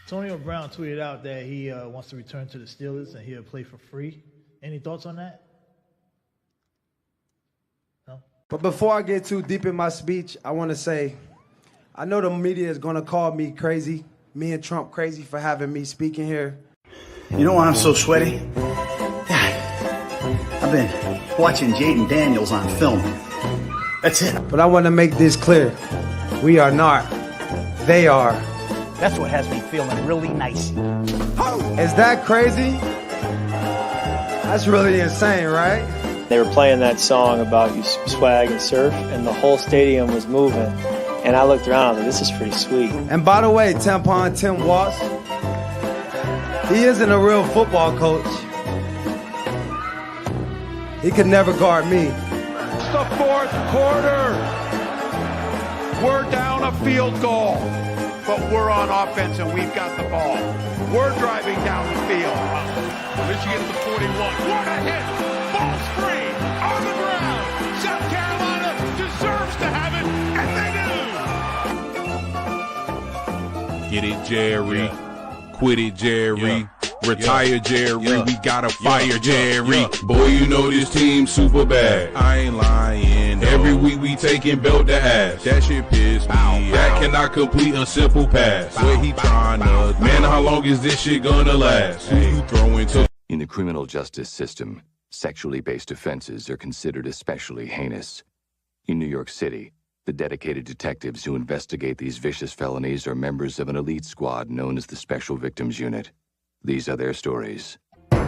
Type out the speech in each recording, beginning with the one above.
Antonio Brown tweeted out that he wants to return to the Steelers and he'll play for free. Any thoughts on that? No? But before I get too deep in my speech, I want to say, I know the media is going to call me crazy, me and Trump crazy for having me speaking here. You know why I'm so sweaty? I've been watching Jaden Daniels on film. That's it. But I want to make this clear. We are not. They are. That's what has me feeling really nice. Is that crazy? That's really insane, right? They were playing that song about you swag and surf, and the whole stadium was moving. And I looked around, I was like, this is pretty sweet. And by the way, Tampon Tim Watts, he isn't a real football coach. He could never guard me. The fourth quarter. We're down a field goal. but we're on offense and we've got the ball. We're driving down the field. Michigan to 41. What a hit! Ball's free on the ground. South Carolina deserves to have it, and they do. Get it, Jerry. Quit it, Jerry. Retire, Jerry. We gotta fire, Jerry. Boy, you know this team super bad. I ain't lying. No. Every week we taking belt to ass. That shit piss me. That cannot complete a simple pass. Where he trying to? Man, how long is this shit gonna last? Who you throwing to? In the criminal justice system, sexually based offenses are considered especially heinous. In New York City, the dedicated detectives who investigate these vicious felonies are members of an elite squad known as the Special Victims Unit. These are their stories. I'm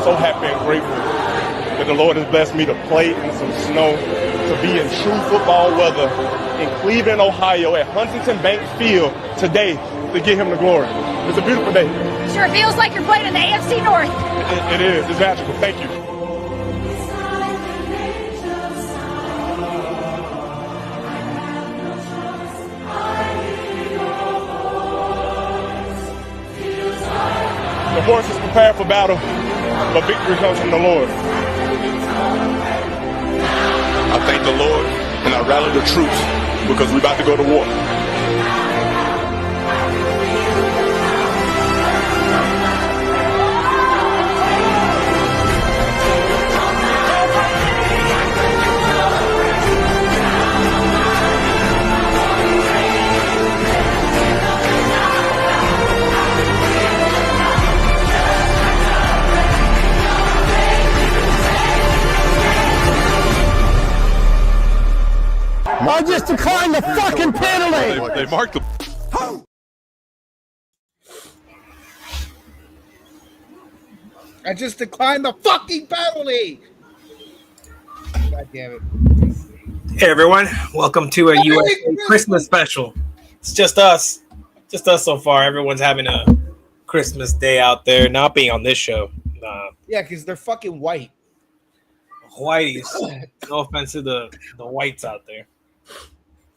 so happy and grateful that the Lord has blessed me to play in some snow, to be in true football weather in Cleveland, Ohio at Huntington Bank Field today to give him the glory. It's a beautiful day. Sure feels like you're playing in the AFC North. It is. It's magical. Thank you. The horse is prepared for battle, but victory comes from the Lord. I thank the Lord and I rally the troops because we're about to go to war. I just declined the fucking penalty. They marked the. I just declined the fucking penalty. God damn it. Hey everyone, welcome to a USA Christmas special. It's just us so far. Everyone's having a Christmas day out there, not being on this show. Yeah, because they're fucking white. Whiteys. No offense to the whites out there.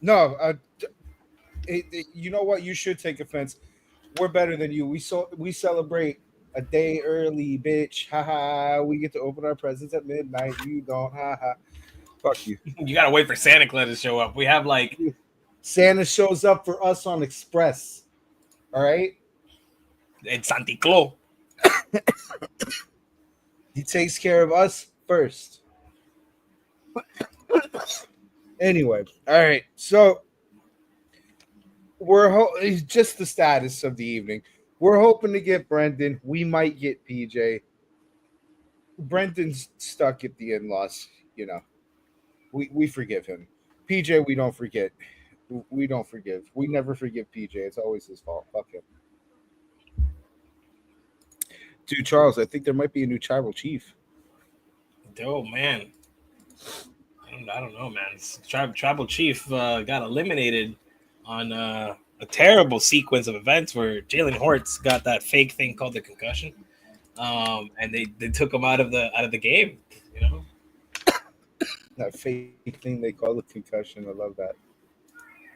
No, you know what? You should take offense. We're better than you. We celebrate a day early, bitch. Haha. We get to open our presents at midnight. You don't. Haha. Fuck you. You gotta wait for Santa Claus to show up. We have like Santa shows up for us on Express. All right. It's Santa Claus. He takes care of us first. Anyway, all right. So it's just the status of the evening. We're hoping to get Brendan. We might get PJ. Brendan's stuck at the in-laws. You know, we forgive him. PJ, we don't forget. We don't forgive. We never forgive PJ. It's always his fault. Fuck him. Dude, Charles, I think there might be a new tribal chief. Oh man. I don't know, man. Tribal Chief got eliminated on a terrible sequence of events where Jalen Hurts got that fake thing called the concussion, and they took him out of the game. You know, that fake thing they call the concussion. I love that.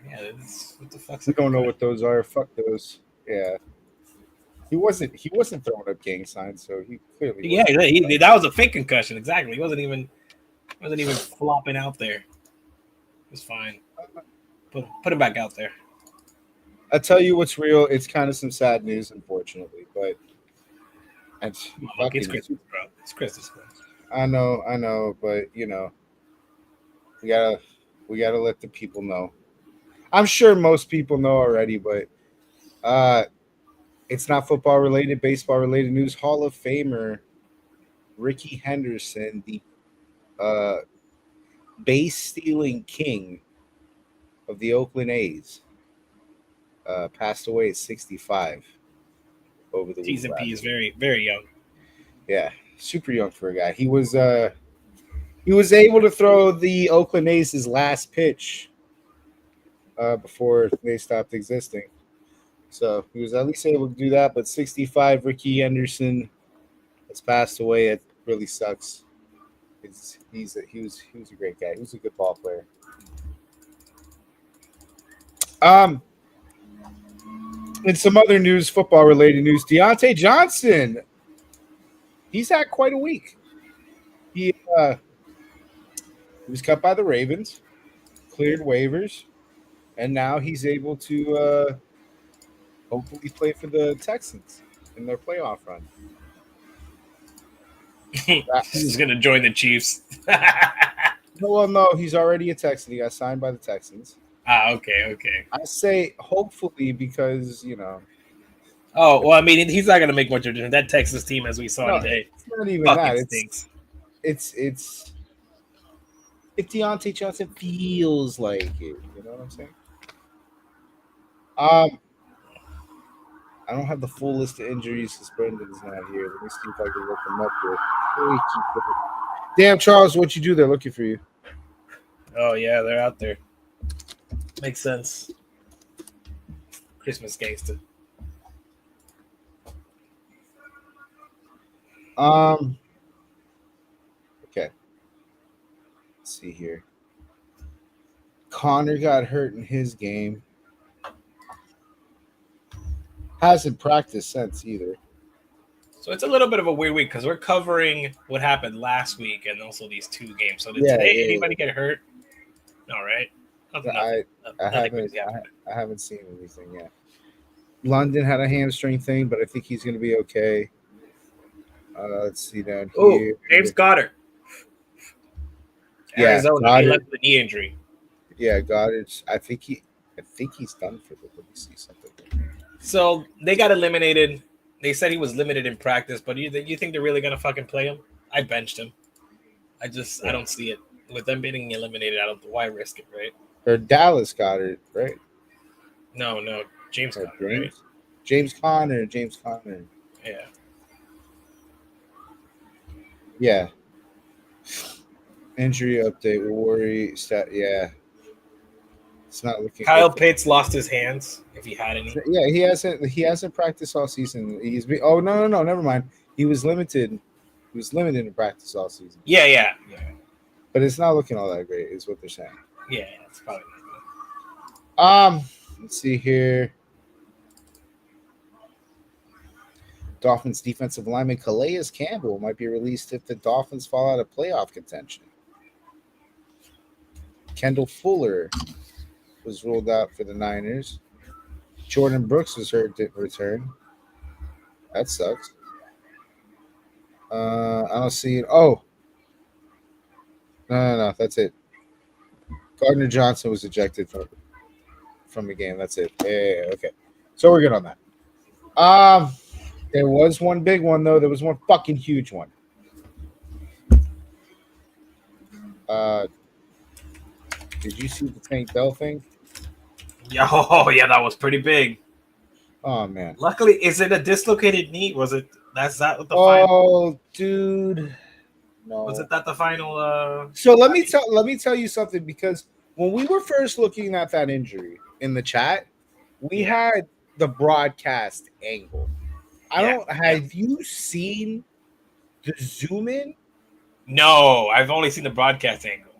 Yeah, what the fuck? I don't know what those are. Fuck those. Yeah, he wasn't throwing up gang signs, so he clearly. Yeah, that was a fake concussion. Exactly. He wasn't even flopping out there. It was fine. Put it back out there. I tell you what's real. It's kind of some sad news, unfortunately, but it's Christmas, bro. It's Christmas, bro. I know, but you know, we gotta let the people know. I'm sure most people know already, but it's not football related, baseball related news. Hall of Famer Ricky Henderson, the base stealing king of the Oakland A's, passed away at 65 over the T's and P is very, very young. Yeah, super young for a guy. He was able to throw the Oakland A's last pitch before they stopped existing. So he was at least able to do that. But 65, Ricky Henderson has passed away at really sucks. He was a great guy. He was a good ball player. In some other news, football related news, Deontay Johnson. He's had quite a week. He was cut by the Ravens, cleared waivers, and now he's able to hopefully play for the Texans in their playoff run. He's going to join the Chiefs. No, he's already a Texan. He got signed by the Texans. Okay. I say hopefully because, Oh, well, I mean, he's not going to make much of a difference. That Texas team, as we saw today, it's not even fucking that. stinks. It's if Deontay Johnson feels like it, you know what I'm saying? I don't have the full list of injuries because Brendan's not here. Let me see if I can look them up here. Damn, Charles, what you do? They're looking for you. Oh, yeah, they're out there. Makes sense. Christmas gangster. Okay. Let's see here. Connor got hurt in his game. Hasn't practiced since either. So it's a little bit of a weird week because we're covering what happened last week and also these two games. So did today anybody get hurt? No, right? I haven't seen anything yet. London had a hamstring thing, but I think he's going to be okay. Let's see down here. James Goddard. Arizona, he left with a knee injury. Yeah, Goddard. I think he's done for the. Let me see something. So they got eliminated. They said he was limited in practice, but you think they're really gonna fucking play him? I benched him. I don't see it with them being eliminated. I don't. Why risk it, right? Or Dallas Goddard, right? No, James Conner. Right? James Conner. Yeah. Yeah. Injury update. Worry. Yeah. It's not looking. Kyle Pitts lost his hands. If he had any. Yeah, he hasn't practiced all season. No, never mind. He was limited. He was limited in practice all season. Yeah. But it's not looking all that great, is what they're saying. Yeah, it's probably not good. Let's see here. Dolphins defensive lineman Calais Campbell might be released if the Dolphins fall out of playoff contention. Kendall Fuller was ruled out for the Niners. Jordan Brooks was hurt, didn't return. That sucks. I don't see it. Oh. No. That's it. Gardner Johnson was ejected from the game. That's it. Yeah, okay. So we're good on that. There was one big one, though. There was one fucking huge one. Did you see the Tank Bell thing? Oh, yeah, that was pretty big. Oh, man. Luckily, is it a dislocated knee? That's that the final? Oh, dude. No. Was it that the final? So let me tell you something, because when we were first looking at that injury in the chat, we had the broadcast angle. Have you seen the zoom in? No, I've only seen the broadcast angle.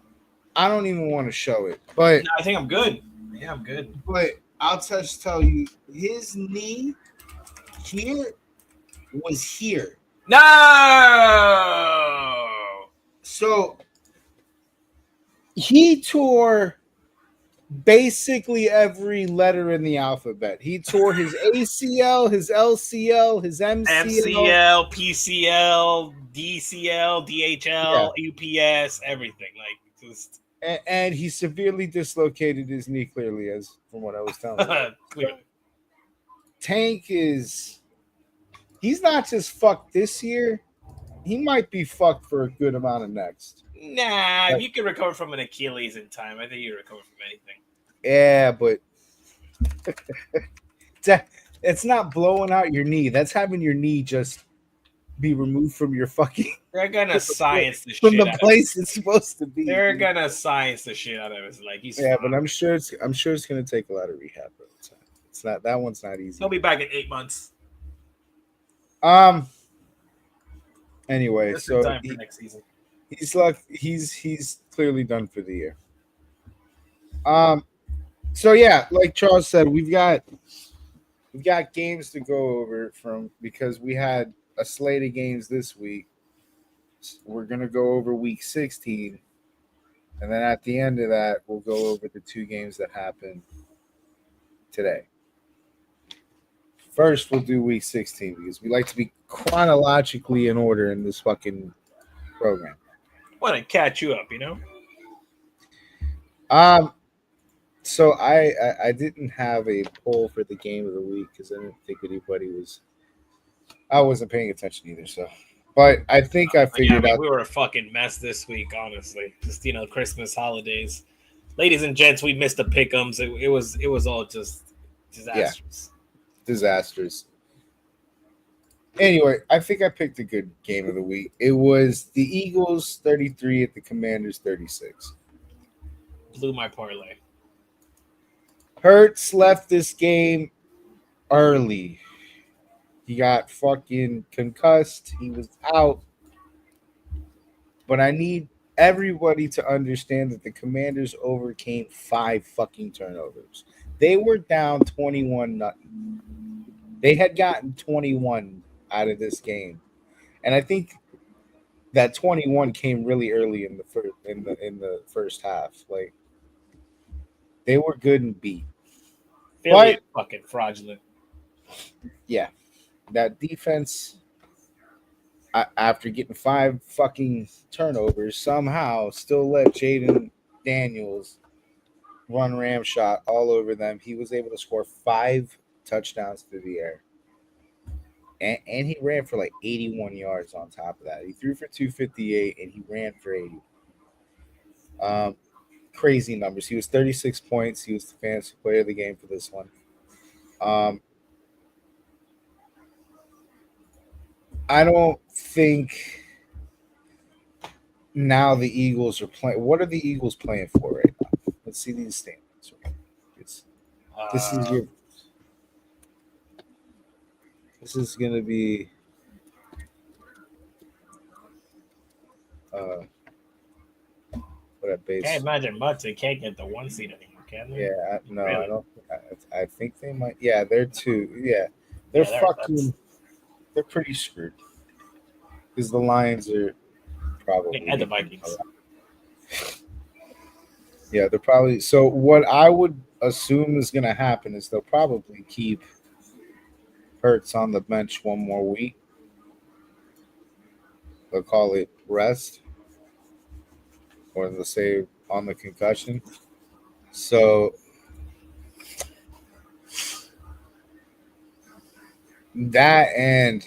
I don't even want to show it, but no, I think I'm good. Yeah, I'm good. But I'll just tell you, his knee here was here. No. So he tore basically every letter in the alphabet. He tore his ACL, his LCL, his MCL, PCL, DCL, DHL, UPS, everything. Like just. And he severely dislocated his knee, clearly, as from what I was telling you. Clearly. Tank he's not just fucked this year. He might be fucked for a good amount of next. Nah, if you can recover from an Achilles in time, I think you recover from anything. Yeah, but it's not blowing out your knee. That's having your knee just be removed from your fucking. They're gonna science the shit from the out place it's supposed to be. They're gonna science the shit out of it. Like he's fine. But I'm sure it's gonna take a lot of rehab. It's not that one's not easy. He'll be back in 8 months. Anyway, Just in so time for next season. he's clearly done for the year. So yeah, like Charles said, we've got games to go over because we had a slate of games this week. We're gonna go over week 16, and then at the end of that, we'll go over the 2 games that happened today. First, we'll do week 16 because we like to be chronologically in order in this fucking program. Want to catch you up, you know? So I didn't have a poll for the game of the week because I didn't think anybody was. I wasn't paying attention either. So, but I think I figured out. We were a fucking mess this week, honestly. Just Christmas holidays, ladies and gents. We missed the pick'ems. It was all just disastrous. Yeah, disastrous. Anyway, I think I picked a good game of the week. It was the Eagles 33 at the Commanders 36. Blew my parlay. Hurts left this game early. He got fucking concussed. He was out. But I need everybody to understand that the Commanders overcame 5 fucking turnovers. They were down 21-0. They had gotten 21 out of this game. And I think that 21 came really early in the first half. Like, they were good and beat. Philly fucking fraudulent. Yeah. That defense, after getting 5 fucking turnovers, somehow still let Jaden Daniels run ramshot all over them. He was able to score 5 touchdowns through the air. And he ran for like 81 yards on top of that. He threw for 258 and he ran for 80. Crazy numbers. He was 36 points. He was the fantasy player of the game for this one. I don't think now the Eagles are playing. What are the Eagles playing for right now? Let's see these standings. This is going to be what a base. Can't imagine Mutton can't get the 1 seed anymore, can they? Yeah, Really? I don't. I think they might. Yeah, they're 2. Yeah, they're fucking. They're pretty screwed because the Lions are probably and the Vikings. Yeah, they're probably. So what I would assume is going to happen is they'll probably keep Hurts on the bench 1 more week. They'll call it rest, or they'll say on the concussion. So that, and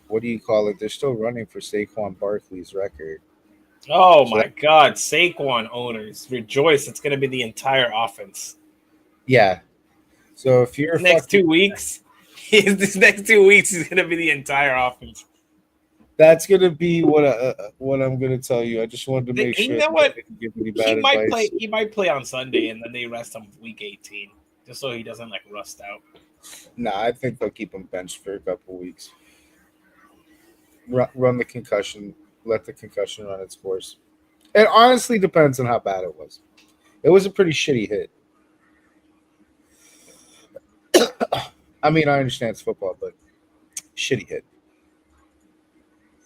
what do you call it? They're still running for Saquon Barkley's record. Oh my God, Saquon owners, rejoice! It's going to be the entire offense. Yeah. So if you're next 2 weeks, this next 2 weeks is going to be the entire offense. That's going to be what I'm going to tell you. I just wanted to make sure. You know what? Give me bad advice. He might play on Sunday, and then they rest him week 18, just so he doesn't rust out. Nah, I think they'll keep him benched for a couple weeks. Run the concussion. Let the concussion run its course. It honestly depends on how bad it was. It was a pretty shitty hit. I mean, I understand it's football, but shitty hit.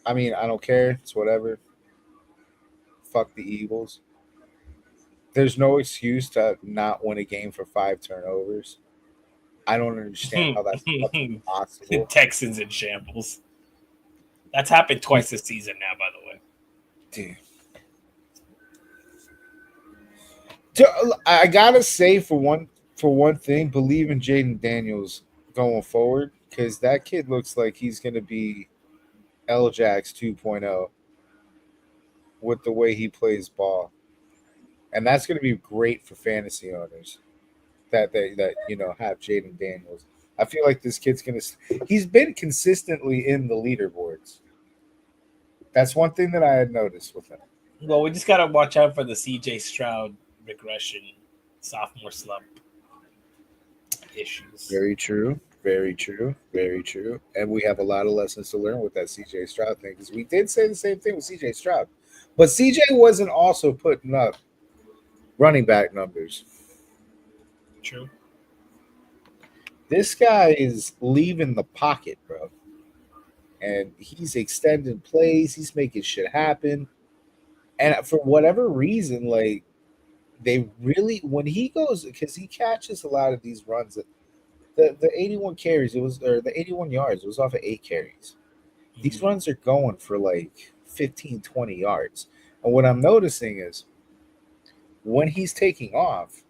I mean, I don't care. It's whatever. Fuck the Eagles. There's no excuse to not win a game for 5 turnovers. I don't understand how that's fucking possible. Texans in shambles. That's happened twice this season now, by the way. Dude. I gotta say for one thing, believe in Jaden Daniels going forward, because that kid looks like he's gonna be L-Jax 2.0 with the way he plays ball. And that's gonna be great for fantasy owners that have Jaden Daniels. I feel like this kid's he's been consistently in the leaderboards. That's one thing that I had noticed with him. Well, we just got to watch out for the CJ Stroud regression, sophomore slump issues. Very true. Very true. Very true. And we have a lot of lessons to learn with that CJ Stroud thing because we did say the same thing with CJ Stroud. But CJ wasn't also putting up running back numbers. True. This guy is leaving the pocket, bro. And he's extending plays. He's making shit happen. And for whatever reason, like, they really, when he goes, because he catches a lot of these runs, the 81 carries, or the 81 yards, it was off of 8 carries. These runs are going for like 15, 20 yards. And what I'm noticing is when he's taking off,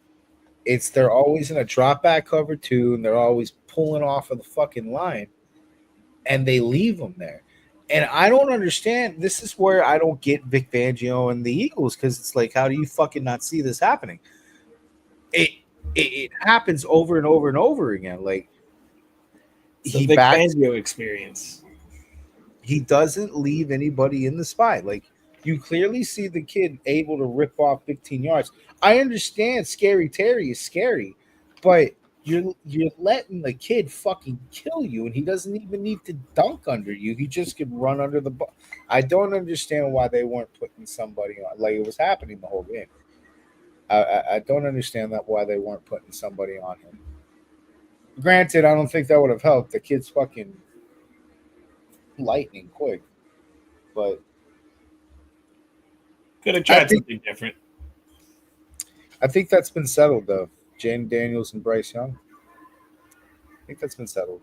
they're always in a drop back cover 2, and they're always pulling off of the fucking line, and they leave him there. And I don't understand. This is where I don't get Vic Fangio and the Eagles, because it's like, how do you fucking not see this happening? It happens over and over and over again. Like, it's a Vic Fangio experience. He doesn't leave anybody in the spot. Like, you clearly see the kid able to rip off 15 yards. I understand Scary Terry is scary, but you're letting the kid fucking kill you, and he doesn't even need to dunk under you. He just can run under the ball. I don't understand why they weren't putting somebody on. Like, it was happening the whole game. I don't understand why they weren't putting somebody on him. Granted, I don't think that would have helped. The kid's fucking lightning quick, but could have tried something different. I think that's been settled, though. Jaden Daniels and Bryce Young. I think that's been settled.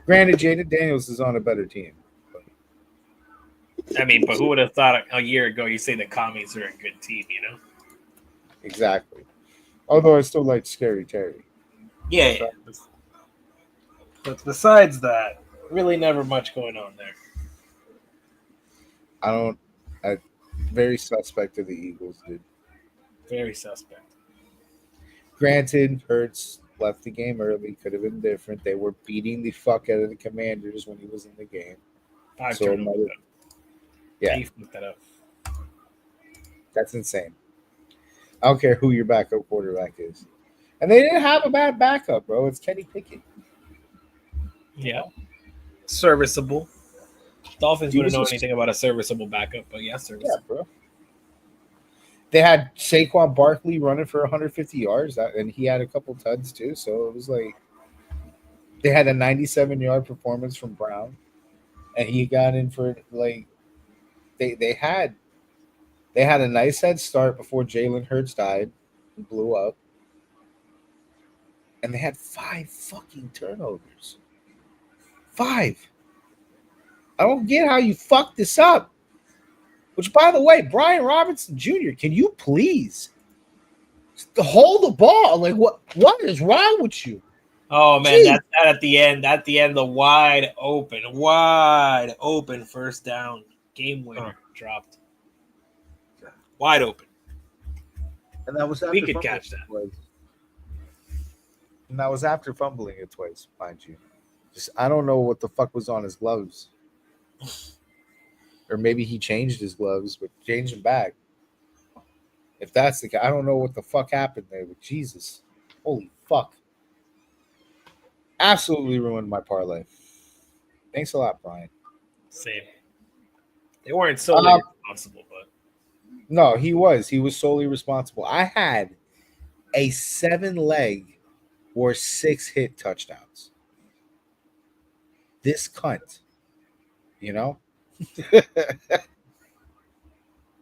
Granted, Jaden Daniels is on a better team. I mean, but who would have thought a year ago you say the Commies are a good team, you know? Exactly. Although I still like Scary Terry. Yeah. But besides that, really never much going on there. Very suspect of the Eagles, dude. Very suspect. Granted, Hurts left the game early. Could have been different. They were beating the fuck out of the Commanders when he was in the game. Yeah. He fucked that up. That's insane. I don't care who your backup quarterback is. And they didn't have a bad backup, bro. It's Kenny Pickett. Yeah. Serviceable. Dolphins wouldn't know anything about a serviceable backup, but yeah, serviceable. Yeah, bro. They had Saquon Barkley running for 150 yards, and he had a couple tuds too. So it was like they had a 97-yard performance from Brown, and he got in for like they had a nice head start before Jalen Hurts died and blew up, and they had 5 fucking turnovers. 5. I don't get how you fucked this up. Which, by the way, Brian Robinson Jr., can you please hold the ball? Like, what is wrong with you? Oh, man, that at the end, the wide open first down game winner dropped. Wide open. And that was after we could catch that. And that was after fumbling it twice, mind you. I don't know what the fuck was on his gloves. Or maybe he changed his gloves, but changed them back. If that's the case, I don't know what the fuck happened there, but Jesus. Holy fuck. Absolutely ruined my parlay. Thanks a lot, Brian. Same. They weren't solely responsible, but. No, he was. He was solely responsible. I had a 7-leg or 6 hit touchdowns. This cunt. You know?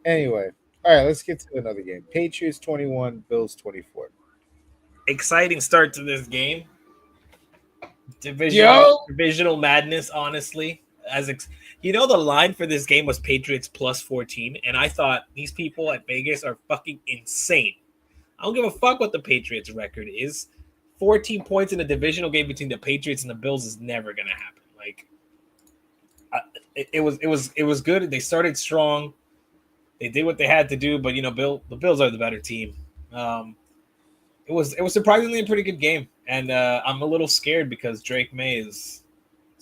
Anyway, all right, let's get to another game. Patriots 21, Bills 24. Exciting start to this game. Divisional madness, honestly. The line for this game was Patriots plus 14, and I thought these people at Vegas are fucking insane. I don't give a fuck what the Patriots record is. 14 points in a divisional game between the Patriots and the Bills is never gonna happen. Like, it was good. They started strong. They did what they had to do, but the Bills are the better team. It was surprisingly a pretty good game, and I'm a little scared because Drake May is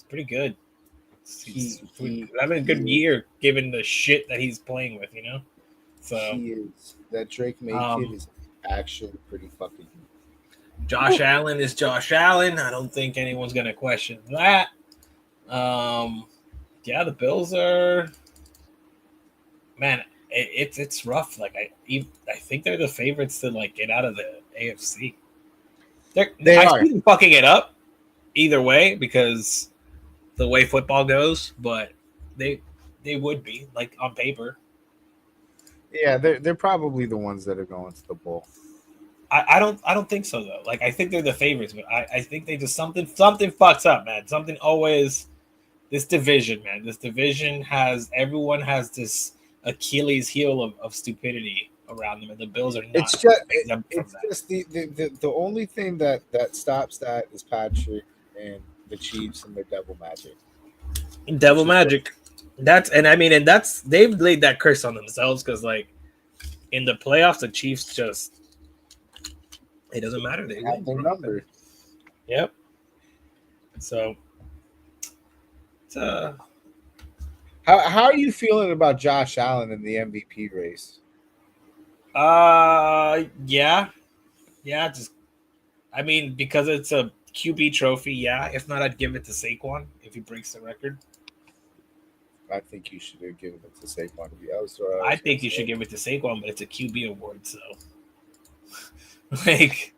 pretty good. He's having a good year given the shit that he's playing with, So he is. That Drake May kid is actually pretty fucking good. Josh Allen is Josh Allen. I don't think anyone's gonna question that. Yeah, the Bills are, man. It's rough. Like I think they're the favorites to like get out of the AFC. They I are. see them fucking it up either way because the way football goes, but they would be like on paper. Yeah, they're probably the ones that are going to the bowl. I don't think so though. Like I think they're the favorites, but I think they just something fucks up, man. Something always this division, man. This division has everyone has this Achilles heel of stupidity around them, and the Bills are not. It's just the only thing that stops that is Patrick and the Chiefs and their devil magic. Devil magic. That's they've laid that curse on themselves because like in the playoffs, the Chiefs just it doesn't matter. They have their number. Yep. So it's how are you feeling about Josh Allen in the MVP race? Yeah. Just I mean, because it's a QB trophy, yeah. If not, I'd give it to Saquon if he breaks the record. I think you should have given it to Saquon. I think you should give it to Saquon, but it's a QB award, so like.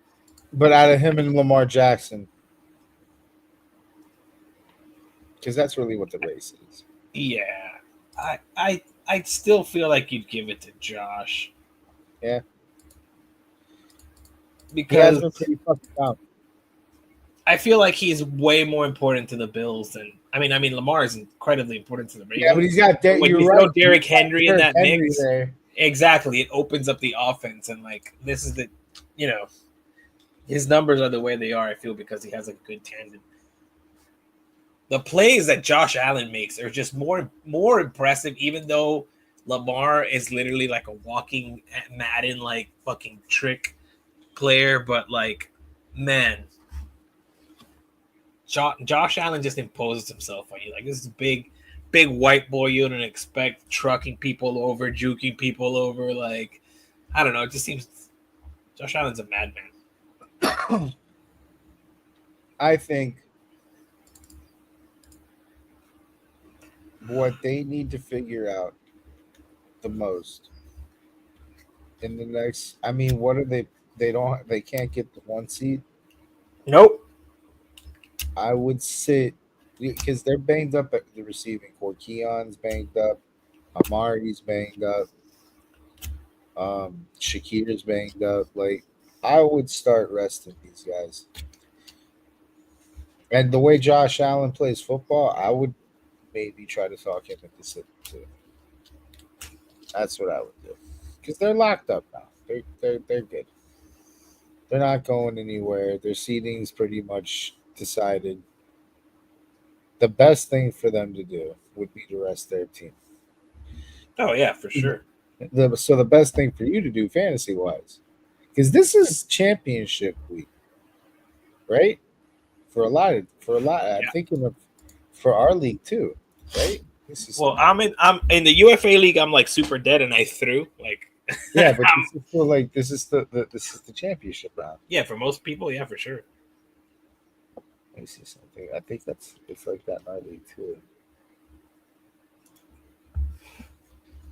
But out of him and Lamar Jackson, because that's really what the race is. Yeah, I still feel like you'd give it to Josh. Yeah, because pretty fucking down. I feel like he's way more important to the Bills than I mean Lamar is incredibly important to the Ravens. Yeah, but he's got when you throw Derrick Henry in that mix. There. Exactly, it opens up the offense, and like this is the, his numbers are the way they are. I feel because he has a good tandem. The plays that Josh Allen makes are just more impressive, even though Lamar is literally like a walking Madden like fucking trick player. But like, man, Josh Allen just imposes himself on you. Like this is big white boy you don't expect, trucking people over, juking people over. Like, I don't know. It just seems Josh Allen's a madman. I think what they need to figure out the most in the next, I mean, what are they can't get the 1 seed. Nope. I would sit because they're banged up at the receiving core. Keon's banged up, Amari's banged up, Shakir's banged up. Like, I would start resting these guys. And the way Josh Allen plays football, I would maybe try to talk him into sit too. That's what I would do. Because they're locked up now. They're good. They're not going anywhere. Their seating's pretty much decided. The best thing for them to do would be to rest their team. Oh yeah, for sure. So the best thing for you to do fantasy wise, because this is championship week, right? For a lot. Yeah. I'm thinking of for our league too, right? This is I'm in the UFA league. I'm like super dead, and I threw like. Yeah, but this is still like this is the championship round. Yeah, for most people, yeah, for sure. Let me see something. I think it's like that in our league too.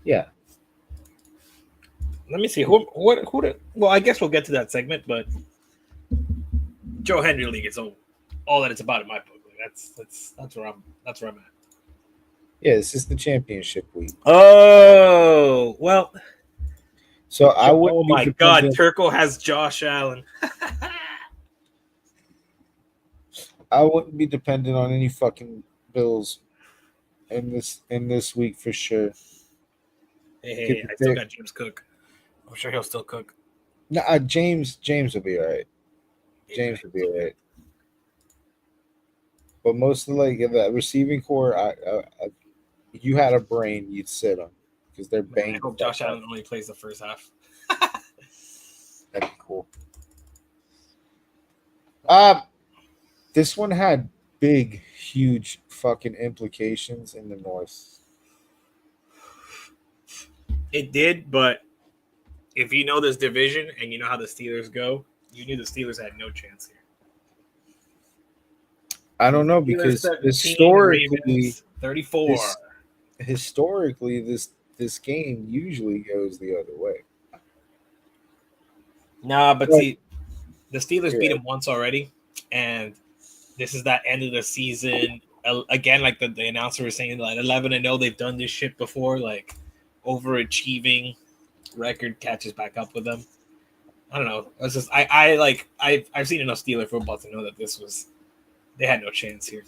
Yeah. Let me see who. Well, I guess we'll get to that segment, but Joe Henry League is all that it's about in my book. Like that's where I'm at. Yeah, this is the championship week. Oh well. So I would. Oh my God, Turco has Josh Allen. I wouldn't be dependent on any fucking Bills in this week for sure. Hey, I still got James Cook. I'm sure he'll still cook. Nah, James will be all right. James will be all right. But most of the receiving core, you had a brain, you'd sit them because they're banged. I hope Josh Allen only plays the first half. That'd be cool. This one had big, huge fucking implications in the North. It did, but if you know this division and you know how the Steelers go, You knew the Steelers had no chance here. I don't know Steelers because 17, Ravens 34. Historically, this game usually goes the other way. Nah, but see, the Steelers beat right. him once already, and this is that end of the season. Again, like the announcer was saying, like 11-0, they've done this shit before, like overachieving record catches back up with them. I don't know. It's just I've seen enough Steeler football to know that they had no chance here.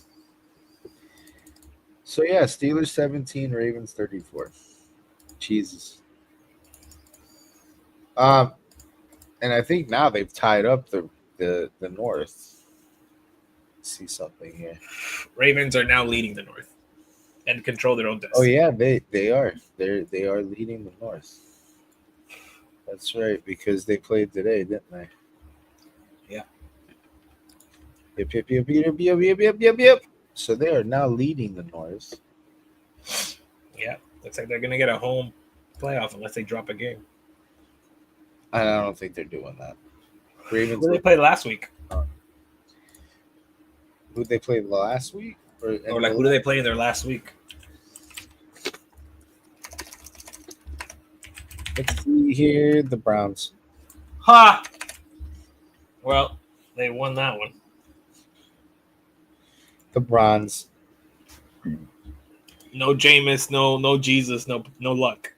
So yeah, Steelers 17, Ravens 34. Jesus. And I think now they've tied up the North. See something here. Ravens are now leading the North and control their own destiny. Oh yeah, they are. They are leading the North. That's right, because they played today, didn't they? Yeah. Yep. So they are now leading the North. Yeah, looks like they're gonna get a home playoff unless they drop a game. I don't think they're doing that. Ravens. Who did they play last week? Who they played last week? Or like who did they play in their last week? Let's see here. The Browns. Ha! Well, they won that one. The Browns. No Jameis, no Jesus, no luck.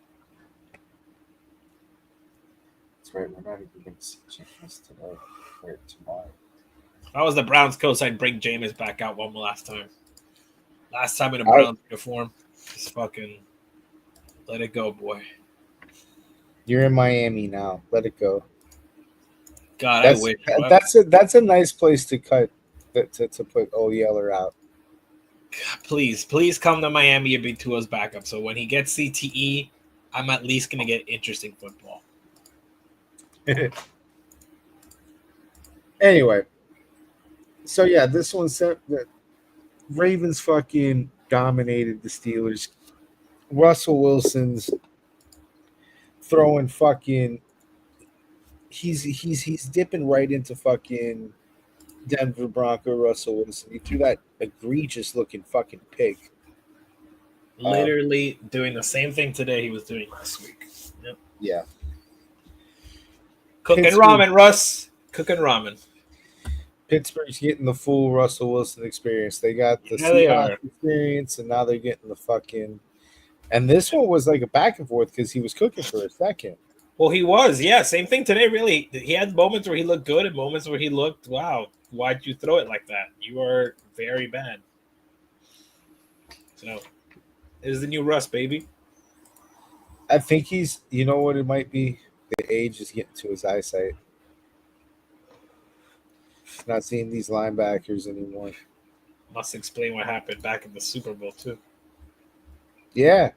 That's right. We're not even going to see Jameis today or tomorrow. If I was the Browns coach, I'd bring Jameis back out one last time. Last time in a Browns uniform. Just fucking let it go, boy. You're in Miami now. Let it go. God, I wish. That's a nice place to cut to put Old Yeller out. Please come to Miami and be Tua's backup. So when he gets CTE, I'm at least gonna get interesting football. Anyway, so yeah, this one said that Ravens fucking dominated the Steelers. Russell Wilson's throwing fucking. He's dipping right into fucking Denver Bronco Russell Wilson. He threw that egregious looking fucking pig. Literally doing the same thing today he was doing last week. Yep. Yeah. Cooking ramen, Russ. Cooking ramen. Pittsburgh's getting the full Russell Wilson experience. They got the Seahawks experience, and now they're getting the fucking. And this one was like a back and forth because he was cooking for a second. Well, he was, yeah. Same thing today, really. He had moments where he looked good and moments where he looked, wow, why'd you throw it like that? You are very bad. So, it is the new Russ, baby. I think he's, you know what it might be? The age is getting to his eyesight. He's not seeing these linebackers anymore. Must explain what happened back in the Super Bowl, too. Yeah.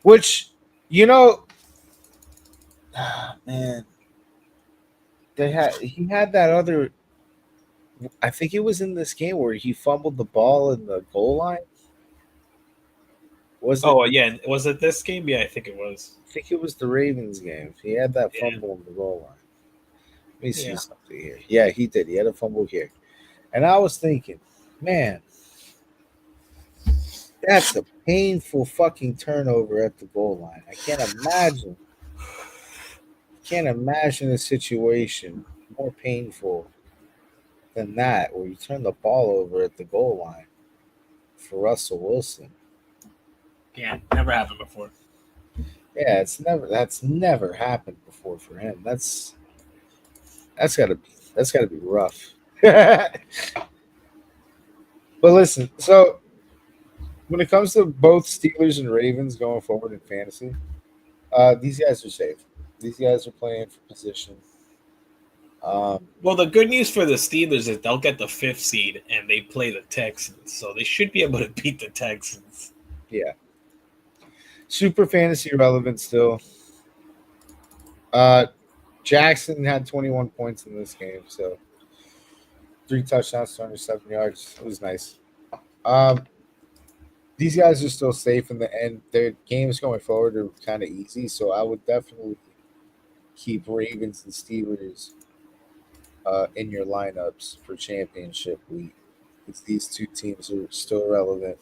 Which, you know, man, he had that other. I think it was in this game where he fumbled the ball in the goal line. Was it this game? Yeah, I think it was. I think it was the Ravens game. He had that fumble in the goal line. Let me see something here. Yeah, he did. He had a fumble here, and I was thinking, man, that's a painful fucking turnover at the goal line. I can't imagine a situation more painful than that, where you turn the ball over at the goal line for Russell Wilson. Yeah, never happened before. Yeah, that's never happened before for him. That's gotta be rough. But listen, so when it comes to both Steelers and Ravens going forward in fantasy, these guys are safe. These guys are playing for position. Well, the good news for the Steelers is they'll get the 5th seed and they play the Texans, so they should be able to beat the Texans. Yeah. Super fantasy relevant still. Jackson had 21 points in this game, so 3 touchdowns, 207 yards. It was nice. These guys are still safe in the end. Their games going forward are kind of easy, so I would definitely keep Ravens and Steelers in your lineups for championship week. It's these two teams are still relevant.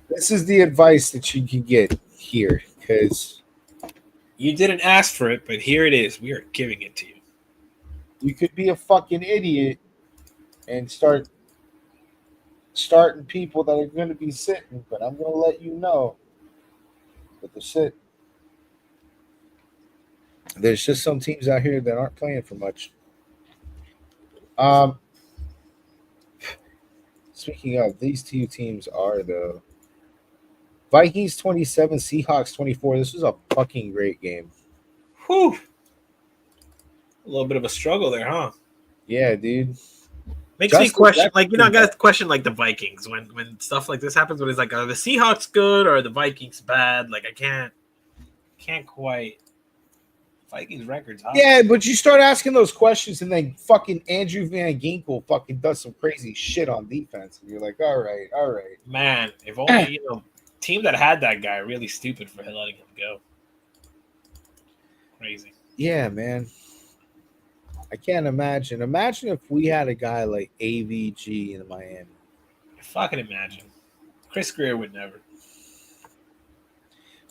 This is the advice that you can get here because You didn't ask for it, but here it is. We are giving it to you. you could be a fucking idiot and starting people that are going to be sitting, but I'm going to let you know that the shit. There's just some teams out here that aren't playing for much. Speaking of, these two teams are the Vikings 27, Seahawks 24. This was a fucking great game. Whew. A little bit of a struggle there, huh? Yeah, dude. Makes me question, like, you know, I got to question, like, the Vikings when stuff like this happens. When it's like, are the Seahawks good or are the Vikings bad? Like, I can't quite. Vikings records high. Yeah, but you start asking those questions, and then fucking Andrew Van Ginkel fucking does some crazy shit on defense, and you're like, all right. Man, if only team that had that guy really stupid for letting him go. Crazy. Yeah, man. I can't imagine. Imagine if we had a guy like AVG in Miami. Fucking imagine. Chris Greer would never.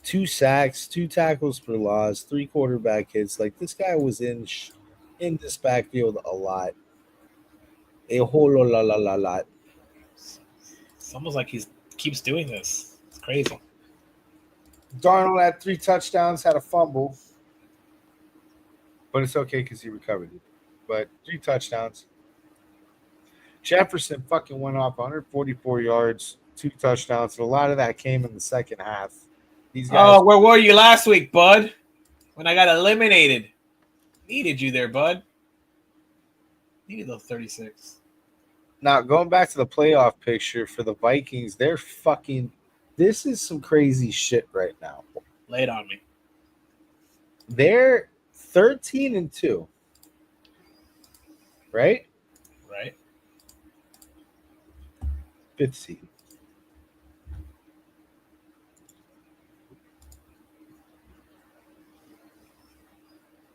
2 sacks, 2 tackles for loss, 3 quarterback hits. Like, this guy was in this backfield a lot. A whole lot. It's almost like he keeps doing this. It's crazy. Darnold had 3 touchdowns, had a fumble. But it's okay because he recovered it. But 3 touchdowns. Jefferson fucking went off 144 yards, 2 touchdowns. And a lot of that came in the second half. These guys. Oh, where were you last week, bud? When I got eliminated. Needed you there, bud. Needed those 36. Now, going back to the playoff picture for the Vikings, they're fucking. This is some crazy shit right now. Lay it on me. They're 13-2. Right? Right. 5th seed.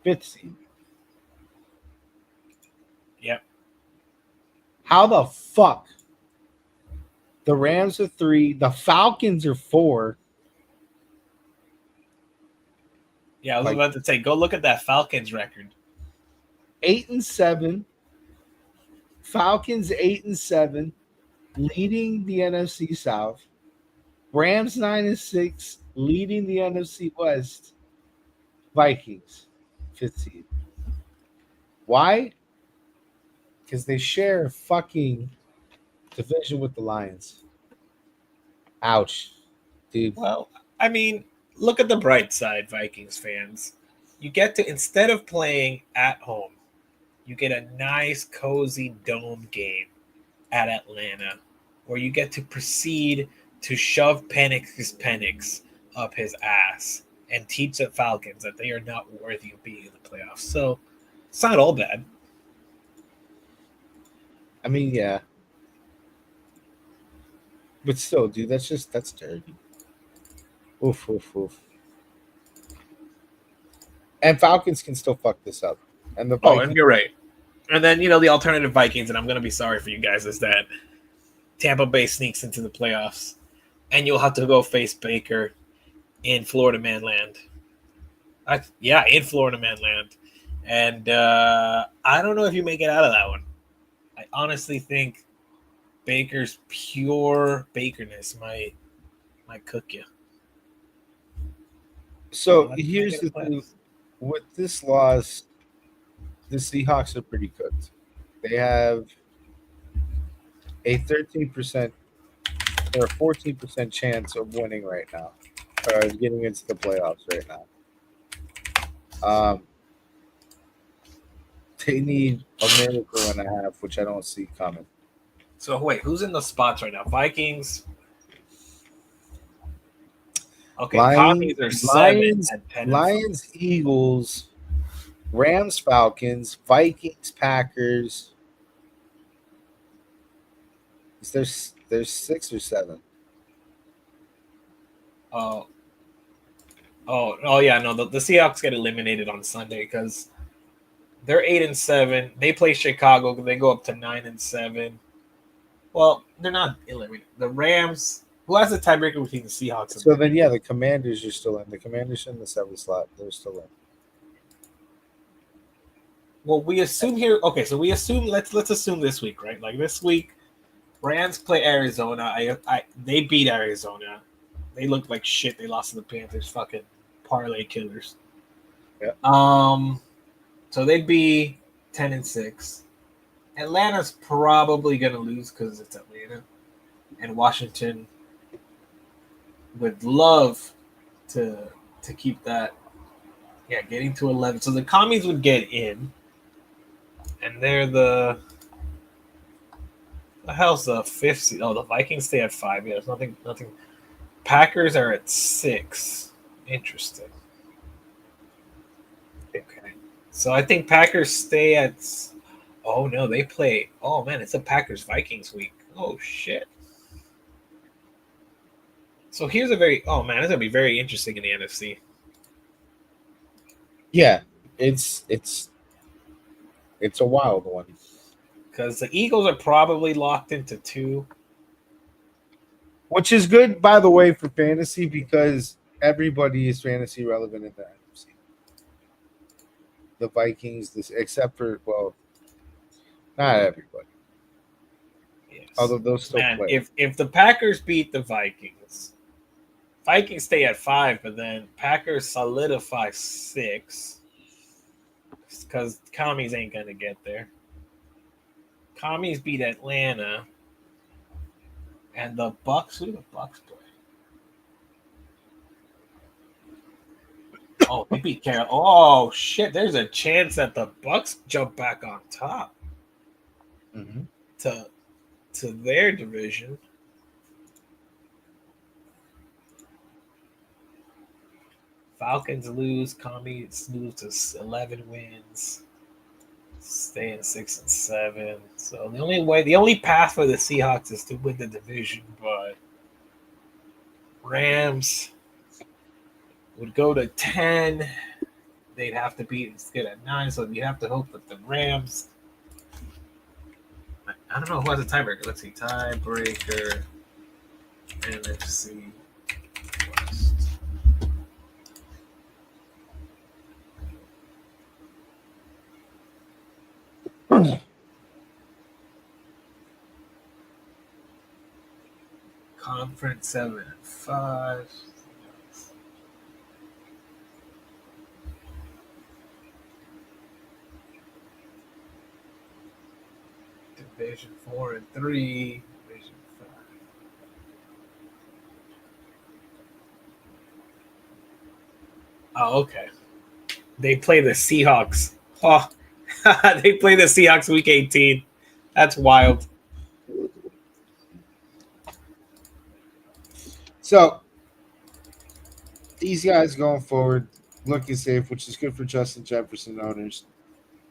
Fifth seed. Yep. How the fuck? The Rams are 3. The Falcons are 4. Yeah, I was about to say, go look at that Falcons record. 8-7. Falcons 8-7, leading the NFC South. Rams 9-6, leading the NFC West. Vikings 5th seed. Why? Because they share a fucking division with the Lions. Ouch, dude. Well, I mean, look at the bright side, Vikings fans. You get to, instead of playing at home, you get a nice, cozy dome game at Atlanta where you get to proceed to shove Penix up his ass and teach the Falcons that they are not worthy of being in the playoffs. So it's not all bad. I mean, yeah. But still, dude, that's dirty. Oof. And Falcons can still fuck this up. And the Vikings, and you're right. And then, the alternative Vikings, and I'm going to be sorry for you guys, is that Tampa Bay sneaks into the playoffs, and you'll have to go face Baker in Florida Man Land. In Florida Man Land. And I don't know if you make it out of that one. I honestly think Baker's pure Bakerness might cook you. So here's the thing. With this loss, the Seahawks are pretty cooked. They have a 13% or a 14% chance of winning right now, or getting into the playoffs right now. They need a miracle and a half, which I don't see coming. So wait, who's in the spots right now? Vikings. Okay, Commies are 7 at 10. Lions, Eagles, Rams, Falcons, Vikings, Packers. There's 6 or 7. Oh yeah, no, the Seahawks get eliminated on Sunday because They're 8-7. They play Chicago. They go up to 9-7. Well, they're not eliminated. The Rams. Who has the tiebreaker between the Seahawks? So then, yeah, the Commanders are still in. The Commanders in the 7th slot. They're still in. Well, we assume here. Okay, so we assume. Let's assume this week, right? Like this week, Rams play Arizona. They beat Arizona. They looked like shit. They lost to the Panthers. Fucking parlay killers. Yeah. So they'd be 10-6. Atlanta's probably gonna lose because it's Atlanta, and Washington would love to keep that. Yeah, getting to 11. So the commies would get in, and they're the hell's the 5th seed? Oh, the Vikings stay at 5. Yeah, there's nothing. Packers are at 6. Interesting. Okay, so I think Packers stay at. Oh no, they play. Oh man, it's a Packers Vikings week. Oh shit. So here's a very. Oh man, it's gonna be very interesting in the NFC. Yeah, it's a wild one. Because the Eagles are probably locked into 2. Which is good, by the way, for fantasy because everybody is fantasy relevant in the NFC. The Vikings, except for, well, not everybody. Yes. Although those still play. If the Packers beat the Vikings stay at 5, but then Packers solidify 6 because commies ain't gonna get there. Commies beat Atlanta, and the Bucks. Who do the Bucks play? Oh, they beat Carolina. Oh shit! There's a chance that the Bucks jump back on top to their division. Falcons lose. Commies lose to 11 wins. Stay in 6-7. So the only path for the Seahawks is to win the division, but Rams would go to 10. They'd have to beat Skid at 9, so you have to hope that the Rams. I don't know who has a tiebreaker. Let's see. Tiebreaker. NFC West. Conference 7-5. Division 4-3. Division 5. Oh, okay. They play the Seahawks. Oh, they play the Seahawks week 18. That's wild. So these guys going forward looking safe, which is good for Justin Jefferson owners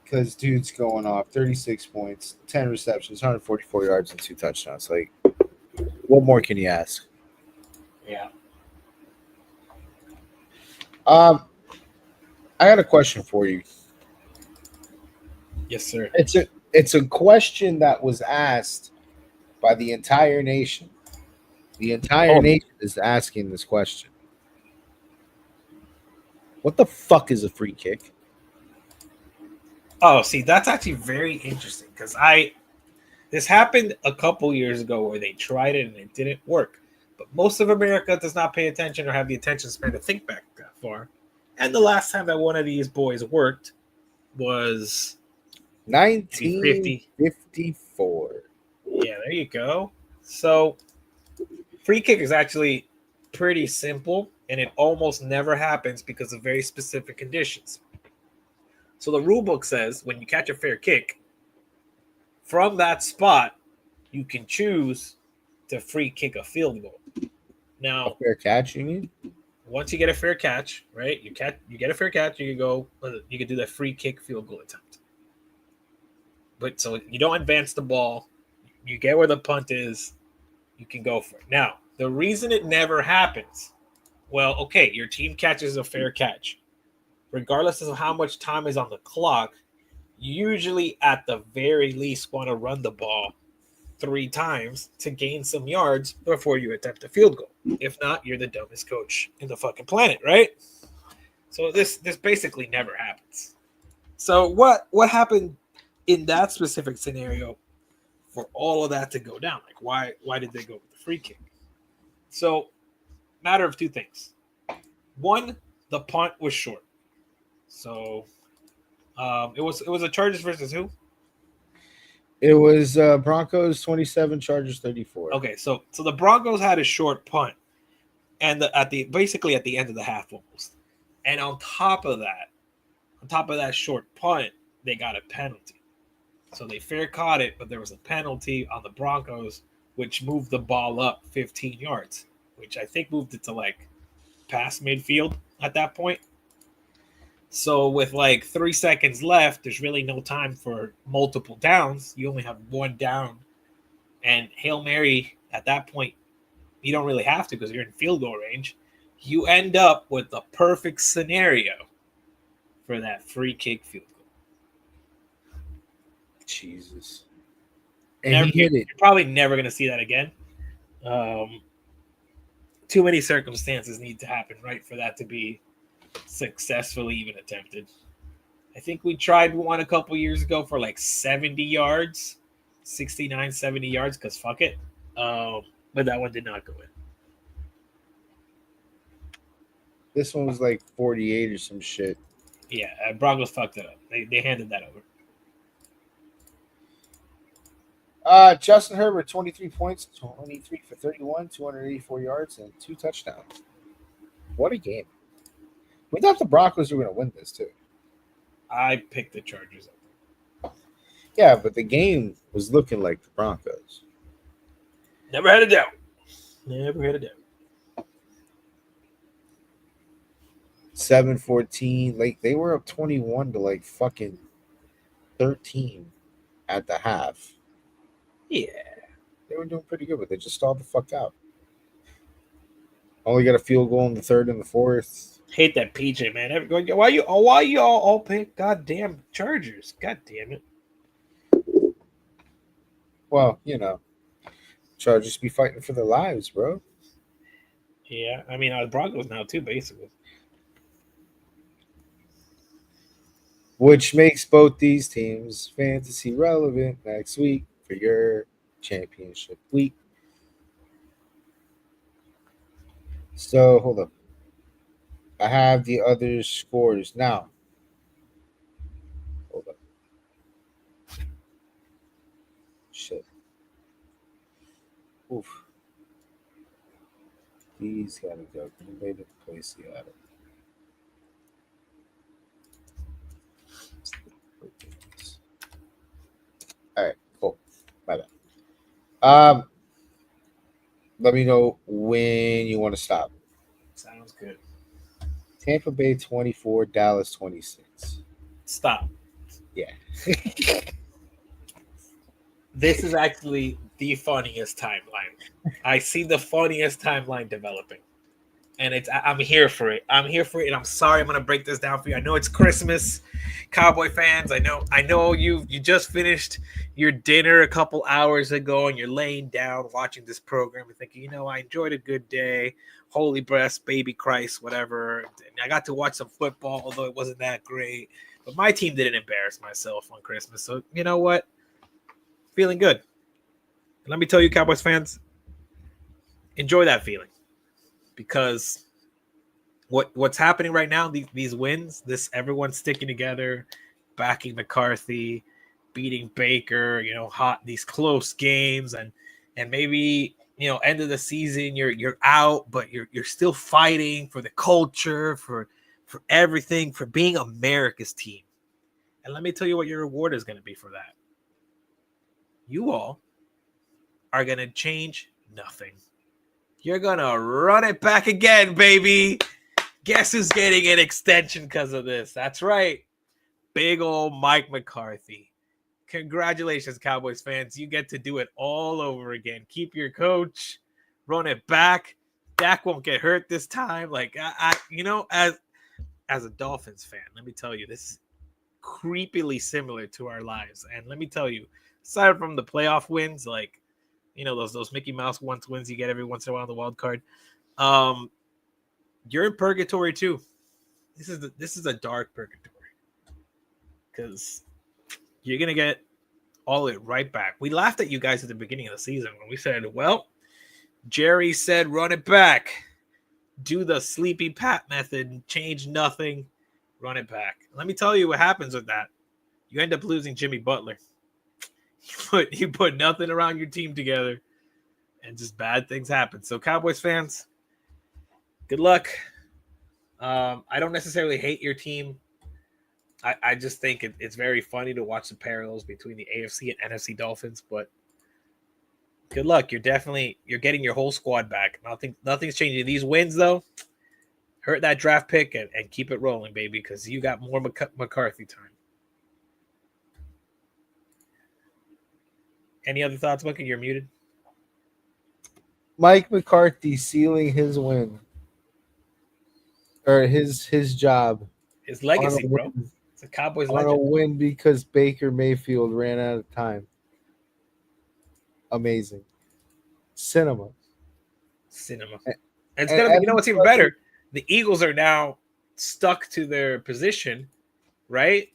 because dude's going off 36 points, 10 receptions, 144 yards, and 2 touchdowns. Like, what more can you ask? Yeah. I got a question for you. Yes, sir. It's a question that was asked by the entire nation. The entire nation is asking this question. What the fuck is a free kick? Oh, see, that's actually very interesting because this happened a couple years ago where they tried it and it didn't work. But most of America does not pay attention or have the attention span to think back that far. And the last time that one of these boys worked was 1954. Yeah, there you go. So free kick is actually pretty simple, and it almost never happens because of very specific conditions. So the rule book says when you catch a fair kick, from that spot, you can choose to free kick a field goal. Now, a fair catch, you mean? Once you get a fair catch, right? You get a fair catch, you can do that free kick field goal attempt. But so you don't advance the ball, you get where the punt is, you can go for it. Now, the reason it never happens, well, okay, your team catches a fair catch. Regardless of how much time is on the clock, you usually at the very least want to run the ball 3 times to gain some yards before you attempt a field goal. If not, you're the dumbest coach in the fucking planet, right? So this basically never happens. So what happened in that specific scenario for all of that to go down? Like why did they go with the free kick? So matter of 2 things. One, the punt was short. So it was a Chargers versus who? It was Broncos 27, Chargers 34. Okay, so the Broncos had a short punt, and at the end of the half almost, and on top of that short punt, they got a penalty. So they fair caught it, but there was a penalty on the Broncos, which moved the ball up 15 yards, which I think moved it to like past midfield at that point. So with like 3 seconds left, there's really no time for multiple downs. You only have 1 down. And Hail Mary, at that point, you don't really have to because you're in field goal range. You end up with the perfect scenario for that free kick field goal. Jesus. And he hit it. You're probably never going to see that again. Too many circumstances need to happen, right, for that to be successfully even attempted. I think we tried one a couple years ago for like 70 yards, 69, 70 yards, because fuck it. But that one did not go in. This one was like 48 or some shit. Yeah, Broncos fucked it up. They handed that over. Justin Herbert, 23 points, 23 for 31, 284 yards, and 2 touchdowns. What a game. We thought the Broncos were going to win this, too. I picked the Chargers up. Yeah, but the game was looking like the Broncos. Never had a doubt. Never had a doubt. 7-14. Like, they were up 21 to, like, fucking 13 at the half. Yeah. They were doing pretty good, but they just stalled the fuck out. Only got a field goal in the 3rd and the 4th. Hate that PJ, man. Why you all pick goddamn Chargers? God damn it. Well, you know, Chargers be fighting for their lives, bro. Yeah, I mean, the Broncos now too, basically. Which makes both these teams fantasy relevant next week for your championship week. So, hold up. I have the other scores now. Hold up. Shit. Oof. These gotta go. Green Bay to play Seattle. All right, cool. My bad. Let me know when you want to stop. Sounds good. Tampa Bay 24, Dallas 26. Stop. Yeah. This is actually the funniest timeline. I see the funniest timeline developing. And I'm here for it. I'm here for it. And I'm sorry I'm gonna break this down for you. I know it's Christmas, Cowboy fans. I know you just finished your dinner a couple hours ago and you're laying down watching this program and thinking, I enjoyed a good day. Holy breast, baby Christ, whatever. And I got to watch some football, although it wasn't that great. But my team didn't embarrass myself on Christmas. So you know what? Feeling good. And let me tell you, Cowboys fans, enjoy that feeling. Because what's happening right now, these wins, everyone's sticking together, backing McCarthy, beating Baker, these close games, and maybe end of the season you're out, but you're still fighting for the culture, for everything, for being America's team. And let me tell you what your reward is going to be for that. You all are going to change nothing. You're going to run it back again, baby. Guess who's getting an extension because of this? That's right. Big old Mike McCarthy. Congratulations, Cowboys fans. You get to do it all over again. Keep your coach. Run it back. Dak won't get hurt this time. Like, as a Dolphins fan, let me tell you, this creepily similar to our lives. And let me tell you, aside from the playoff wins, like those Mickey Mouse wins you get every once in a while on the wild card, you're in purgatory too. This is a dark purgatory because you're gonna get all it right back. We laughed at you guys at the beginning of the season when we said, well, Jerry said run it back, do the sleepy Pat method, change nothing, run it back. Let me tell you what happens with that. You end up losing Jimmy Butler. You put nothing around your team together, and just bad things happen. So Cowboys fans, good luck. I don't necessarily hate your team. I just think it's very funny to watch the parallels between the AFC and NFC Dolphins, but good luck. You're getting your whole squad back. Nothing's changing. These wins, though, hurt that draft pick and keep it rolling, baby, because you got more McCarthy time. Any other thoughts, Bucky? You're muted. Mike McCarthy sealing his win. Or his job. His legacy, bro. It's a Cowboys legend. On a win because Baker Mayfield ran out of time. Amazing. Cinema. And it's going to be, you know what's even better? The Eagles are now stuck to their position, right?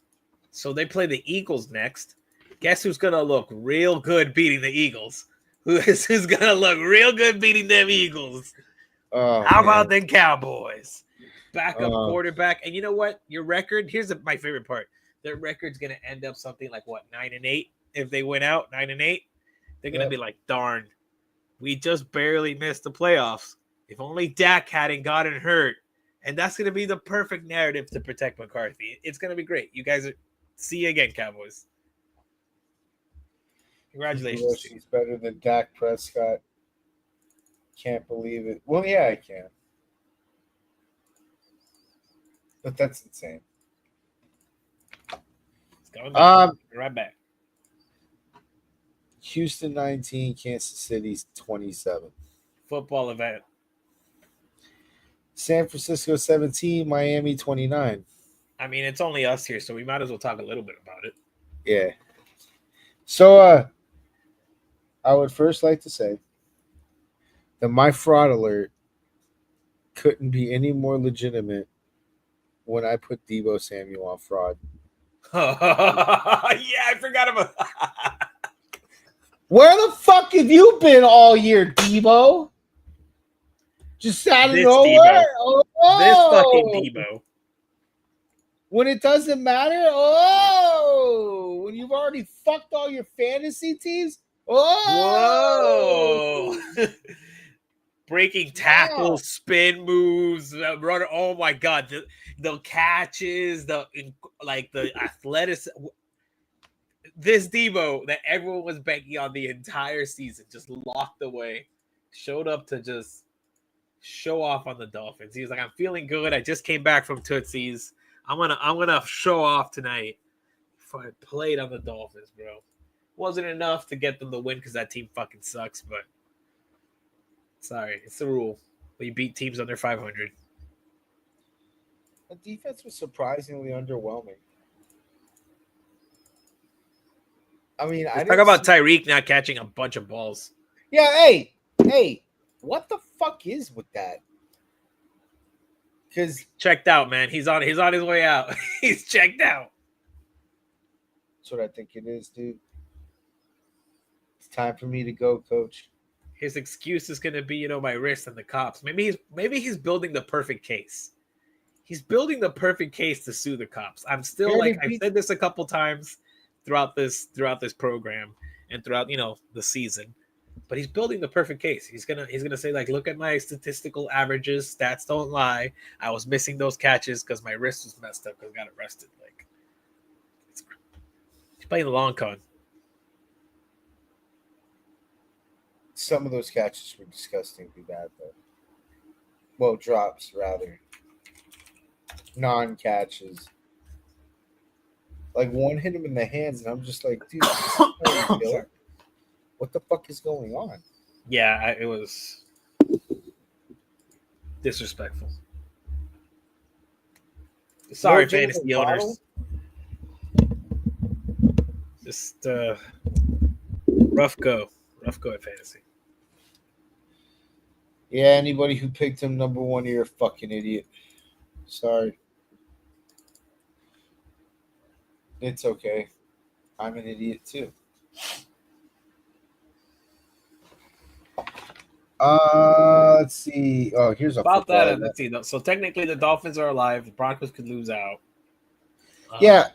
So they play the Eagles next. Guess who's going to look real good beating the Eagles? Who's going to look real good beating them Eagles? How about them Cowboys? Backup quarterback. And you know what? Your record, here's my favorite part. Their record's going to end up something like, 9-8? If they win out, 9-8? They're going to be like, darn, we just barely missed the playoffs. If only Dak hadn't gotten hurt. And that's going to be the perfect narrative to protect McCarthy. It's going to be great. You guys see you again, Cowboys. Congratulations. He's better than Dak Prescott. Can't believe it. Well, yeah, I can. But that's insane. It's going back. Right back. Houston 19, Kansas City 27. Football event. San Francisco 17, Miami 29. I mean, it's only us here, so we might as well talk a little bit about it. Yeah. So, I would first like to say that my fraud alert couldn't be any more legitimate when I put Deebo Samuel on fraud. Yeah, I forgot about Where the fuck have you been all year, Deebo? Just out of nowhere? This fucking Deebo. When it doesn't matter? When you've already fucked all your fantasy teams? Whoa! Breaking tackles, spin moves, runner. Oh my god, the catches, the athleticism. This Deebo that everyone was banking on the entire season just locked away, showed up to just show off on the Dolphins. He was like, "I'm feeling good. I just came back from Tootsie's. I'm gonna show off tonight." Before I played on the Dolphins, bro. Wasn't enough to get them the win because that team fucking sucks, but sorry, it's the rule. We beat teams under 500. The defense was surprisingly underwhelming. I mean, Let's talk about Tyreek not catching a bunch of balls. Yeah, hey, what the fuck is with that? Because checked out, man. He's on his way out. He's checked out. That's what I think it is, dude. It's time for me to go, coach. His excuse is going to be, my wrist and the cops. Maybe he's building the perfect case. He's building the perfect case to sue the cops. I'm still I've said this a couple times throughout this program and throughout, the season. But he's building the perfect case. He's gonna say, like, look at my statistical averages. Stats don't lie. I was missing those catches because my wrist was messed up because I got arrested. Like, he's playing the long con. Some of those catches were disgustingly bad, though. Well, drops, rather. Non-catches. Like, one hit him in the hands, and I'm just like, dude, what the fuck is going on? Yeah, it was disrespectful. Sorry, fantasy owners. Just rough go at fantasy. Yeah, anybody who picked him number one, you're a fucking idiot. Sorry. It's okay. I'm an idiot too. Let's see. Oh, here's a About football. that, let's see. So technically, the Dolphins are alive. The Broncos could lose out. Yeah.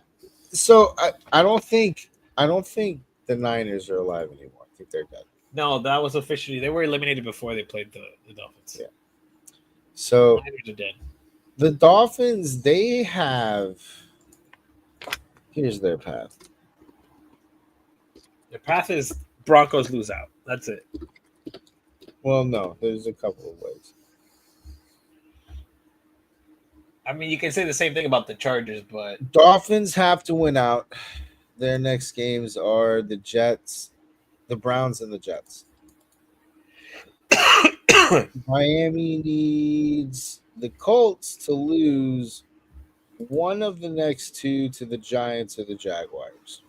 So I don't think the Niners are alive anymore. I think they're dead. No, that was officially they were eliminated before they played the Dolphins. Yeah. So the Niners are dead. The Dolphins, they have. Here's their path. Their path is Broncos lose out. That's it. Well, no, there's a couple of ways. I mean, you can say the same thing about the Chargers, but Dolphins have to win out. Their next games are the Jets, the Browns, and the Jets. Miami needs the Colts to lose one of the next two to the Giants or the Jaguars.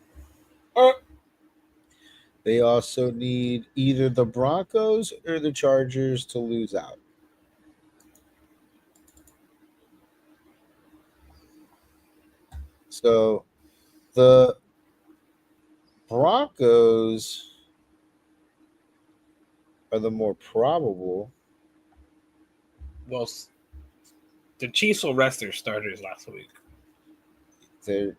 They also need either the Broncos or the Chargers to lose out. So the Broncos are the more probable. Well, the Chiefs will rest their starters last week. They're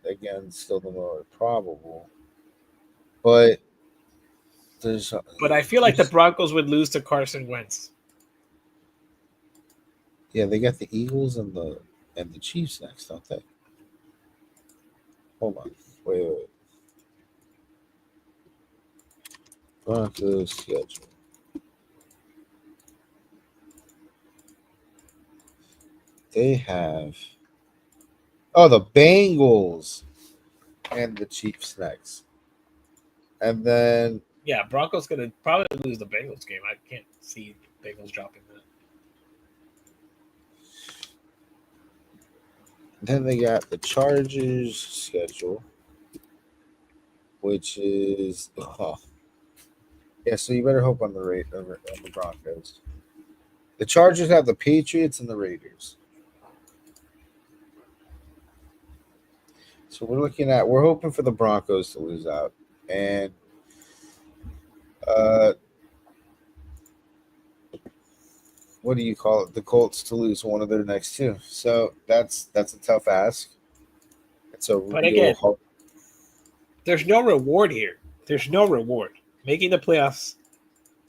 again still the more probable. But I feel like the Broncos would lose to Carson Wentz. Yeah, they got the Eagles and the Chiefs next, don't they? Hold on. Wait. Broncos schedule. They have the Bengals and the Chiefs next. And then Broncos gonna probably lose the Bengals game. I can't see Bengals dropping that. Then they got the Chargers schedule, which is so you better hope on the Broncos. The Chargers have the Patriots and the Raiders. So we're hoping for the Broncos to lose out. And what do you call it? The Colts to lose one of their next two. So that's a tough ask. It's a but again, there's no reward here. There's no reward. Making the playoffs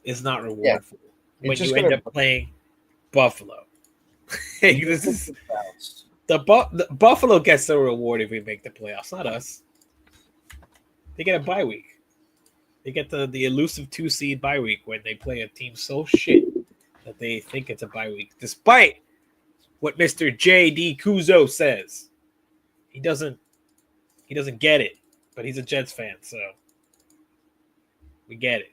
is not reward when you end up playing Buffalo. This is the Buffalo gets the reward if we make the playoffs, not us. They get a bye week. They get the elusive 2-seed bye week when they play a team so shit that they think it's a bye week, despite what Mr. J.D. Kuzo says. He doesn't get it, but he's a Jets fan, so we get it.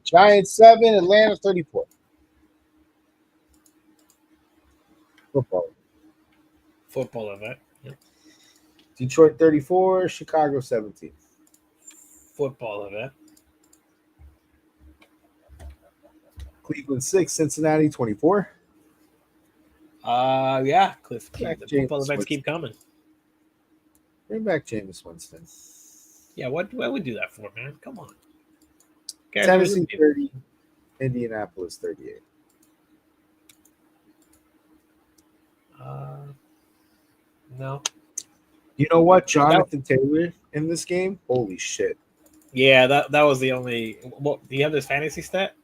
Giants 7, Atlanta 34. Football event. Yep. Detroit 34, Chicago 17. Football event. Cleveland 6, Cincinnati 24. Cliff. The football events keep coming. Bring back Jameis Winston. Yeah, what would we do that for, man? Come on. Tennessee 30, Indianapolis 38. No. You know what? Jonathan Taylor in this game? Holy shit. Yeah, that was the only. Do you have this fantasy stat?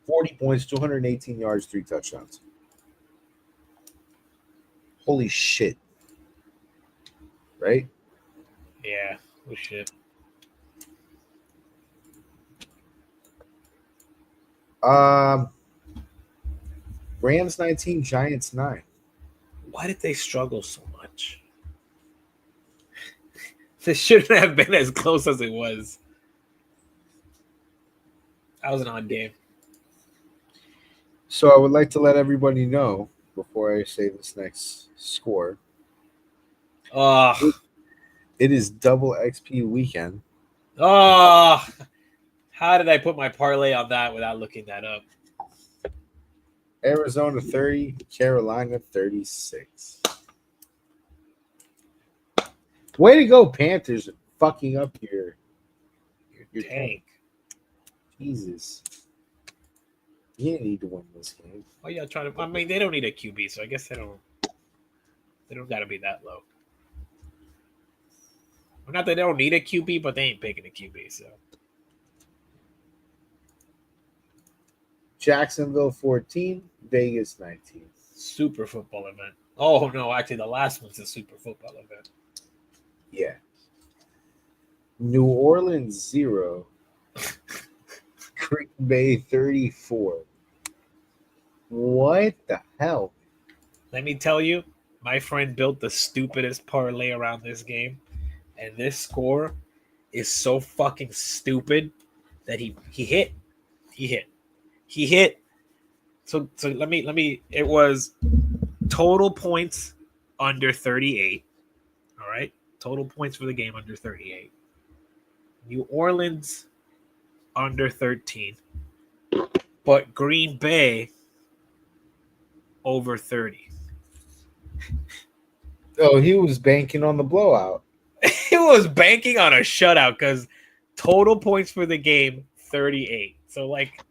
40 points, 218 yards, 3 touchdowns. Holy shit. Right? Yeah. Oh, shit. Rams 19, Giants 9. Why did they struggle so much? This shouldn't have been as close as it was. That was an odd game. So I would like to let everybody know before I say this next score. It is double XP weekend. Oh, how did I put my parlay on that without looking that up? Arizona 30, Carolina 36. Way to go, Panthers, fucking up your tank. Jesus. You didn't need to win this game. Oh yeah, trying to. I mean, they don't need a QB, so I guess they don't got to be that low. Well, not that they don't need a QB, but they ain't picking a QB. So Jacksonville 14, Vegas 19. Super football event. Oh no, actually, the last one's a super football event. Yeah. New Orleans 0. Green Bay 34. What the hell? Let me tell you, my friend built the stupidest parlay around this game, and this score is so fucking stupid that he hit. So let me. It was total points under 38. All right, total points for the game under 38. New Orleans under 13, but Green Bay over 30. Oh, he was banking on the blowout. He was banking on a shutout because total points for the game 38. So like,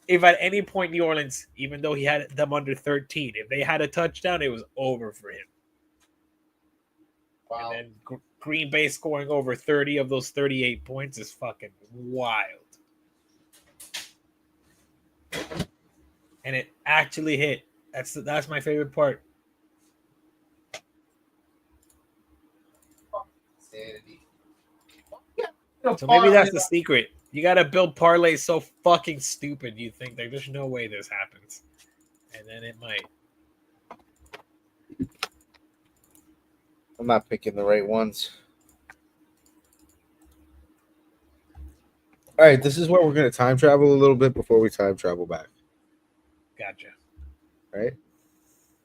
if at any point New Orleans, even though he had them under 13, if they had a touchdown, it was over for him. Wow. And then Green Bay scoring over 30 of those 38 points is fucking wild. And it actually hit. That's my favorite part. So maybe that's the secret. You got to build parlays so fucking stupid you think like, there's no way this happens. And then it might. I'm not picking the right ones. All right, this is where we're going to time travel a little bit before we time travel back. Gotcha. Right?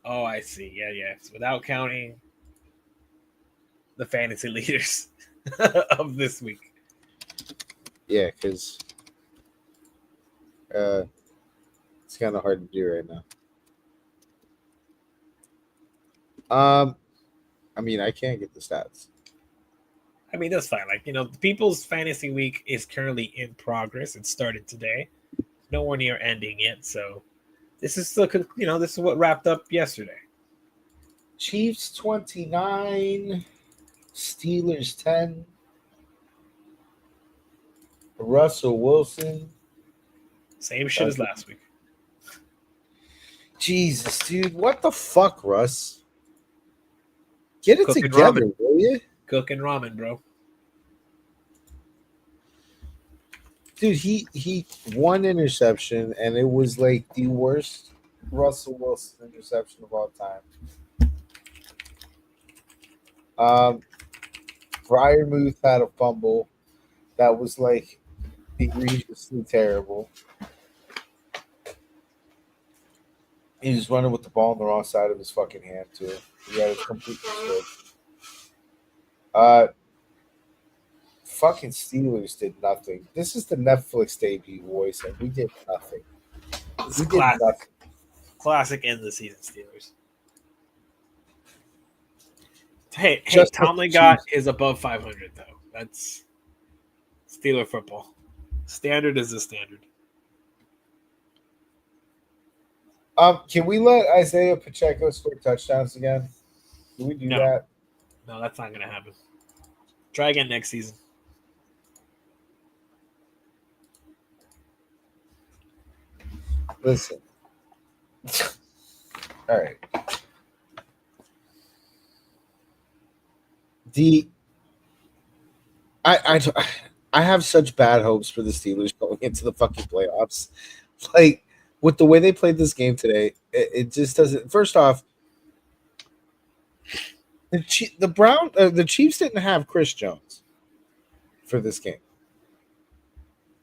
Oh, I see. Yeah. It's without counting the fantasy leaders of this week. Yeah, because it's kind of hard to do right now. I mean, I can't get the stats. I mean, that's fine. Like, you know, the people's fantasy week is currently in progress. It started today. Nowhere near ending yet. So this is this is what wrapped up yesterday. Chiefs 29, Steelers 10, Russell Wilson. Same shit as last week. Jesus, dude. What the fuck, Russ? Get it together, will you? Cooking ramen, bro. Dude, he one interception, and it was like the worst Russell Wilson interception of all time. Freiermuth had a fumble that was like egregiously terrible. He was running with the ball on the wrong side of his fucking hand too. He had it completely split. Fucking Steelers did nothing. This is the Netflix debut, boys, and we did nothing. This is classic. Classic end of the season Steelers. Hey, Tomlin is above 500 though. That's Steeler football. Standard is the standard. Can we let Isaiah Pacheco score touchdowns again? Can we do that? No, that's not going to happen. Try again next season. Listen. All right. I have such bad hopes for the Steelers going into the fucking playoffs. Like, with the way they played this game today, it just doesn't. First off, The Chiefs didn't have Chris Jones for this game.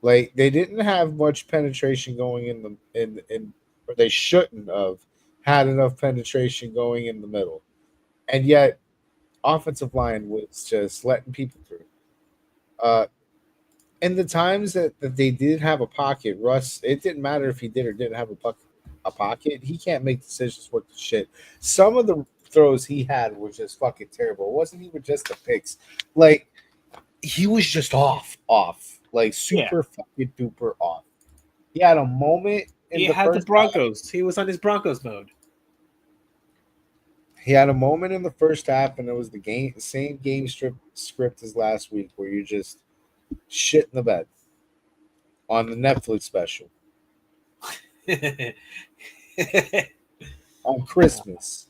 Like they didn't have much penetration going in or they shouldn't have had enough penetration going in the middle, and yet offensive line was just letting people through. And the times that they did have a pocket, Russ, it didn't matter if he did or didn't have a pocket. He can't make decisions worth the shit. Some of the throws he had were just fucking terrible. It wasn't even just the picks. Like he was just off, like super fucking duper off. He had a moment in He the had the first Broncos. half. He was on his Broncos mode. He had a moment in the first half, and it was the same game script as last week, where you just shit in the bed on the Netflix special on Christmas.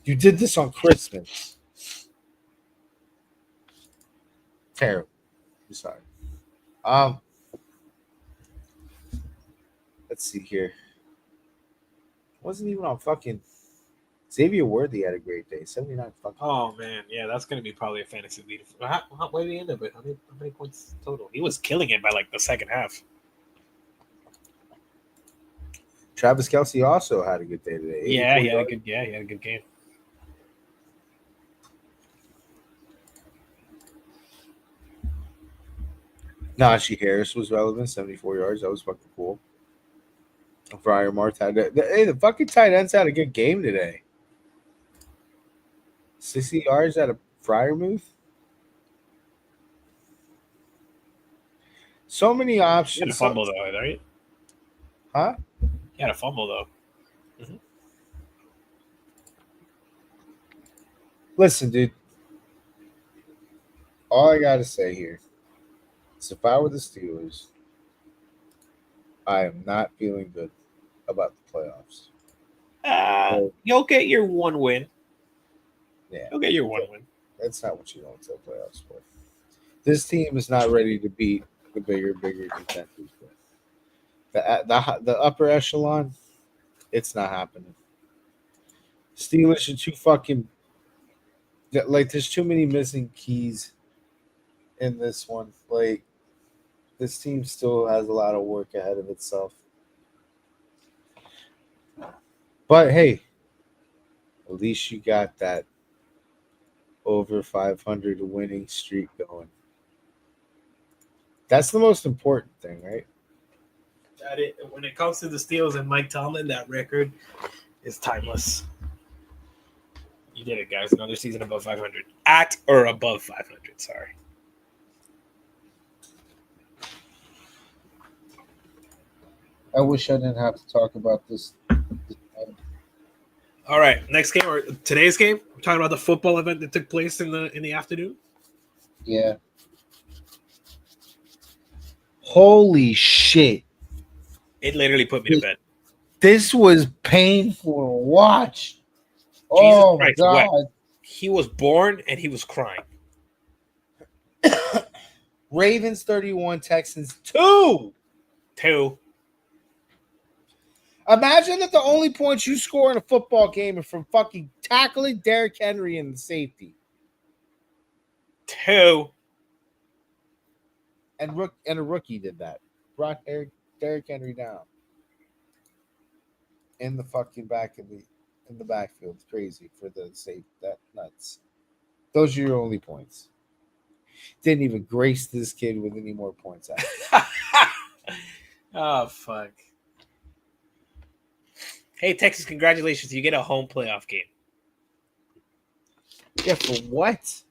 You did this on Christmas. Terrible. I'm sorry. Let's see here. Wasn't even on fucking Xavier Worthy had a great day. 79 fucking. Oh man, yeah, that's gonna be probably a fantasy leader. Where did he end up with? How many points total? He was killing it by like the second half. Travis Kelce also had a good day today. Yeah, he had a good game. Najee Harris was relevant, 74 yards. That was fucking cool. Fryer Marth had the fucking tight ends had a good game today. 60 yards at a Fryermuth. So many options. He had a fumble though, right? Huh? He had a fumble though. Mm-hmm. Listen, dude. All I gotta say here is if I were the Steelers, I am not feeling good about the playoffs. You'll get your one win. Yeah. You'll get your one win. That's not what you go into the playoffs for. This team is not ready to beat the bigger contenders. The upper echelon, it's not happening. Steelers are too fucking like. There's too many missing keys in this one. Like this team still has a lot of work ahead of itself. But hey, at least you got that over 500 winning streak going. That's the most important thing, right? When it comes to the Steelers and Mike Tomlin, that record is timeless. You did it, guys. Another season above 500. At or above 500, sorry. I wish I didn't have to talk about this. All right, next game or today's game. We're talking about the football event that took place in the afternoon. Yeah. Holy shit! It literally put me to bed. This was painful to watch. Oh my god! What? He was born and he was crying. Ravens 31, Texans 2. Imagine that the only points you score in a football game are from fucking tackling Derrick Henry in the safety. 2. And a rookie did that. Brought Derrick Henry down. In the fucking in the backfield. It's crazy for the safe. That nuts. Those are your only points. Didn't even grace this kid with any more points out. Oh fuck. Hey, Texas, congratulations. You get a home playoff game. Yeah, for what?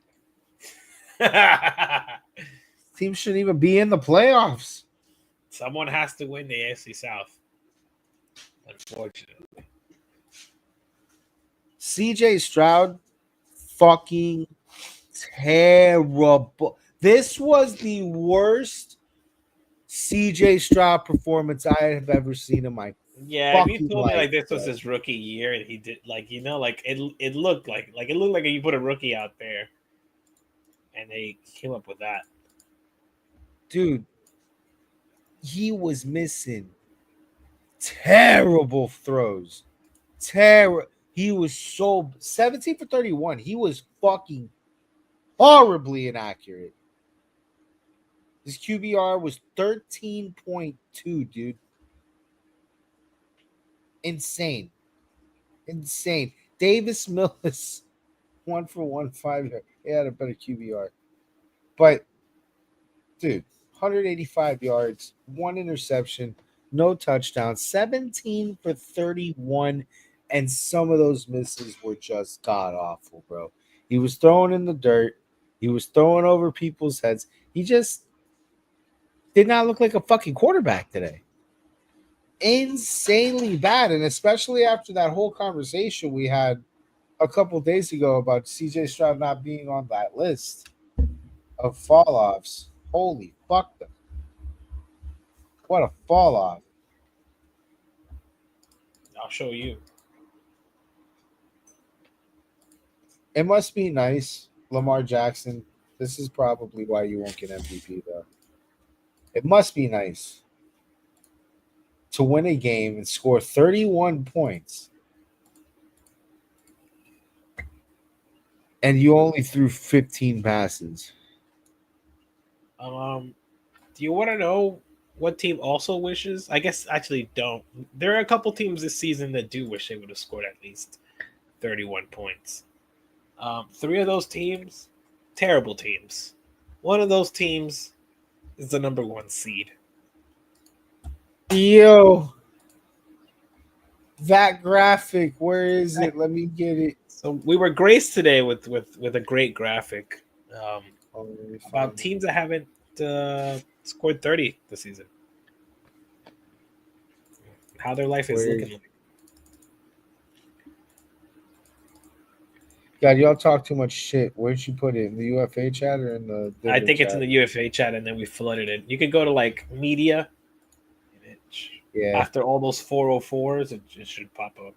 Team shouldn't even be in the playoffs. Someone has to win the AFC South. Unfortunately. CJ Stroud, fucking terrible. This was the worst CJ Stroud performance I have ever seen in my if you told me like this was his rookie year and he did it looked like you put a rookie out there and they came up with that. Dude, he was missing terrible throws. He was so 17 for 31. He was fucking horribly inaccurate. His QBR was 13.2, dude. Insane. Davis Mills, 1 for 1, 5. He had a better QBR. But, dude, 185 yards, 1 interception, no touchdown, 17 for 31. And some of those misses were just god awful, bro. He was throwing in the dirt. He was throwing over people's heads. He just did not look like a fucking quarterback today. Insanely bad. And especially after that whole conversation we had a couple days ago about CJ Stroud not being on that list of fall offs. Holy fuck them. What a fall off. I'll show you. It must be nice, Lamar Jackson. This is probably why you won't get MVP, though. It must be nice to win a game and score 31 points, and you only threw 15 passes. Do you want to know what team also wishes? I guess actually don't. There are a couple teams this season that do wish they would have scored at least 31 points. 3 of those teams, terrible teams. One of those teams is the number 1 seed. Yo, that graphic, where is it? Let me get it. So we were graced today with a great graphic about teams that haven't scored 30 this season. How their life is looking like. God, y'all talk too much shit. Where'd you put it? In the UFA chat or in the I think it's in the UFA chat, and then we flooded it. You could go to like media. Yeah. After all those 404s, it should pop up.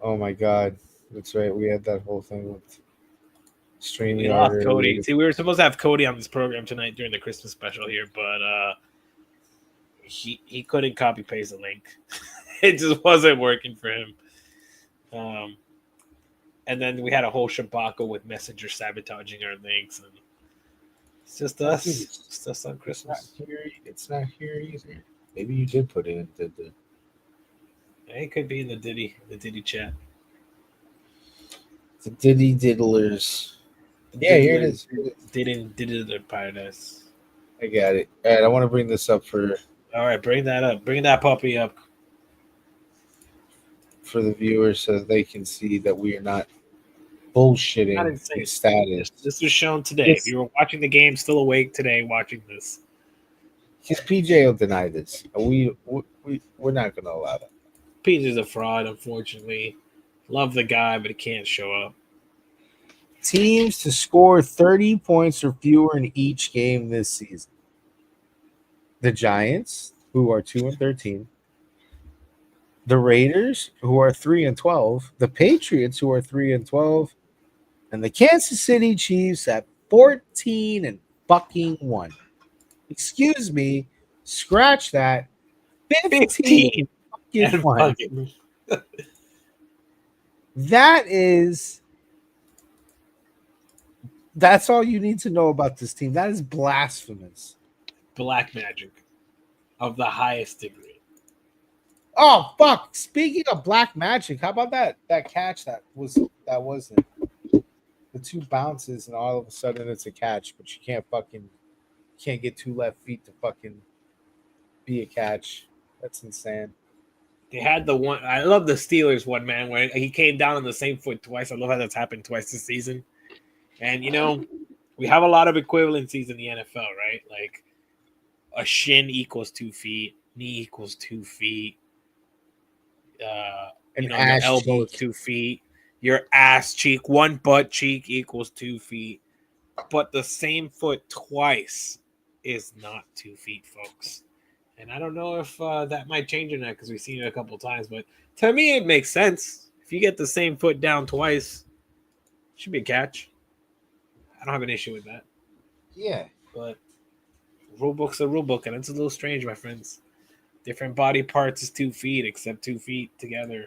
Oh my God. That's right. We had that whole thing with StreamYard. We lost Cody. See, we were supposed to have Cody on this program tonight during the Christmas special here, but he couldn't copy paste the link. It just wasn't working for him. And then we had a whole shabaco with Messenger sabotaging our links, and it's just us. It's just on Christmas. It's not here either. Maybe you did put it in the. It could be in the Diddy chat. The Diddy Diddlers. Yeah, here it is. Diddler Paradise. I got it. All right, I want to bring this up for. All right, bring that up. Bring that puppy up for the viewers so they can see that we are not bullshitting status. This was shown today. If you were watching the game, still awake today, watching this. Because PJ will deny this. We're not going to allow that. PJ's a fraud, unfortunately. Love the guy, but he can't show up. Teams to score 30 points or fewer in each game this season. The Giants, who are 2-13. The Raiders, who are 3-12. The Patriots, who are 3-12. And the Kansas City Chiefs at 14-1. Excuse me. Scratch that. 15 1. That's all you need to know about this team. That is blasphemous. Black magic of the highest degree. Oh fuck! Speaking of black magic, how about that catch that wasn't the 2 bounces and all of a sudden it's a catch, but you can't get 2 left feet to fucking be a catch. That's insane. They had the one. I love the Steelers one, man, where he came down on the same foot twice. I love how that's happened twice this season. And we have a lot of equivalencies in the NFL, right? Like a shin equals 2 feet, knee equals 2 feet. Your elbow is 2 feet. Your ass cheek, one butt cheek equals 2 feet. But the same foot twice is not 2 feet, folks. And I don't know if that might change or not because we've seen it a couple times. But to me, it makes sense. If you get the same foot down twice, it should be a catch. I don't have an issue with that. Yeah. But rule book's a rule book, and it's a little strange, my friends. Different body parts is 2 feet, except 2 feet together.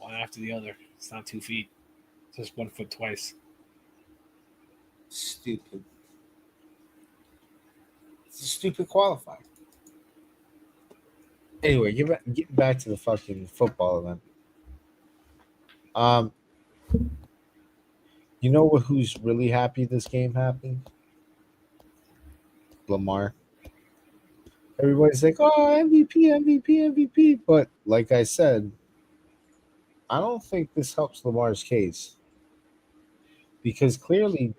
one after the other. It's not 2 feet. It's just 1 foot twice. Stupid. It's a stupid qualifying. Anyway, get back to the fucking football event. You know who's really happy this game happened? Lamar. Everybody's like, "Oh, MVP, MVP, MVP," but like I said, I don't think this helps Lamar's case because clearly,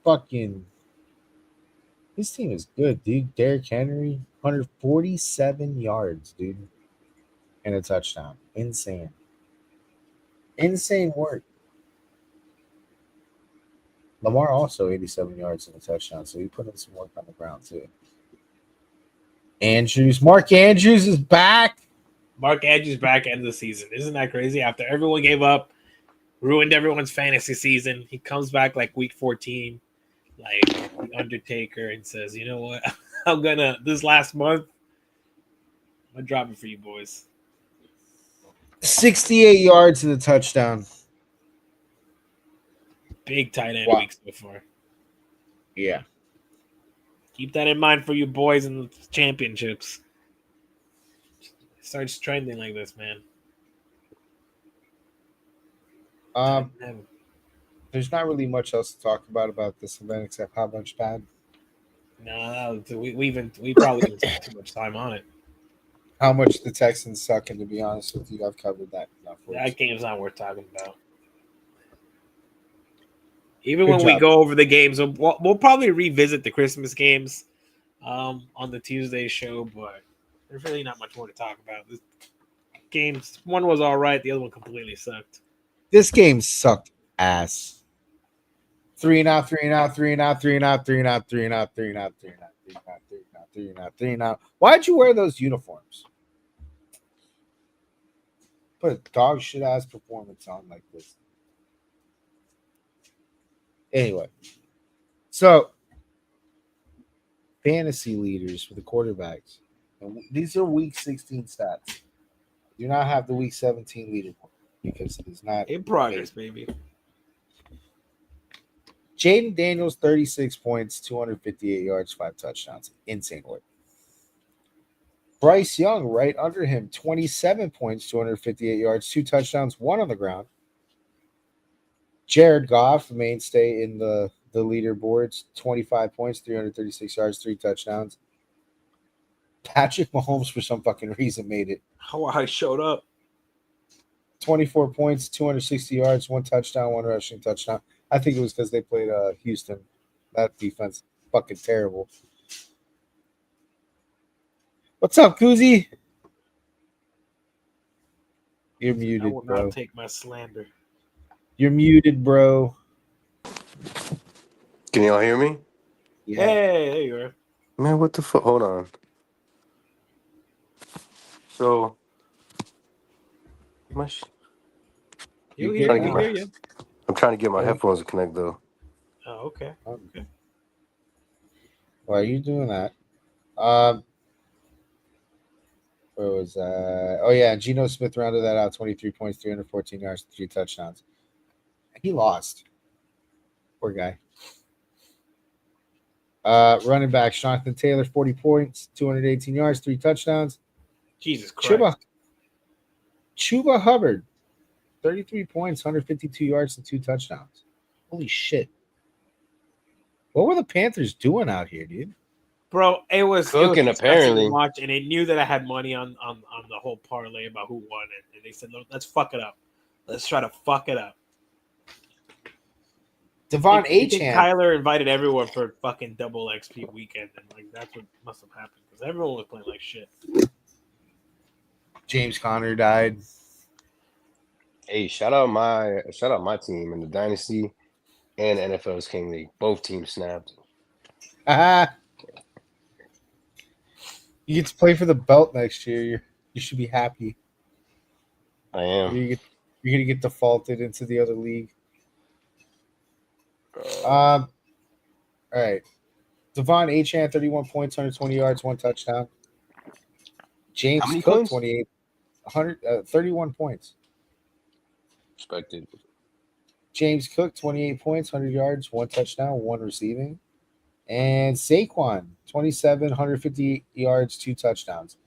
fucking, his team is good, dude. Derrick Henry, 147 yards, dude, and a touchdown. Insane work. Lamar also 87 yards and a touchdown, so he put in some work on the ground too. Mark Andrews is back. Mark Andrews back end of the season. Isn't that crazy? After everyone gave up, ruined everyone's fantasy season, he comes back like week 14, like the Undertaker, and says, "You know what? I'm gonna this last month, I'm gonna drop it for you boys." 68 yards and a touchdown. Big tight end Wow. weeks before. Yeah. Keep that in mind for you boys in the championships. Starts trending like this, man. There's not really much else to talk about this event except how much bad. No, we probably didn't spend too much time on it. How much the Texans suck, and to be honest with you, I've covered that enough. That game's not worth talking about. Even Good when job. we go over the games, we'll probably revisit the Christmas games on the Tuesday show, but there's really not much more to talk about. This games, one was all right, the other one completely sucked. This game sucked ass. 3 and out, 3 and out, 3 and out, 3 and out, 3 and out, 3 and out, 3 and out, 3 and out, 3 and out, 3 and out, 3 and out, 3 and out. Why'd you wear those uniforms? Put a dog shit ass performance on like this. Anyway, so fantasy leaders for the quarterbacks. And these are week 16 stats. Do not have the week 17 leaderboard because it is not in progress, baby. Jaden Daniels, 36 points, 258 yards, 5 touchdowns. Insane work. Bryce Young, right under him, 27 points, 258 yards, 2 touchdowns, 1 on the ground. Jared Goff, mainstay in the leaderboards, 25 points, 336 yards, 3 touchdowns. Patrick Mahomes, for some fucking reason, made it. How I showed up. 24 points, 260 yards, 1 touchdown, 1 rushing touchdown. I think it was because they played Houston. That defense fucking terrible. What's up, Koozie? You're muted, I will bro. not take my slander. You're muted, bro. Can y'all hear me? Yeah. Hey, there you are. Man, what the fuck? Hold on. So, I'm trying to get my headphones to connect though. Oh, okay. Okay. Why are you doing that? Where was that? Oh yeah, Geno Smith rounded that out. 23 points, 314 yards, 3 touchdowns. He lost. Poor guy. Running back Jonathan Taylor, 40 points, 218 yards, 3 touchdowns. Jesus Christ. Chuba Hubbard, 33 points, 152 yards, and 2 touchdowns. Holy shit. What were the Panthers doing out here, dude? Bro, it was Cooking, apparently. To watch, and it knew that I had money on the whole parlay about who won it. And they said, "Look, let's fuck it up. Let's try to fuck it up." Devon I think Achane. Kyler invited everyone for fucking double XP weekend, and like that's what must have happened because everyone was playing like shit. James Conner died. Hey, shout out my team in the Dynasty and NFL's King League. Both teams snapped. You get to play for the belt next year. You should be happy. I am. You're gonna get defaulted into the other league. All right. Devon Achane, 31 points, 120 yards, 1 touchdown. James How many Cook, points? 31 points. Expected. James Cook, 28 points, 100 yards, 1 touchdown, 1 receiving. And Saquon, 27, 158 yards, 2 touchdowns.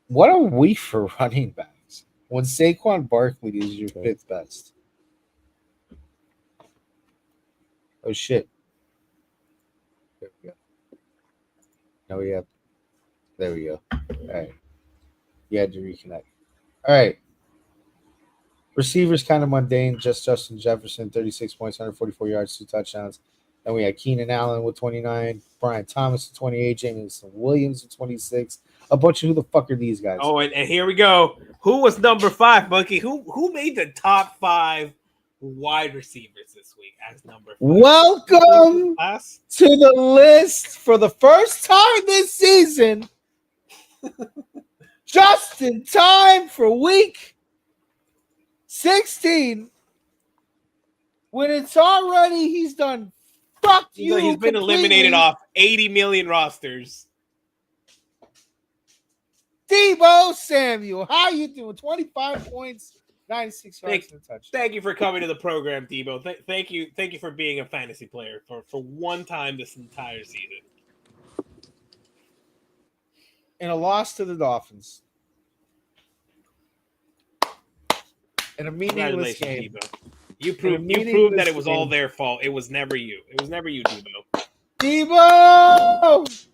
What a week for running backs when Saquon Barkley is your 5th best. Oh, shit. There we go. No, yeah. There we go. All right. You had to reconnect. All right. Receivers kind of mundane. Just Justin Jefferson, 36 points, 144 yards, 2 touchdowns. Then we had Keenan Allen with 29, Brian Thomas with 28, Jameson Williams with 26. A bunch of who the fuck are these guys? Oh, and here we go. Who was number 5, Monkey? Who made the top 5 wide receivers this week as number 5? Welcome to the list for the first time this season. Just in time for week 16. When it's already, he's done. Fuck you. He's been eliminated off 80 million rosters. Debo Samuel, how you doing? 25 points, 96 yards and a touchdown. Thank you for coming to the program, Debo. Thank you for being a fantasy player for one time this entire season. And a loss to the Dolphins. In a meaningless game. Debo. You proved that it was all their fault. It was never you. It was never you, Debo. Debo!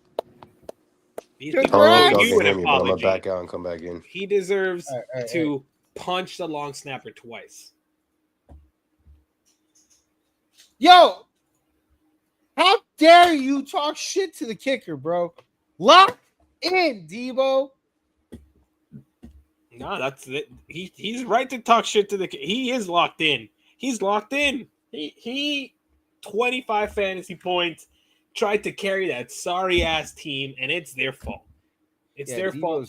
These people owe you an I'm gonna apology. back out and come back in. He deserves to punch the long snapper twice. Yo! How dare you talk shit to the kicker, bro? Lock in, Debo. No, that's it. He's right to talk shit to the kicker. He is locked in. He's locked in. He 25 fantasy points, tried to carry that sorry ass team, and it's their fault. It's their fault.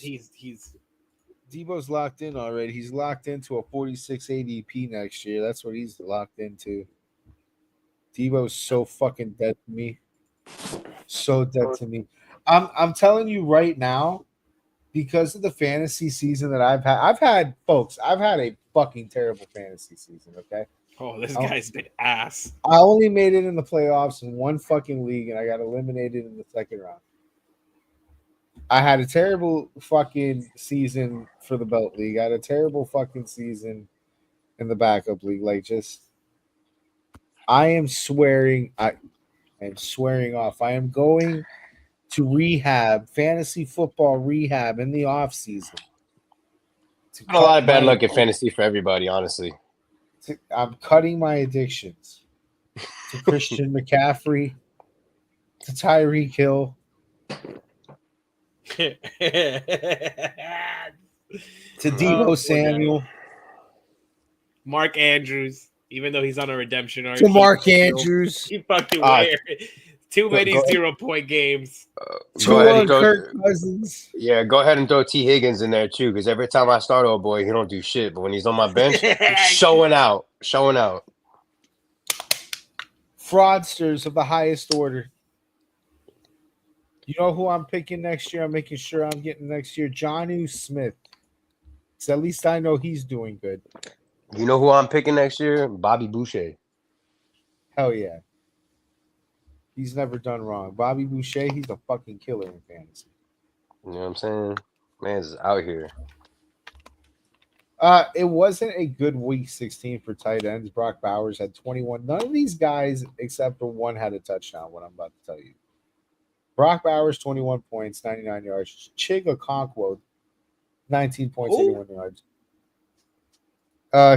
Debo's locked in already. He's locked into a 46 ADP next year. That's what he's locked into. Debo's so fucking dead to me. So dead to me. I'm telling you right now, because of the fantasy season that I've had a fucking terrible fantasy season, okay? Oh, this guy's been ass. I only made it in the playoffs in one fucking league, and I got eliminated in the second round. I had a terrible fucking season for the belt league. I had a terrible fucking season in the backup league. I am swearing off. I am going to rehab, fantasy football rehab in the off season. A lot of bad luck in fantasy for everybody, honestly. I'm cutting my addictions to Christian McCaffrey, to Tyreek Hill, to Debo Samuel, Mark Andrews, even though he's on a redemption arc. to Mark Andrews. He fucking weird. Too many 0-point games. Go ahead and Kirk Cousins. Yeah, go ahead and throw T. Higgins in there too, because every time I start, old boy, he don't do shit. But when he's on my bench, he's showing out. Fraudsters of the highest order. You know who I'm picking next year? I'm making sure I'm getting next year. Jonnu Smith. So at least I know he's doing good. You know who I'm picking next year? Bobby Boucher. Hell yeah. He's never done wrong. Bobby Boucher, he's a fucking killer in fantasy. You know what I'm saying? Man's out here. It wasn't a good week 16 for tight ends. Brock Bowers had 21. None of these guys, except for one, had a touchdown, what I'm about to tell you. Brock Bowers, 21 points, 99 yards. Chig Okonkwo, 19 points, 81 yards.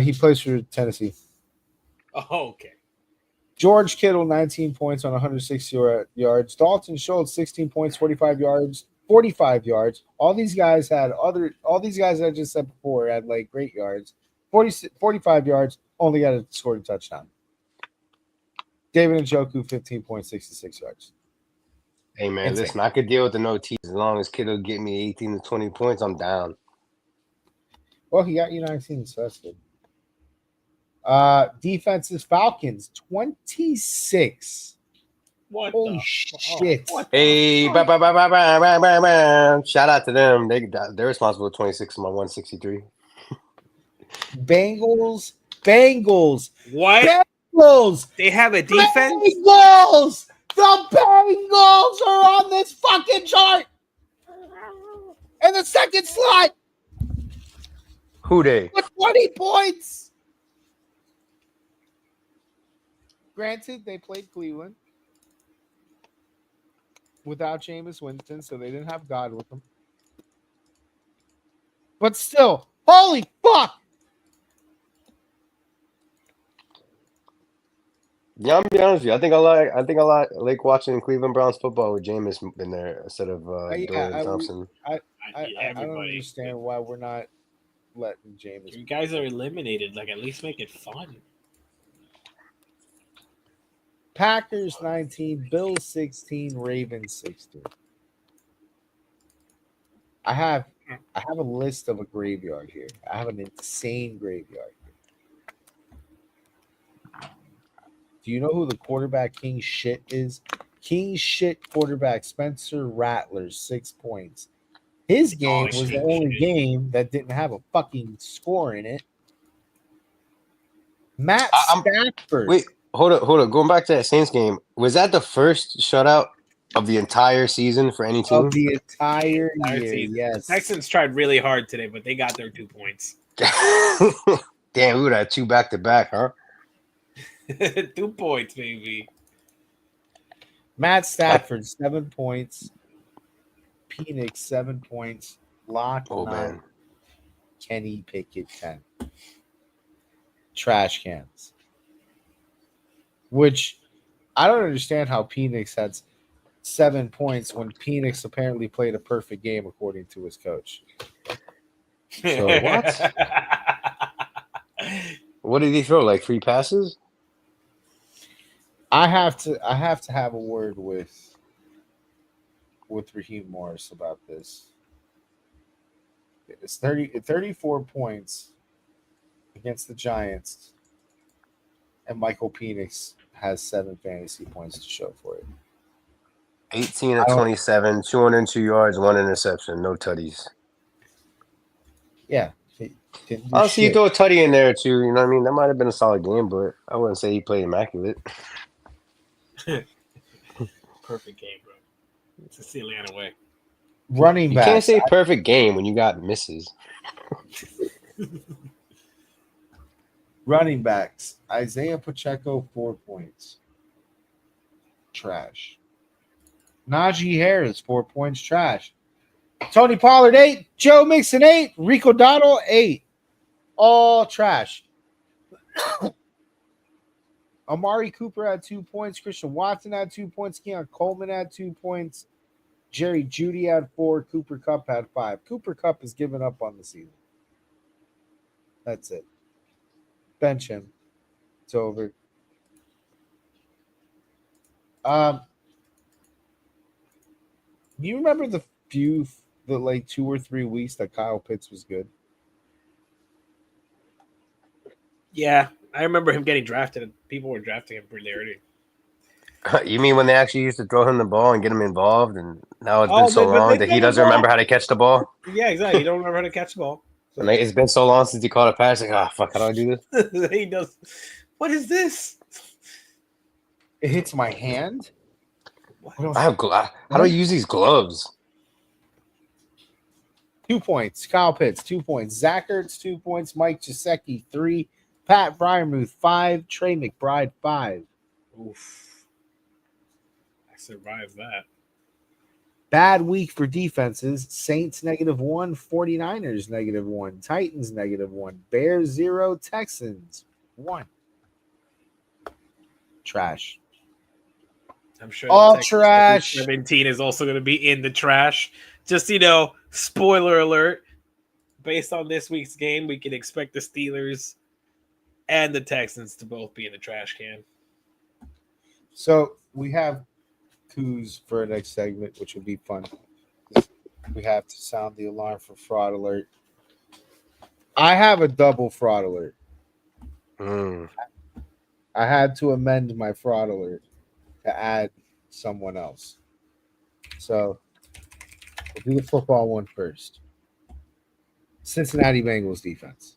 He plays for Tennessee. Oh, okay. George Kittle, 19 points on 160 yards. Dalton Schultz, 16 points, 45 yards. All these guys that I just said before had like great yards. 45 yards, only got a scored a touchdown. David Njoku, 15 points, 66 yards. Hey man, listen, I could deal with the no T's as long as Kittle get me 18 to 20 points. I'm down. Well, he got you 19, so that's good. Defenses, Falcons, 26. What Holy shit. Hey, shout out to them. They're responsible for 26 of my 163. Bengals. What? Bengals. They have a defense? Bengals. The Bengals are on this fucking chart. And the second slot Who they? with 20 points. Granted, they played Cleveland without Jameis Winston, so they didn't have God with them. But still, holy fuck! Yeah, I'm gonna be honest with you. I think I like watching Cleveland Browns football with Jameis in there instead of Dorian Thompson. I don't understand why we're not letting Jameis. You guys are eliminated. Like, at least make it fun. Packers 19, Bills 16, Ravens 16. I have a list of a graveyard here. I have an insane graveyard here. Do you know who the quarterback king shit is? King shit quarterback Spencer Rattler, 6 points. His game was the only game that didn't have a fucking score in it. Matt Stafford. Wait, hold up. Going back to that Saints game, was that the first shutout of the entire season for any team? Of the entire year, season. yes. The Texans tried really hard today, but they got their 2 points. Damn, we would have 2 back-to-back, huh? 2 points, baby. Matt Stafford, 7 points. Penix, 7 points. Lock, 9. Man. Kenny Pickett, 10. Trash cans. Which I don't understand how Penix had 7 points when Penix apparently played a perfect game according to his coach. So what? What did he throw? Like 3 passes? I have to have a word with Raheem Morris about this. It's 34 points against the Giants, and Michael Penix has 7 fantasy points to show for it. 18 of 27, 202 yards, 1 interception, no tutties. Yeah. I'll see you throw a tutty in there too. You know what I mean? That might have been a solid game, but I wouldn't say he played immaculate. Perfect game, bro. It's the Atlanta way. Running back. You can't say perfect game when you got misses. Running backs. Isaiah Pacheco, 4 points. Trash. Najee Harris, 4 points. Trash. Tony Pollard, 8. Joe Mixon, 8. Rico Dowdle, 8. All trash. Amari Cooper had 2 points. Christian Watson had 2 points. Keon Coleman had 2 points. Jerry Jeudy had 4. Cooper Kupp had 5. Cooper Kupp has given up on the season. That's it. Bench him. It's over. You remember the 2 or 3 weeks that Kyle Pitts was good? Yeah, I remember him getting drafted, and people were drafting him pretty early. You mean when they actually used to throw him the ball and get him involved, and now it's been so long that he doesn't remember how to catch the ball? Yeah, exactly. He don't remember how to catch the ball. So. And it's been so long since he caught a pass. Like, fuck, how do I do this? He does. What is this? It hits my hand. I have how do I use these gloves? 2 points. Kyle Pitts, 2 points. Zach Ertz, 2 points. Mike Gesicki, 3. Pat Fryermuth, 5. Trey McBride, 5. Oof. I survived that. Bad week for defenses. Saints, -1. 49ers, -1. Titans, -1. Bears, 0. Texans, 1. Trash. I'm sure all trash. 17 is also going to be in the trash. Just, spoiler alert. Based on this week's game, we can expect the Steelers and the Texans to both be in the trash can. So we have coups for our next segment, which will be fun. We have to sound the alarm for fraud alert. I have a double fraud alert. I had to amend my fraud alert to add someone else. So we'll do the football one first. Cincinnati Bengals defense.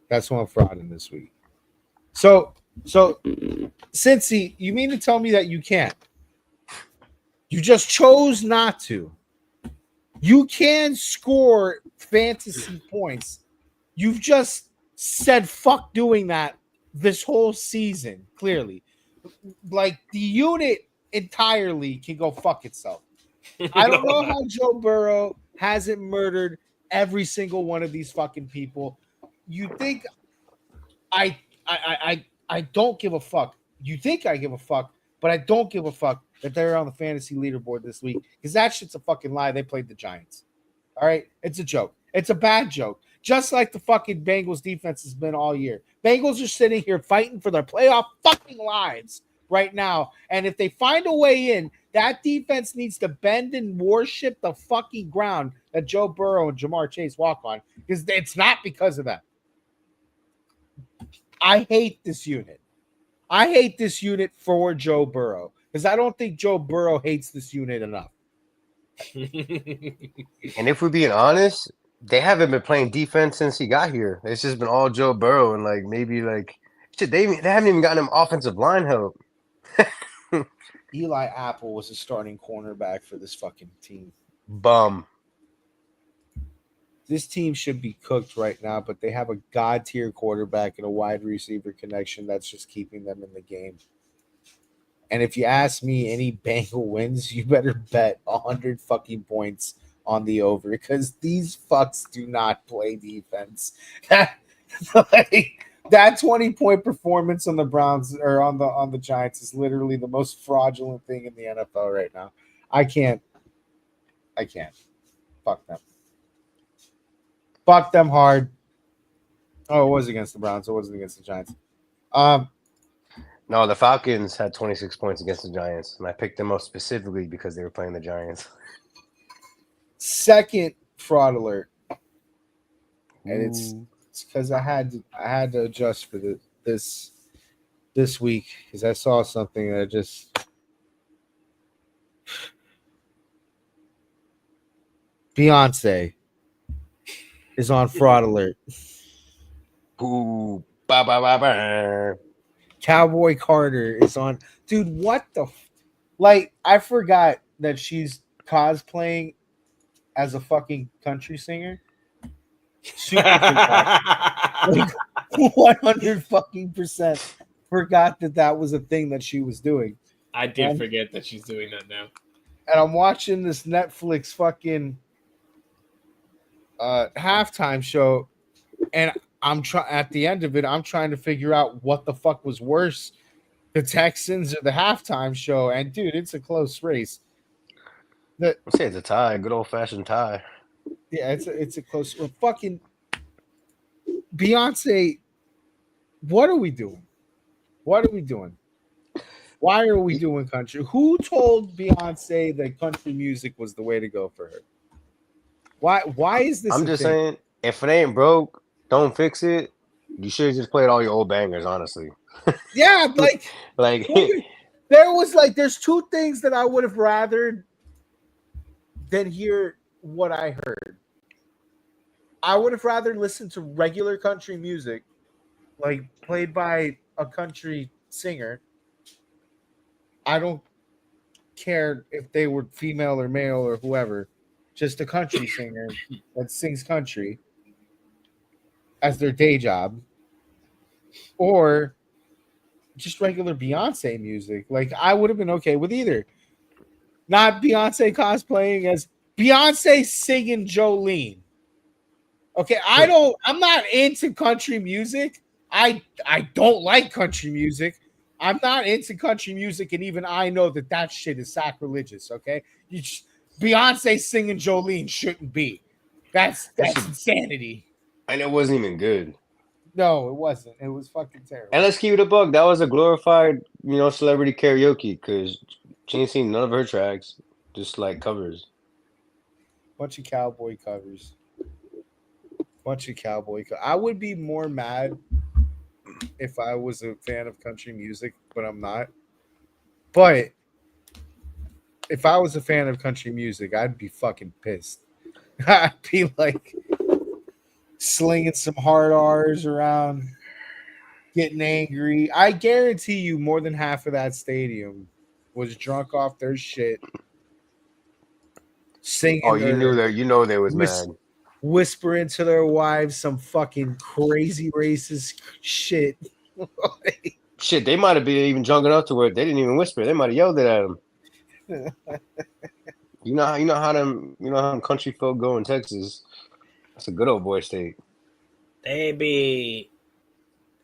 That's who I'm frauding this week. So Cincy, you mean to tell me that you can't? You just chose not to. You can score fantasy points. You've just said fuck doing that this whole season, clearly. Like the unit entirely can go fuck itself. I don't know how Joe Burrow hasn't murdered every single one of these fucking people. You think I don't give a fuck. You think I give a fuck, but I don't give a fuck that they're on the fantasy leaderboard this week because that shit's a fucking lie. They played the Giants. All right? It's a joke. It's a bad joke. Just like the fucking Bengals defense has been all year. Bengals are sitting here fighting for their playoff fucking lives right now. And if they find a way in, that defense needs to bend and worship the fucking ground that Joe Burrow and Jamar Chase walk on because it's not because of that. I hate this unit. I hate this unit for Joe Burrow because I don't think Joe Burrow hates this unit enough. And if we're being honest, they haven't been playing defense since he got here. It's just been all Joe Burrow and shit. They haven't even gotten him offensive line help. Eli Apple was a starting cornerback for this fucking team. Bum. This team should be cooked right now, but they have a god tier quarterback and a wide receiver connection that's just keeping them in the game. And if you ask me, any Bengal wins, you better bet 100 fucking points on the over because these fucks do not play defense. That 20-point performance on the Browns or on the Giants is literally the most fraudulent thing in the NFL right now. I can't. Fuck them. Fuck them hard. Oh, it was against the Browns. It wasn't against the Giants. No, the Falcons had 26 points against the Giants, and I picked them up specifically because they were playing the Giants. Second fraud alert, and it's because I had to adjust for this week because I saw something that just Beyonce is on fraud alert. Ooh, ba ba ba ba. Cowboy Carter is on. Dude, what the I forgot that she's cosplaying as a fucking country singer. Super 100 fucking % forgot that was a thing that she was doing. I did forget that she's doing that now. And I'm watching this Netflix fucking halftime show, and at the end of it, I'm trying to figure out what the fuck was worse, the Texans or the halftime show. And dude, it's a close race. I'll say it's a tie, good old fashioned tie. Yeah, it's a close. Fucking Beyonce, what are we doing? What are we doing? Why are we doing country? Who told Beyonce that country music was the way to go for her? Why is this? I'm just saying, if it ain't broke, don't fix it. You should have just played all your old bangers, honestly. Yeah, there's two things that I would have rather than hear what I heard. I would have rather listened to regular country music, like played by a country singer. I don't care if they were female or male or whoever, just a country singer that sings country as their day job, or just regular Beyonce music. Like, I would have been okay with either. Not Beyonce cosplaying as Beyonce singing Jolene. Okay, I'm not into country music. I don't like country music. I'm not into country music, and even I know that shit is sacrilegious, okay? Beyonce singing Jolene shouldn't be. That's insanity. And it wasn't even good. No, it wasn't. It was fucking terrible. And let's keep it a buck. That was a glorified, celebrity karaoke because she ain't seen none of her tracks, just like covers. Bunch of cowboy covers. I would be more mad if I was a fan of country music, but I'm not. But if I was a fan of country music, I'd be fucking pissed. I'd be like, slinging some hard R's around, getting angry. I guarantee you more than half of that stadium was drunk off their shit. Singing. Oh, you knew that. You know they was mad. Whispering to their wives some fucking crazy racist shit. Shit, they might have been even drunk enough to where they didn't even whisper. They might have yelled it at them. You know how them country folk go in Texas. That's a good old boy state. They be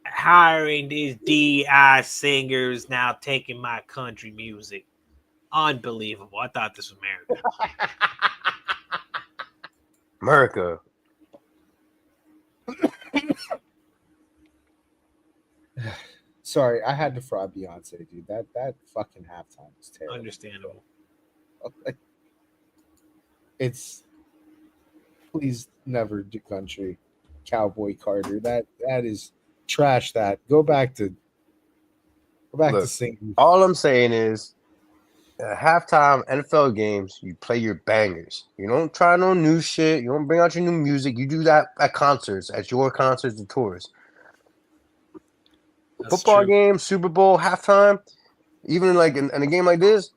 hiring these DI singers now, taking my country music. Unbelievable. I thought this was America. Sorry, I had to fraud Beyonce, dude. That fucking halftime was terrible. Understandable. It's please never do country, Cowboy Carter. That is trash. That go back to singing. All I'm saying is, at halftime NFL games, you play your bangers. You don't try no new shit. You don't bring out your new music. You do that at concerts, at your concerts and tours. Football game, Super Bowl, halftime, even like in a game like this,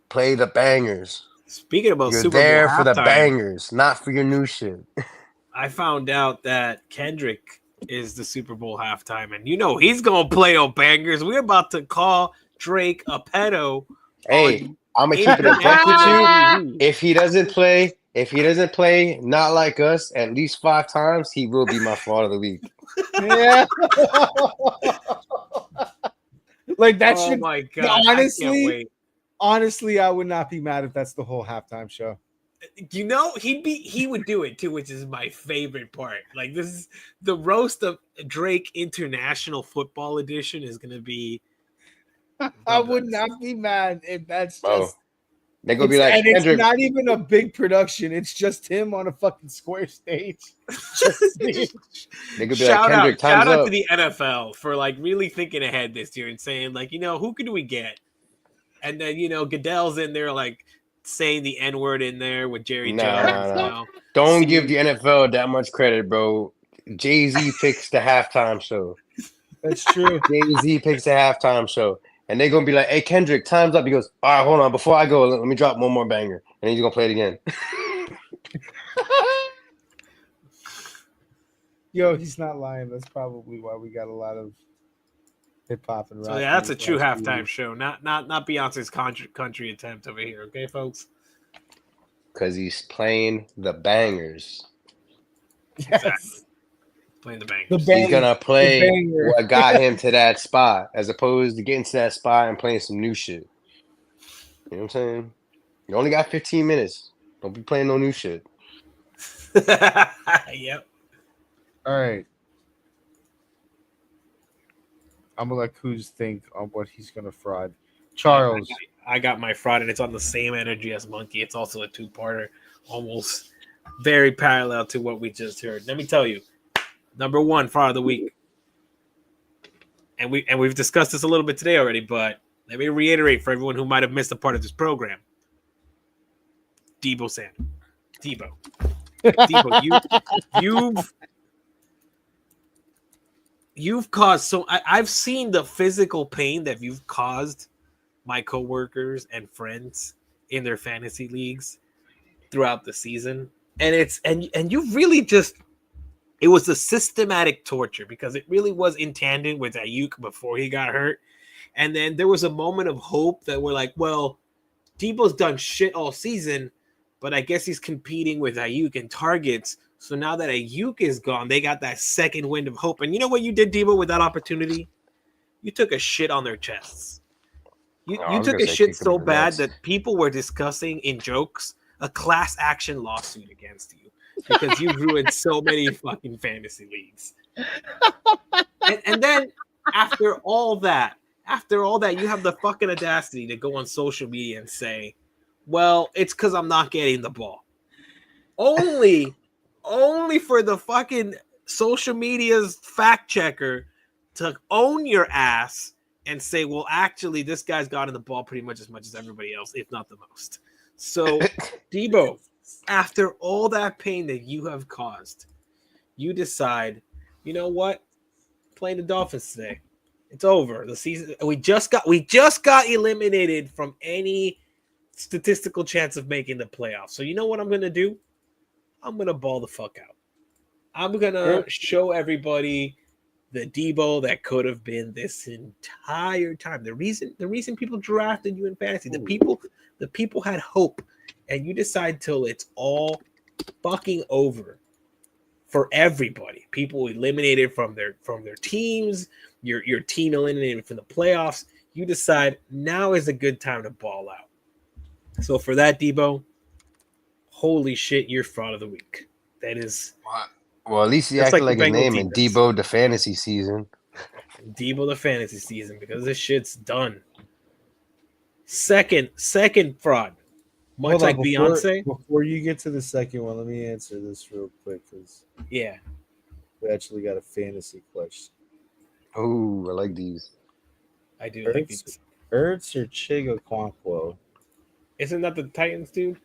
play the bangers. Speaking about You're Super Bowl there for the halftime, bangers, not for your new shit. I found out that Kendrick is the Super Bowl halftime, and you know he's gonna play on bangers. We're about to call Drake a pedo. Hey, I'm gonna keep it a buck with you. If he doesn't play, not like us, at least 5 times, he will be my fraud of the week. Yeah. Like that Oh should. my God, I can't wait. Honestly, I would not be mad if that's the whole halftime show. You know, he would do it too, which is my favorite part. Like, this is the roast of Drake International Football Edition is gonna be. I would not be mad if that's just. They're gonna be like, and it's Kendrick. not even a big production. It's just him on a fucking square stage. They could be Shout like, Kendrick, out time's up. to the NFL for like really thinking ahead this year and saying like, you know, who could we get? And then, you know, Goodell's in there like saying the N-word in there with Jerry Jones. You know? Don't give the NFL that much credit, bro. Jay-Z picks the halftime show. That's true. Jay-Z picks the halftime show. And they're gonna be like, hey, Kendrick, time's up. He goes, all right, hold on. Before I go, let me drop one more banger. And he's gonna play it again. Yo, he's not lying. That's probably why we got a lot of hip hop and rap. So yeah, that's a true halftime show, not Beyonce's country attempt over here. Okay, folks. Because he's playing the bangers. Yes. Exactly. Playing the bangers. He's gonna play what got him to that spot, as opposed to getting to that spot and playing some new shit. You know what I'm saying? You only got 15 minutes. Don't be playing no new shit. Yep. All right. I'm gonna let Kuz think on what he's gonna fraud. Charles. I got my fraud, and it's on the same energy as Monkey. It's also a 2-parter, almost very parallel to what we just heard. Let me tell you. Number 1 fraud of the week. And we've discussed this a little bit today already, but let me reiterate for everyone who might have missed a part of this program. Debo Samuel. Debo, you've caused so I've seen the physical pain that you've caused my coworkers and friends in their fantasy leagues throughout the season. And it's and you really just it was a systematic torture because it really was in tandem with Ayuk before he got hurt. And then there was a moment of hope that we're like, well, Debo's done shit all season, but I guess he's competing with Ayuk in targets. So now that Ayuk is gone, they got that second wind of hope. And you know what you did, Debo, with that opportunity? You took a shit on their chests. You took a shit so bad that people were discussing in jokes a class action lawsuit against you. Because you ruined so many fucking fantasy leagues. And then after all that, you have the fucking audacity to go on social media and say, well, it's because I'm not getting the ball. Only for the fucking social media's fact checker to own your ass and say, well, actually, this guy's gotten the ball pretty much as everybody else, if not the most. So, Debo, after all that pain that you have caused, You decide, you know what? Playing the Dolphins today. It's over. The season we just got eliminated from any statistical chance of making the playoffs. So you know what I'm gonna do? I'm gonna ball the fuck out. I'm gonna show everybody the Debo that could have been this entire time. The reason people drafted you in fantasy, the people had hope, and you decide till it's all fucking over for everybody. People eliminated from their teams. Your team eliminated from the playoffs. You decide now is a good time to ball out. So for that, Debo, holy shit, you're fraud of the week. That is. Well, at least he acted like his name in Debo the fantasy season. Debo the fantasy season, because this shit's done. Second fraud. Much like Beyonce. Before you get to the second one, let me answer this real quick because we actually got a fantasy question. Oh, I like these. I do like these. Ertz or Okonkwo? Isn't that the Titans, dude?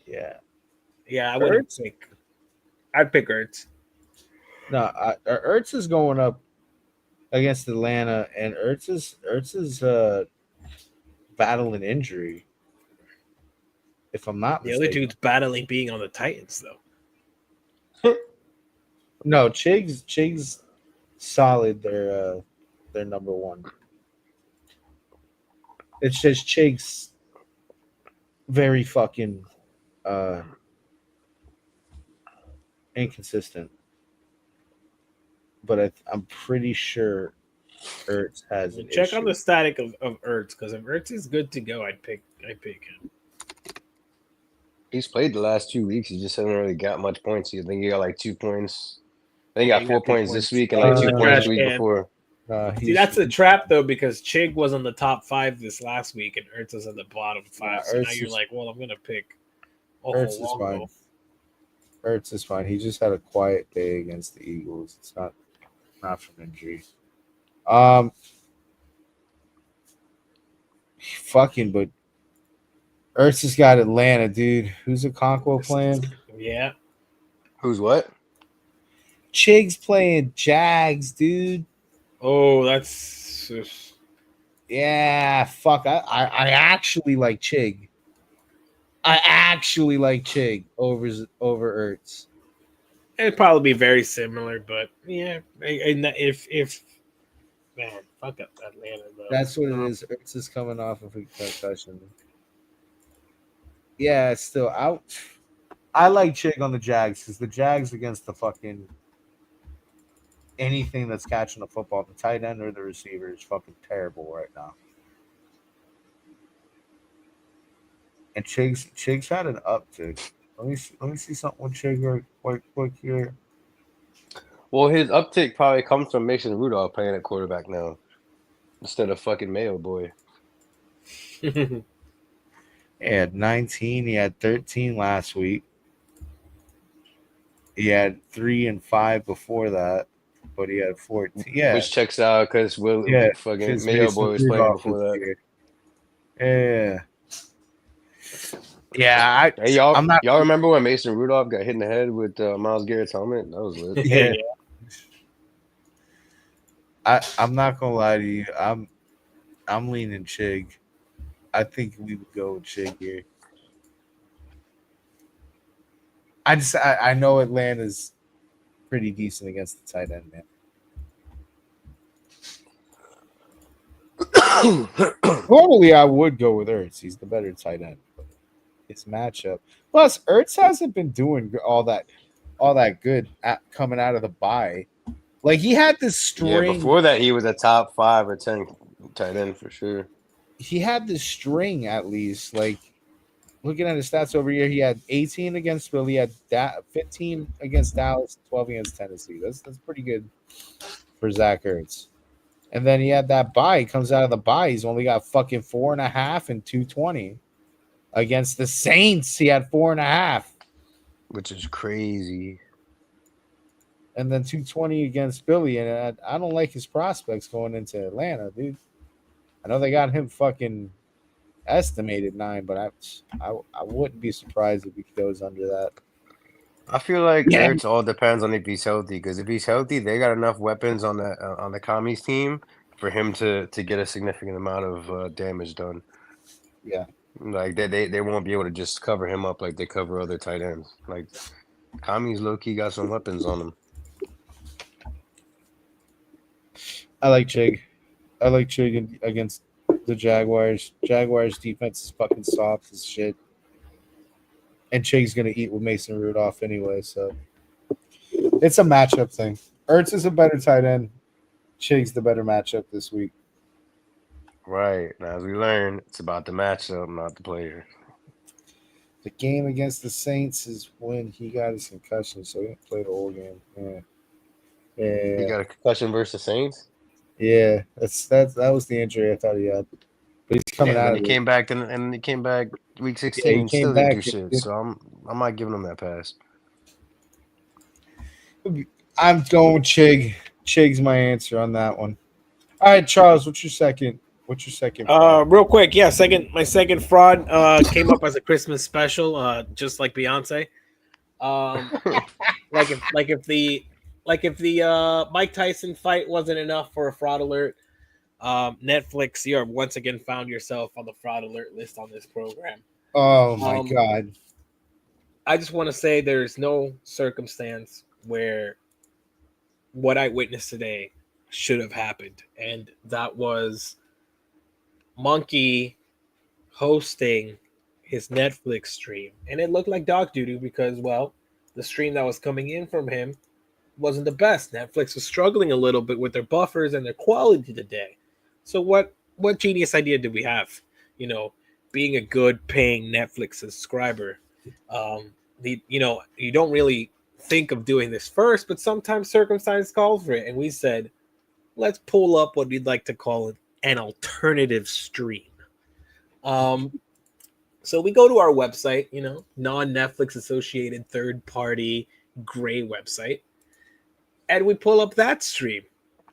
Yeah. Yeah, I would pick. I'd pick Ertz. No, Ertz is going up against Atlanta, and Ertz is battling injury. If I'm not mistaken. The other dude's battling being on the Titans, though. No, Chig's solid. They're number one. It's just Chig's very fucking inconsistent. But I'm pretty sure Ertz has an Check issue. on the static of Ertz, because if Ertz is good to go, I'd pick him. He's played the last 2 weeks. He just hasn't really got much points. I think he got like 2 points. I think he got 4 points this week and like 2 points the week before. See, that's the trap though, because Chig was on the top 5 this last week and Ertz was on the bottom 5. So now you're like, well, I'm gonna pick. Ertz is fine. Ertz is fine. He just had a quiet day against the Eagles. It's not from injury. Fucking, but Ertz has got Atlanta, dude. Who's Okonkwo playing? Yeah. Who's what? Chig's playing Jags, dude. Oh, that's yeah. Fuck. I actually like Chig. I actually like Chig over Ertz. It'd probably be very similar, but yeah. And if man, fuck up Atlanta though. That's what it is. Ertz is coming off of a concussion. Yeah, still out. I like Chig on the Jags because the Jags against the fucking anything that's catching the football, the tight end or the receiver is fucking terrible right now. And Chig's had an uptick. Let me see something with Chig quick here. Well, his uptick probably comes from Mason Rudolph playing at quarterback now instead of fucking Mayo boy. He had 19. He had 13 last week. He had 3 and 5 before that, but he had 14. Yeah, which checks out because fucking Mayo boy was playing before that. Yeah. Hey, y'all remember when Mason Rudolph got hit in the head with Myles Garrett's helmet? That was lit. Yeah. I'm not gonna lie to you. I'm leaning Chig. I think we would go with Chig here. I know Atlanta's pretty decent against the tight end, man. Normally, I would go with Ertz. He's the better tight end. His matchup. Plus, Ertz hasn't been doing all that good coming out of the bye. Like he had this string. Yeah, before that, he was a top 5 or 10 tight end for sure. He had this string at least. Like looking at his stats over here, he had 18 against Philly, he had 15 against Dallas, 12 against Tennessee. That's pretty good for Zach Ertz. And then he had that bye. He comes out of the bye. He's only got fucking 4.5 and 220. Against the Saints, he had 4.5. Which is crazy. And then 220 against Philly. And I don't like his prospects going into Atlanta, dude. I know they got him fucking estimated 9, but I wouldn't be surprised if he goes under that. I feel like Ertz all depends on if he's healthy. Because if he's healthy, they got enough weapons on the commies team for him to get a significant amount of damage done. Yeah. Like they won't be able to just cover him up like they cover other tight ends. Like commies low key got some weapons on him. I like Chig. I like Chig against the Jaguars. Jaguars defense is fucking soft as shit. And Chig's gonna eat with Mason Rudolph anyway, so it's a matchup thing. Ertz is a better tight end. Chig's the better matchup this week. Right. Now, as we learn, it's about the matchup, not the player. The game against the Saints is when he got his concussion, so he didn't play the whole game. Yeah. He got a concussion versus Saints? Yeah, that was the injury I thought he had. But he's coming out. And he came back and he came back week 16 and still didn't do shit. So I'm not giving him that pass. I'm going with Chig. Chig's my answer on that one. All right, Charles, what's your second? Real quick, yeah, my second fraud came up as a Christmas special, just like Beyonce. Like if the Mike Tyson fight wasn't enough for a fraud alert, Netflix, you have once again found yourself on the fraud alert list on this program. Oh my God. I just want to say there's no circumstance where what I witnessed today should have happened, and that was Monkey hosting his Netflix stream, and it looked like dog doo-doo because, well, the stream that was coming in from him wasn't the best. Netflix was struggling a little bit with their buffers and their quality today. So what genius idea did we have? You know, being a good paying Netflix subscriber, you don't really think of doing this first, but sometimes circumstance calls for it, and we said, let's pull up what we'd like to call an alternative stream. So we go to our website, non-Netflix associated third-party gray website, and we pull up that stream.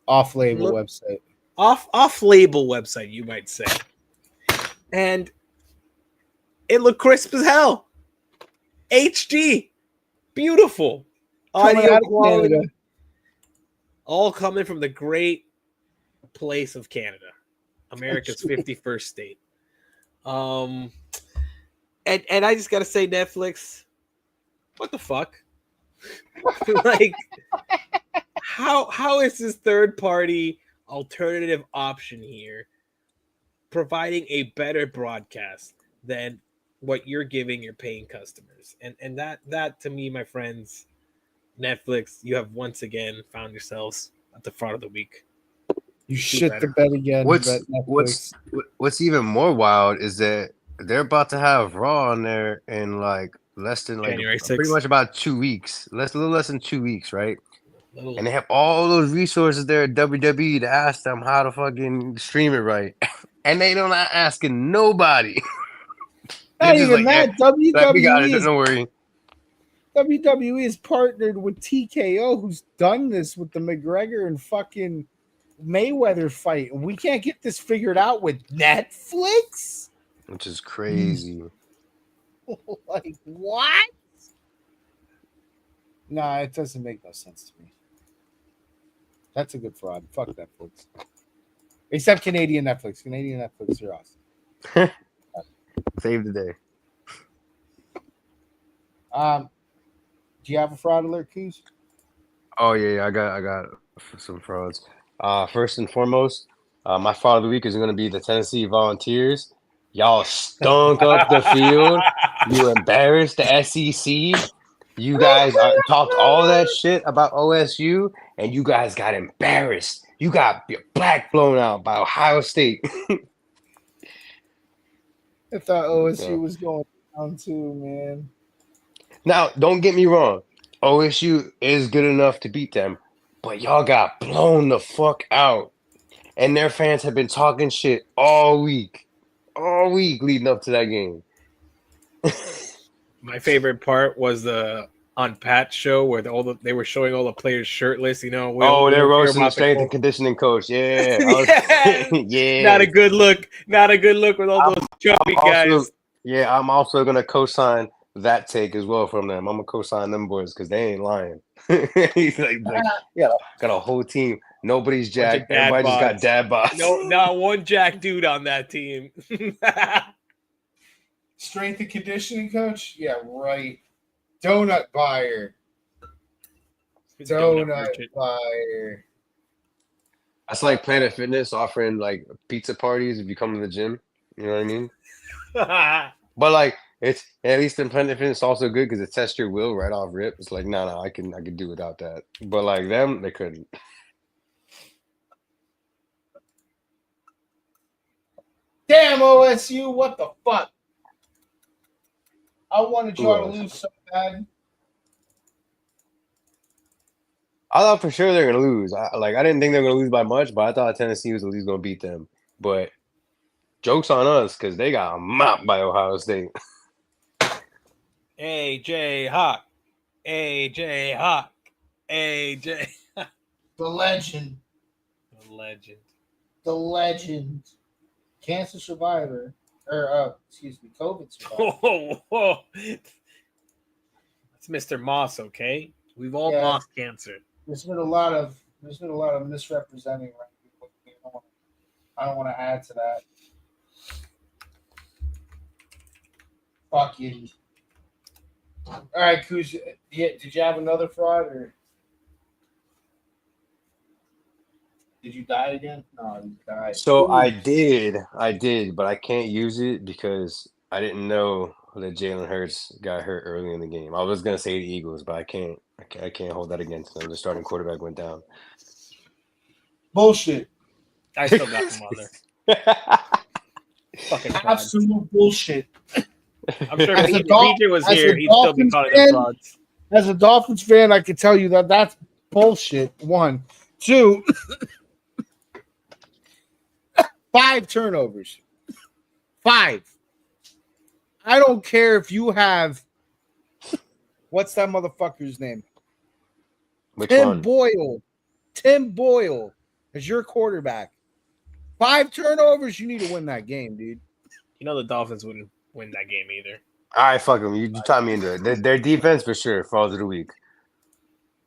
Off-label website. Off-label website, you might say. And it looked crisp as hell. HD. Beautiful. Audio quality. All coming from the great place of Canada. America's 51st state. And I just gotta say, Netflix, what the fuck? Like, how is this third party alternative option here providing a better broadcast than what you're giving your paying customers? And that to me, my friends, Netflix, you have once again found yourselves at the front of the week. You shit the bed again. What's even more wild is that they're about to have Raw on there in like less than January 6th. Pretty much about 2 weeks, a little less than 2 weeks, right? And they have all those resources there at WWE to ask them how to fucking stream it right, and they don't asking nobody. Not even that. WWE we got it. Don't worry. WWE is partnered with TKO, who's done this with the McGregor and fucking Mayweather fight, and we can't get this figured out with Netflix, which is crazy. Like what? Nah, it doesn't make no sense to me. That's a good fraud. Fuck Netflix. Except Canadian Netflix. Canadian Netflix, you're awesome. Save the day. Do you have a fraud alert, Keys? Oh yeah, I got some frauds. First and foremost, my fraud of the week is going to be the Tennessee Volunteers. Y'all stunk up the field. You embarrassed the SEC. You guys talked all that shit about OSU, and you guys got embarrassed. You got your black blown out by Ohio State. I thought OSU was going down too, man. Now, don't get me wrong. OSU is good enough to beat them, but y'all got blown the fuck out. And their fans have been talking shit all week leading up to that game. My favorite part was the on Pat show where they were showing all the players shirtless. They're roasting the strength and conditioning coach. Yeah, yeah. Not a good look. Not a good look with all those chubby guys. I'm also gonna co-sign that take as well from them. I'm gonna co-sign them boys because they ain't lying. He's like, yeah, got a whole team. Nobody's Bunch of jacked. Everybody just got bods. dad bods. No, not one jack dude on that team. Strength and conditioning coach? Yeah, right. Donut buyer. Donut buyer. That's like Planet Fitness offering like pizza parties if you come to the gym. You know what I mean? But like it's at least in Planet Fitness also good because it tests your will right off rip. It's like no, I can do without that. But like them, they couldn't. Damn OSU, what the fuck? I wanted y'all to lose so bad. I thought for sure they're gonna lose. I didn't think they were gonna lose by much, but I thought Tennessee was at least gonna beat them. But joke's on us because they got mopped by Ohio State. AJ Hawk. AJ Hawk. AJ. The legend. The legend. The legend. Cancer survivor. Or COVID survivor. Whoa. It's Mr. Moss, okay? We've all lost cancer. There's been a lot of misrepresenting. I don't want to add to that. Fuck you. All right, Kuz. Yeah, did you have another fraud or did you die again? No, you died. So I did, but I can't use it because I didn't know that Jalen Hurts got hurt early in the game. I was gonna say the Eagles, but I can't hold that against them. The starting quarterback went down. Bullshit. I still got them on there. Fucking absolute bullshit. I'm sure if PJ was here, he'd still be calling them frauds. As a Dolphins fan, I can tell you that that's bullshit. 1, 2, 5 turnovers. 5. I don't care if you have what's that motherfucker's name? Which Tim one? Boyle. Tim Boyle as your quarterback. 5 turnovers, you need to win that game, dude. You know the Dolphins wouldn't win that game either. All right, fuck them. You tie me into it. Their defense for sure. Frauds of the week.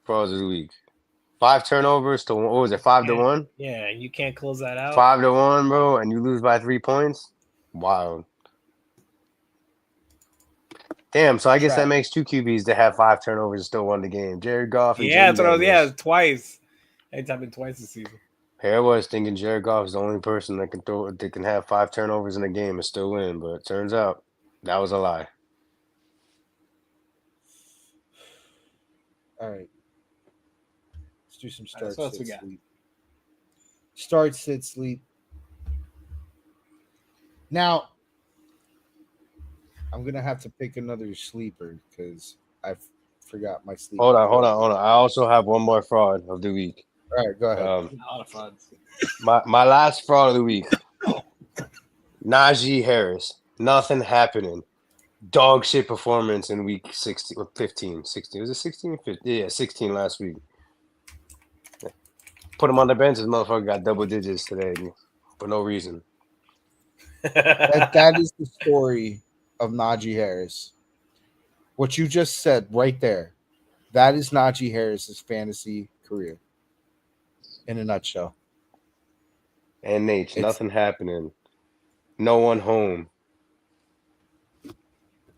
5 turnovers to what was it? 5-1. Yeah, and you can't close that out. 5-1, bro, and you lose by 3 points. Wild. Damn. So I guess that makes 2 QBs to have 5 turnovers and still won the game. Jared Goff. And that's what I was. Yeah, twice. It's happened twice this season. Here I was thinking Jared Goff is the only person that can have 5 turnovers in a game and still win, but it turns out that was a lie. All right. Let's do some start, so sit, sleep. Start, sit, sleep. Now, I'm going to have to pick another sleeper because I forgot my sleeper. Hold on. I also have one more fraud of the week. All right, go ahead. A lot of frauds. My last fraud of the week. Najee Harris. Nothing happening. Dog shit performance in week 16 or 15. 16. Was it 16 or 15? Yeah, 16 last week. Put him on the bench. This motherfucker got double digits today for no reason. That is the story of Najee Harris. What you just said right there, that is Najee Harris's fantasy career in a nutshell. And Nate, nothing happening. No one home.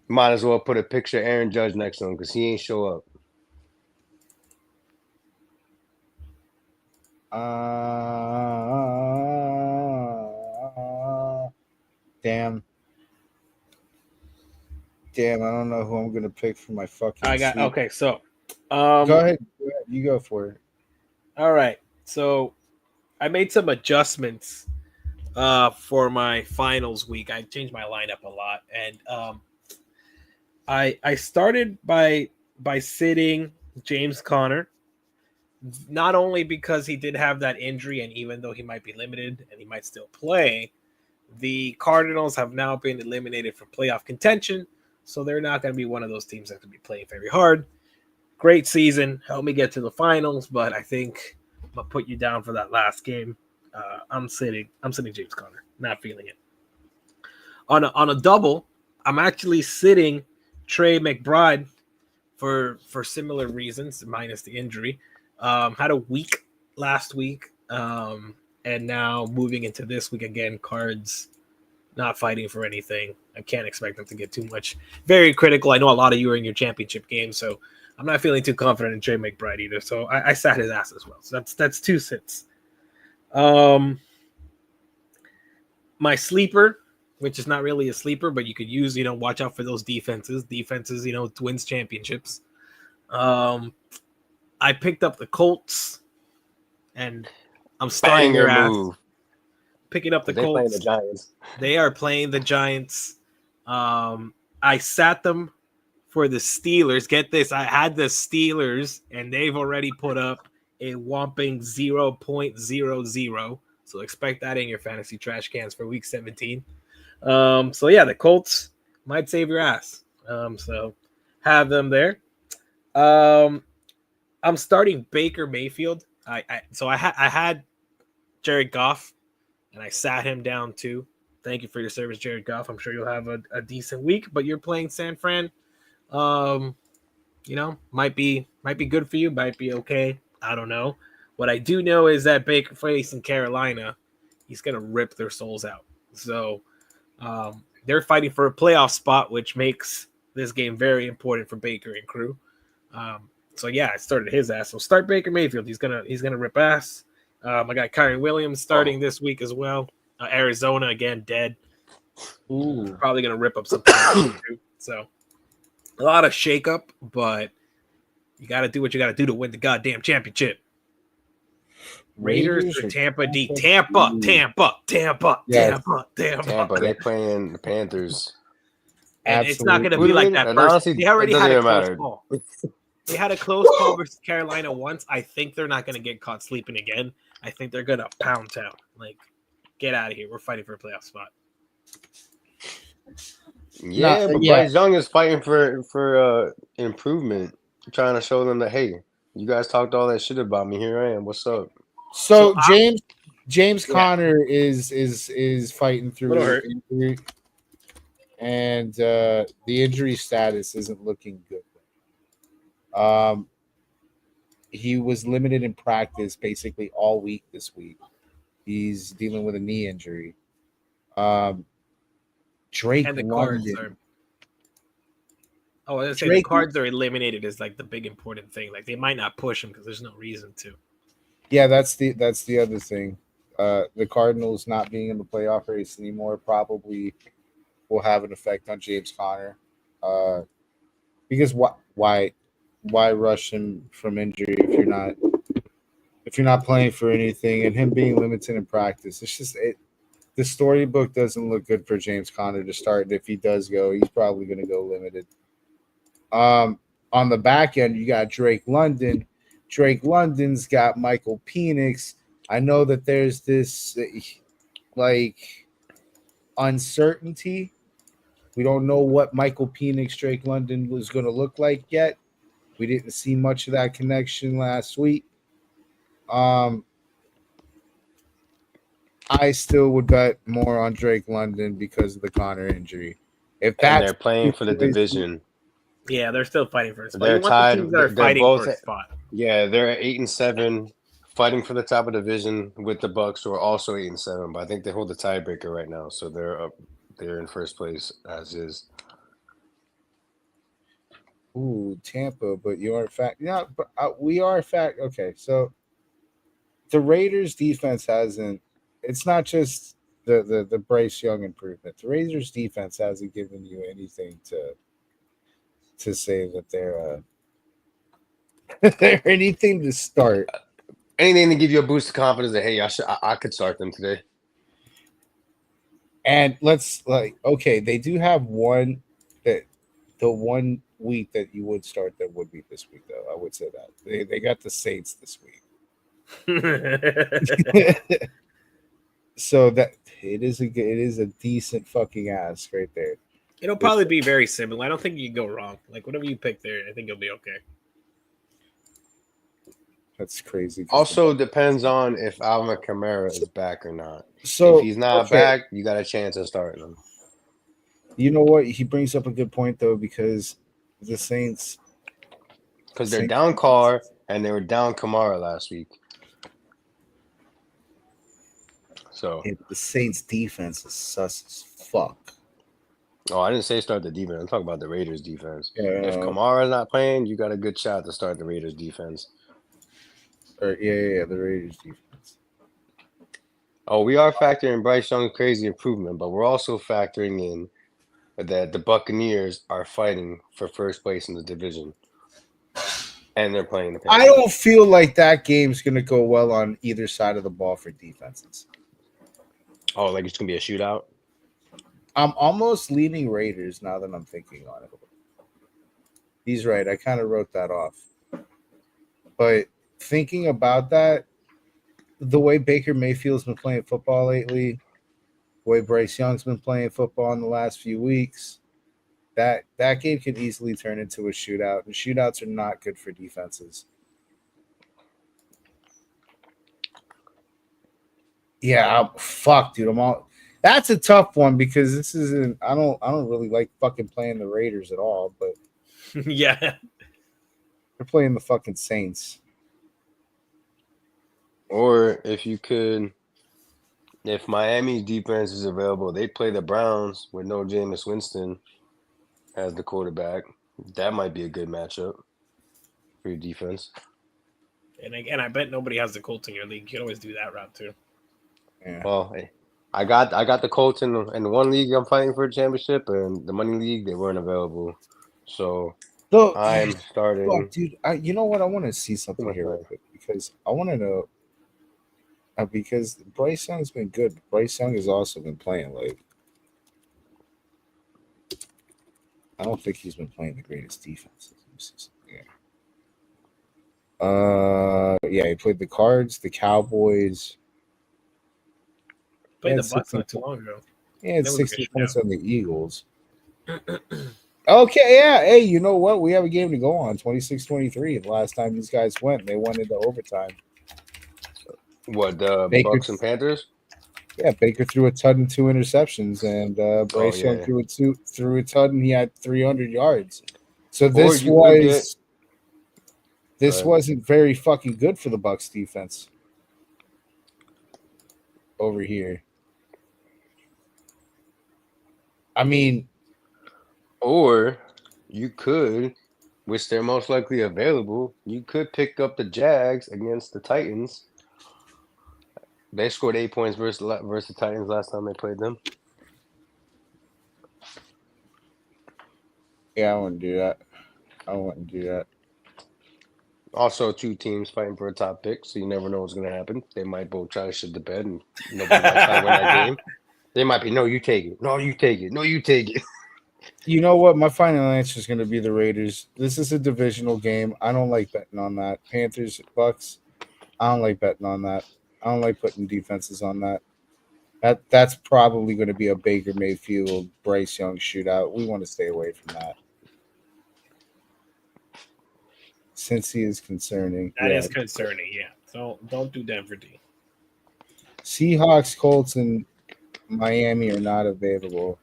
Might as well put a picture of Aaron Judge next to him because he ain't show up. Damn, I don't know who I'm gonna pick for my fucking. Okay, so go ahead. You go for it. All right, so I made some adjustments for my finals week. I changed my lineup a lot, and I started by sitting James Conner, not only because he did have that injury, and even though he might be limited and he might still play, the Cardinals have now been eliminated from playoff contention, so they're not going to be one of those teams that could be playing very hard. Great season, helped me get to the finals, but I think I'm gonna put you down for that last game. I'm sitting James Conner, not feeling it. On a double, I'm actually sitting Trey McBride, for similar reasons, minus the injury, had a week last week, and now moving into this week again, Cards not fighting for anything. I can't expect them to get too much. Very critical. I know a lot of you are in your championship game, so I'm not feeling too confident in Trey McBride either. So I sat his ass as well. So that's 2 sits. My sleeper, which is not really a sleeper, but you could use, watch out for those defenses. Defenses, wins championships. I picked up the Colts, and I'm starting Banger their ass. move. Picking up the They're playing Colts. the Giants. They are playing the Giants. I sat them for the Steelers. Get this, I had the Steelers, and they've already put up a whopping 0.00. So expect that in your fantasy trash cans for week 17. So yeah, the Colts might save your ass. So have them there. I'm starting Baker Mayfield. I had Jared Goff, and I sat him down too. Thank you for your service, Jared Goff. I'm sure you'll have a decent week, but you're playing San Fran. Might be good for you, might be okay. I don't know. What I do know is that Baker facing Carolina, he's gonna rip their souls out. So they're fighting for a playoff spot, which makes this game very important for Baker and crew. So yeah, I started his ass. So start Baker Mayfield. He's gonna rip ass. I got Kyron Williams starting this week as well. Arizona again, dead. Ooh, probably gonna rip up some too. So a lot of shakeup, but you got to do what you got to do to win the goddamn championship. Raiders or Tampa D? Tampa. They're playing the Panthers. And it's not going to be like that. Honestly, they already had a close matter. call. They had a close call versus Carolina once. I think they're not going to get caught sleeping again. I think they're going to pound town. Like, get out of here. We're fighting for a playoff spot. Yeah, but Bryce Young is fighting for improvement, trying to show them that, hey, you guys talked all that shit about me. Here I am. What's up? So James Conner is fighting through injury, and the injury status isn't looking good. He was limited in practice basically all week this week. He's dealing with a knee injury. Drake and the London. Cards are. Oh, I was gonna say the Cards are eliminated is like the big important thing. Like they might not push him because there's no reason to. Yeah, that's the other thing. The Cardinals not being in the playoff race anymore probably will have an effect on James Conner. Because why rush him from injury if you're not playing for anything, and him being limited in practice? It's just the storybook doesn't look good for James Conner to start. And if he does go, he's probably going to go limited. On the back end, you got Drake London. Drake London's got Michael Penix. I know that there's this uncertainty. We don't know what Michael Penix, Drake London was going to look like yet. We didn't see much of that connection last week. I still would bet more on Drake London because of the Conner injury. If they're playing for the division. Yeah, they're still fighting for a spot. They're tied. The teams that are fighting for a spot. Yeah, they're at 8-7, fighting for the top of the division with the Bucks, who are also 8-7. But I think they hold the tiebreaker right now, so they're up. They're in first place as is. Ooh, Tampa, but you are fact. Yeah, but we are fact. Okay, so the Raiders' defense hasn't. It's not just the Bryce Young improvement. The Raiders' defense hasn't given you anything to say that they're anything to start. Anything to give you a boost of confidence that hey, I could start them today. And they do have one the 1 week that you would start that would be this week, though. I would say that they got the Saints this week. So that it is a decent fucking ask right there. It'll probably be very similar. I don't think you can go wrong. Like whatever you pick there, I think you'll be okay. That's crazy. Also depends on if Alvin Kamara is back or not. So if he's not back, you got a chance of starting him. You know what? He brings up a good point though, because the Saints, Because they're down Carr and they were down Kamara last week. So the Saints defense is sus as fuck. Oh, I didn't say start the defense. I'm talking about the Raiders defense. Yeah. If Kamara's not playing, you got a good shot to start the Raiders defense. The Raiders defense. Oh, we are factoring Bryce Young's crazy improvement, but we're also factoring in that the Buccaneers are fighting for first place in the division. And they're playing the Panthers. I don't feel like that game's going to go well on either side of the ball for defenses. Oh, like it's going to be a shootout? I'm almost leaning Raiders now that I'm thinking on it. He's right. I kind of wrote that off. But thinking about that, the way Baker Mayfield's been playing football lately, the way Bryce Young's been playing football in the last few weeks, that game can easily turn into a shootout. And shootouts are not good for defenses. Yeah, fuck, dude. That's a tough one because this isn't. I don't really like fucking playing the Raiders at all, but yeah, they're playing the fucking Saints. Or if Miami's defense is available, they play the Browns with no Jameis Winston as the quarterback. That might be a good matchup for your defense. And again, I bet nobody has the Colts in your league. You can always do that route too. Yeah. Well, hey, I got the Colts in one league I'm fighting for a championship, and the money league they weren't available. So I'm starting. Fuck, dude, you know what? I want to see something here real quick because I want to know. Because Bryce Young's been good. Bryce Young has also been playing like. I don't think he's been playing the greatest defense. Yeah, he played the Cards, the Cowboys. Played the Bucks not too long ago. Yeah, 60 points on the Eagles. Okay, yeah. Hey, you know what? We have a game to go on. 26-23. The last time these guys went, they went into overtime. What, the Bucks and Panthers? Yeah, Baker threw a ton and 2 interceptions, and Bryce Young threw a ton, and he had 300 yards. So this wasn't very fucking good for the Bucks defense over here. I mean, or you could, which they're most likely available, you could pick up the Jags against the Titans. They scored 8 points versus the Titans last time they played them. Yeah, I wouldn't do that. Also, 2 teams fighting for a top pick, so you never know what's going to happen. They might both try to shit the bed, and nobody might try to win that game. They might be, no, you take it. No, you take it. No, you take it. You know what? My final answer is going to be the Raiders. This is a divisional game. I don't like betting on that. Panthers, Bucks, I don't like betting on that. I don't like putting defenses on that. That's probably going to be a Baker Mayfield, Bryce Young shootout. We want to stay away from that. Since he is concerning. That is concerning, yeah. So don't do Denver D. Seahawks, Colts, and Miami are not available.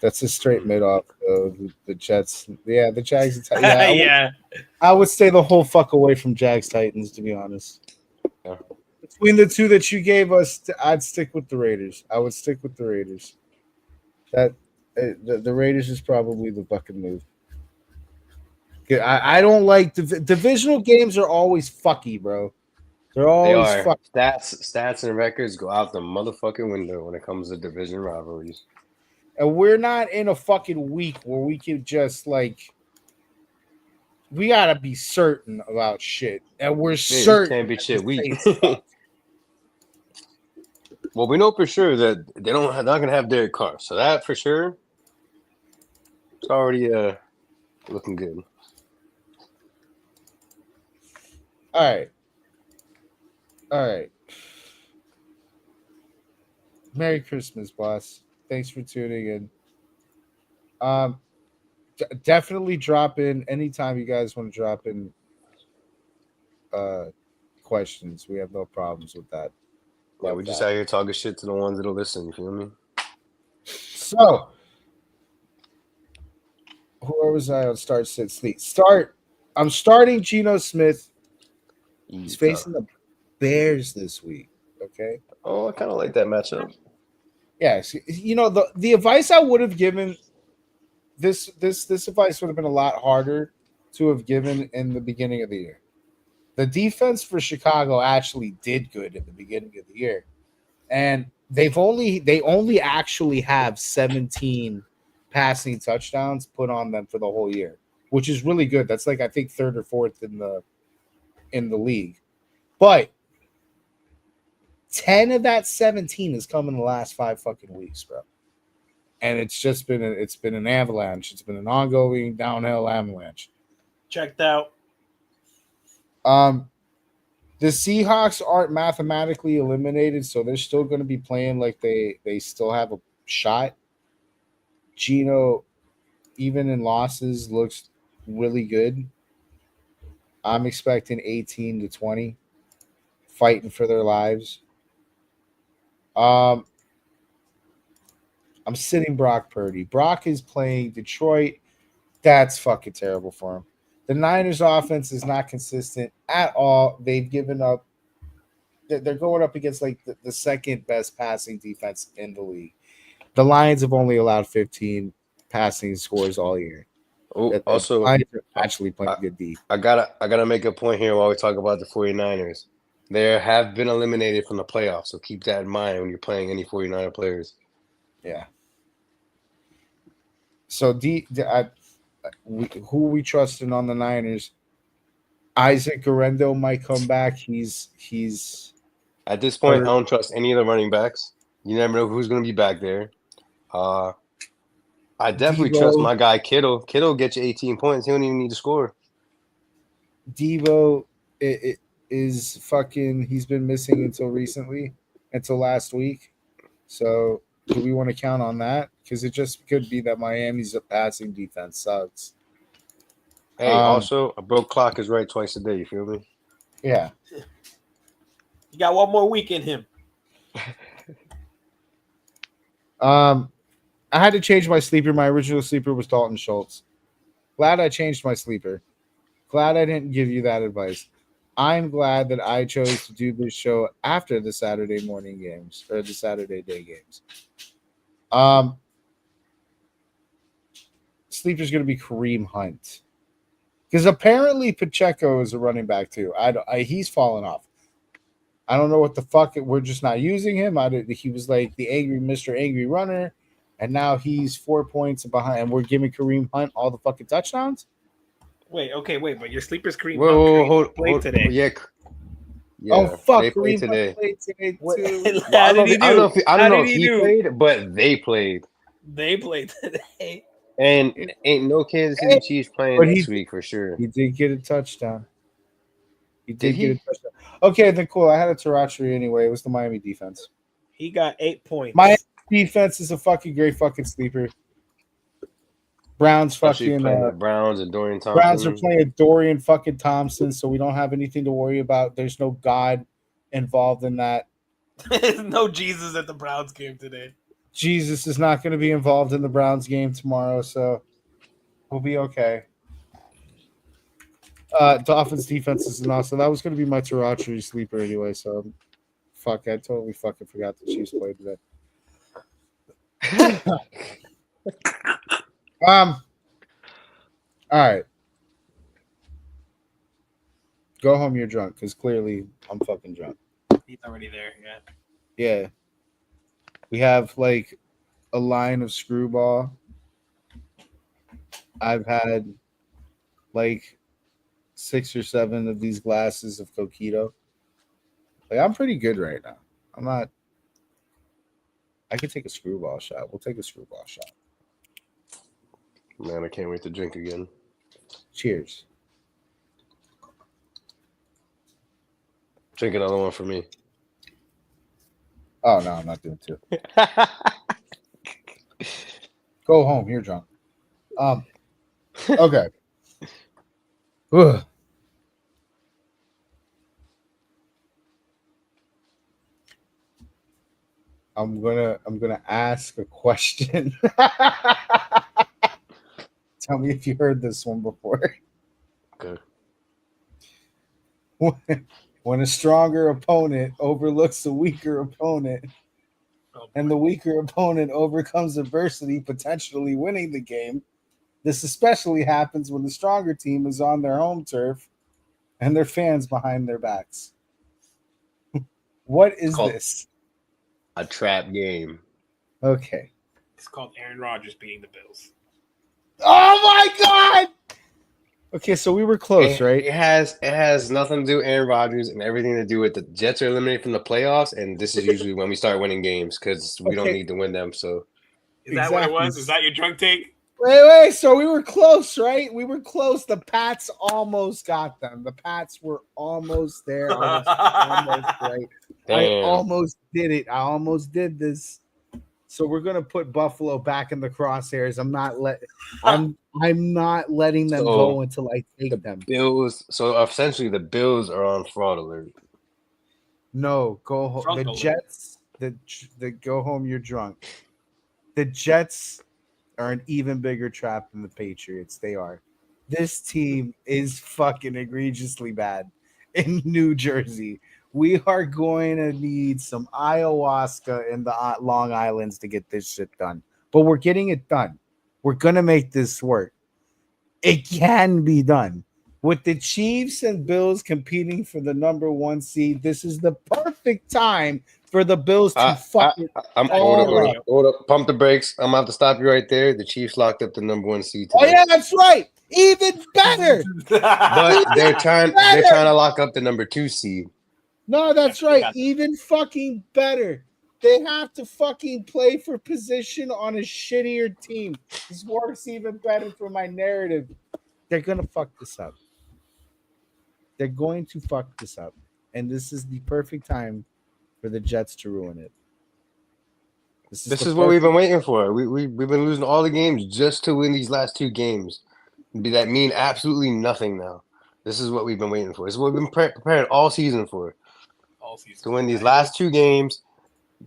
That's a straight mid-off, though. The Jets. Yeah, the Jags. Yeah. I would stay the whole fuck away from Jags Titans, to be honest. Yeah. Between the two that you gave us, I'd stick with the Raiders. I would stick with the Raiders. The Raiders is probably the fucking move. I don't like divisional games are always fucky, bro. They're always fucky. Stats and records go out the motherfucking window when it comes to division rivalries. And we're not in a fucking week where we can just we gotta be certain about shit, and we're certain. Can't be shit week. Well, we know for sure that they're not gonna have Derek Carr, so that for sure, it's already looking good. All right. Merry Christmas, boss. Thanks for tuning in. Definitely drop in anytime you guys want to drop in questions. We have no problems with that. Yeah, we just out here talking shit to the ones that'll listen. You feel me? So, Where was I on start, sit, sleep? Start. I'm starting Geno Smith. He's facing the Bears this week. Okay. Oh, I kind of like that matchup. Yes. You know, the advice I would have given this advice would have been a lot harder to have given in the beginning of the year. The defense for Chicago actually did good in the beginning of the year. And they only actually have 17 passing touchdowns put on them for the whole year, which is really good. That's like I think third or fourth in the league. But 10 of that 17 has come in the last 5 fucking weeks, bro. And it's just been an avalanche. It's been an ongoing downhill avalanche. Checked out. The Seahawks aren't mathematically eliminated, so they're still going to be playing like they still have a shot. Geno, even in losses, looks really good. I'm expecting 18-20, fighting for their lives. I'm sitting Brock Purdy. Brock is playing Detroit. That's fucking terrible for him. The Niners offense is not consistent at all. They've given up. They're going up against like the second best passing defense in the league. The Lions have only allowed 15 passing scores all year. Oh, The also, Lions are actually playing good deep. I gotta make a point here while we talk about the 49ers. They have been eliminated from the playoffs, so keep that in mind when you're playing any 49er players. Yeah. So who we trusting on the Niners? Isaac Guerrero might come back. He's at this point, I don't trust any of the running backs. You never know who's going to be back there. I definitely trust my guy Kittle. Kittle gets you 18 points. He don't even need to score. Devo is fucking. He's been missing until last week. So do we want to count on that? Because it just could be that Miami's passing defense sucks. Hey, also, a broke clock is right twice a day. You feel me? Yeah. You got one more week in him. I had to change my sleeper. My original sleeper was Dalton Schultz. Glad I changed my sleeper. Glad I didn't give you that advice. I'm glad that I chose to do this show after the Saturday morning games or the Saturday day games. Sleeper's going to be Kareem Hunt. Because apparently Pacheco is a running back too. He's fallen off. I don't know what the fuck. We're just not using him. He was like the angry Mr. Angry Runner, and now he's 4 points behind. And we're giving Kareem Hunt all the fucking touchdowns. Wait, but your sleeper's Kareem Hunt hold, played today. Yeah. Oh fuck! They played Kareem today. Hunt played today too. I don't know if he played, but they played. They played today. And ain't no Kansas City Chiefs playing next week for sure. He did get a touchdown. He did get a touchdown. Okay, then cool. I had a Tarachery anyway. It was the Miami defense. He got 8 points. Miami defense is a fucking great fucking sleeper. Browns fucking the Browns and Dorian Thompson. Browns are playing Dorian fucking Thompson, so we don't have anything to worry about. There's no God involved in that. No Jesus at the Browns game today. Jesus is not going to be involved in the Browns game tomorrow, so we'll be okay. Dolphins defense is not, so that was going to be my Tarachery sleeper anyway. So, I totally fucking forgot the Chiefs played today. All right. Go home. You're drunk because clearly I'm fucking drunk. He's already there. Yeah. Yeah. We have like a line of Screwball. I've had like 6 or 7 of these glasses of Coquito. Like I'm pretty good right now. I'm not. I could take a Screwball shot. We'll take a Screwball shot. Man, I can't wait to drink again. Cheers. Drink another one for me. Oh no, I'm not doing 2. Go home. You're drunk. Okay. Ugh. I'm gonna ask a question Tell me if you heard this one before. Okay. When a stronger opponent overlooks a weaker opponent, and the weaker opponent overcomes adversity, potentially winning the game, this especially happens when the stronger team is on their home turf and their fans behind their backs. What is this? A trap game. Okay. It's called Aaron Rodgers beating the Bills. Oh my God! Okay, so we were close, right? It has nothing to do with Aaron Rodgers and everything to do with the Jets are eliminated from the playoffs, and this is usually when we start winning games because we don't need to win them. So Is that what it was? Is that your drunk take? Wait. So we were close, right? We were close. The Pats almost got them. The Pats were almost there. I was almost right. Damn. I almost did it. I almost did this. So we're gonna put Buffalo back in the crosshairs. I'm not letting them go until I take them. Bills. So essentially, the Bills are on fraud alert. No, go home. The Jets. The go home. You're drunk. The Jets are an even bigger trap than the Patriots. They are. This team is fucking egregiously bad in New Jersey. We are going to need some ayahuasca in the Long Islands to get this shit done. But we're getting it done. We're going to make this work. It can be done. With the Chiefs and Bills competing for the number 1 seed, this is the perfect time for the Bills to Hold up. Pump the brakes. I'm about to stop you right there. The Chiefs locked up the number 1 seed today. Oh, yeah, that's right. Even better. But they're trying to lock up the number 2 seed. No, that's right. Even fucking better. They have to fucking play for position on a shittier team. This works even better for my narrative. They're going to fuck this up. They're going to fuck this up. And this is the perfect time for the Jets to ruin it. This is what we've been waiting for. We've been losing all the games just to win these last 2 games. That mean absolutely nothing now. This is what we've been waiting for. This is what we've been preparing all season for. To win these last 2 games,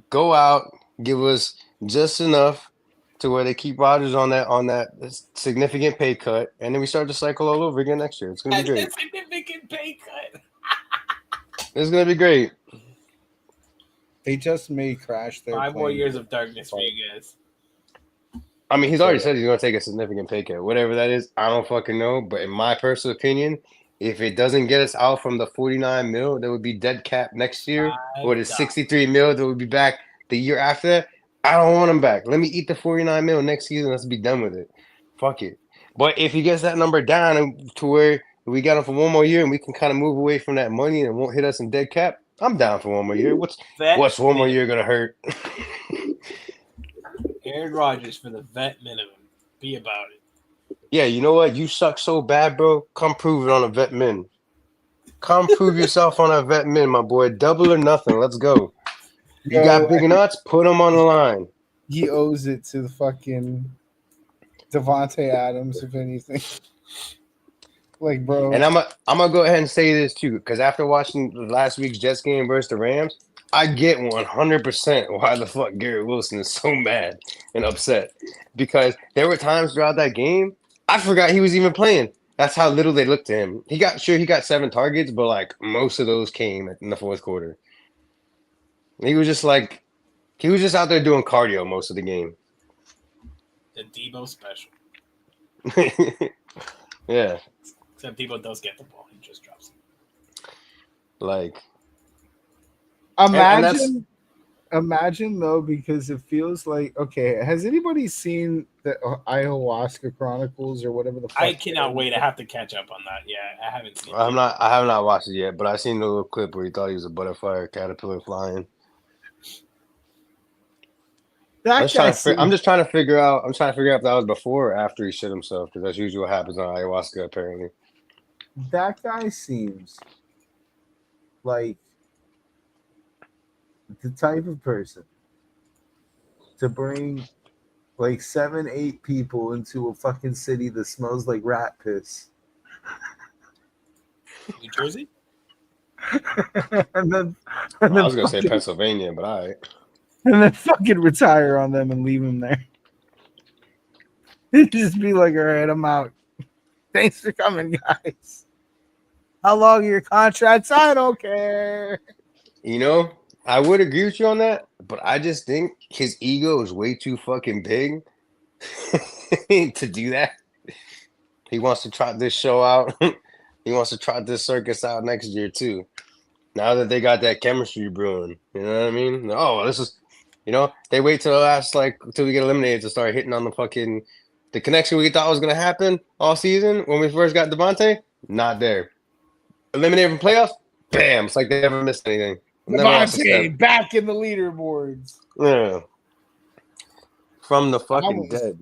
go out, give us just enough to where they keep Rodgers on that significant pay cut, and then we start the cycle all over again next year. It's gonna be great. Significant pay cut. It's gonna be great. They just may crash their 5 more years of darkness for you guys. I mean, he's already said he's gonna take a significant pay cut. Whatever that is, I don't fucking know. But in my personal opinion, if it doesn't get us out from the 49 mil that would be dead cap next year, or the 63 mil that would be back the year after that, I don't want him back. Let me eat the 49 mil next season. Let's be done with it. Fuck it. But if he gets that number down to where we got him for 1 more year and we can kind of move away from that money and it won't hit us in dead cap, I'm down for 1 more year. What's 1 more year gonna hurt? Aaron Rodgers for the vet minimum. Be about it. Yeah, you know what? You suck so bad, bro. Come prove it on a vet min. Come prove yourself on a vet min, my boy. Double or nothing. Let's go. You got big nuts? Put them on the line. He owes it to the fucking Devontae Adams, if anything. Like, bro. And I'm gonna go ahead and say this too, because after watching last week's Jets game versus the Rams, I get 100% why the fuck Garrett Wilson is so mad and upset. Because there were times throughout that game I forgot he was even playing. That's how little they looked to him. He got 7 targets, but like most of those came in the 4th quarter. He was just out there doing cardio most of the game. The Debo special. Yeah. Except Debo does get the ball. He just drops it. Like, imagine though, because it feels like, okay, has anybody seen the Ayahuasca Chronicles or whatever the fuck? I cannot wait. I have to catch up on that. Yeah, I haven't seen it. I have not watched it yet, but I seen the little clip where he thought he was a butterfly or caterpillar flying. I'm just trying to figure out if that was before or after he shit himself, because that's usually what happens on ayahuasca, apparently. That guy seems like the type of person to bring like 7-8 people into a fucking city that smells like rat piss. New Jersey? and then I was gonna say Pennsylvania, but all right. And then fucking retire on them and leave them there. Just be like, all right, I'm out. Thanks for coming, guys. How long are your contracts? I don't care. You know, I would agree with you on that, but I just think his ego is way too fucking big to do that. He wants to trot this show out. He wants to trot this circus out next year too. Now that they got that chemistry brewing, you know what I mean? Oh, this is, they wait till the last till we get eliminated to start hitting on the connection we thought was gonna happen all season when we first got Devontae. Not there. Eliminated from playoffs. Bam! It's like they never missed anything. Never lost a step. Devontae back in the leaderboards. Yeah. From the fucking dead.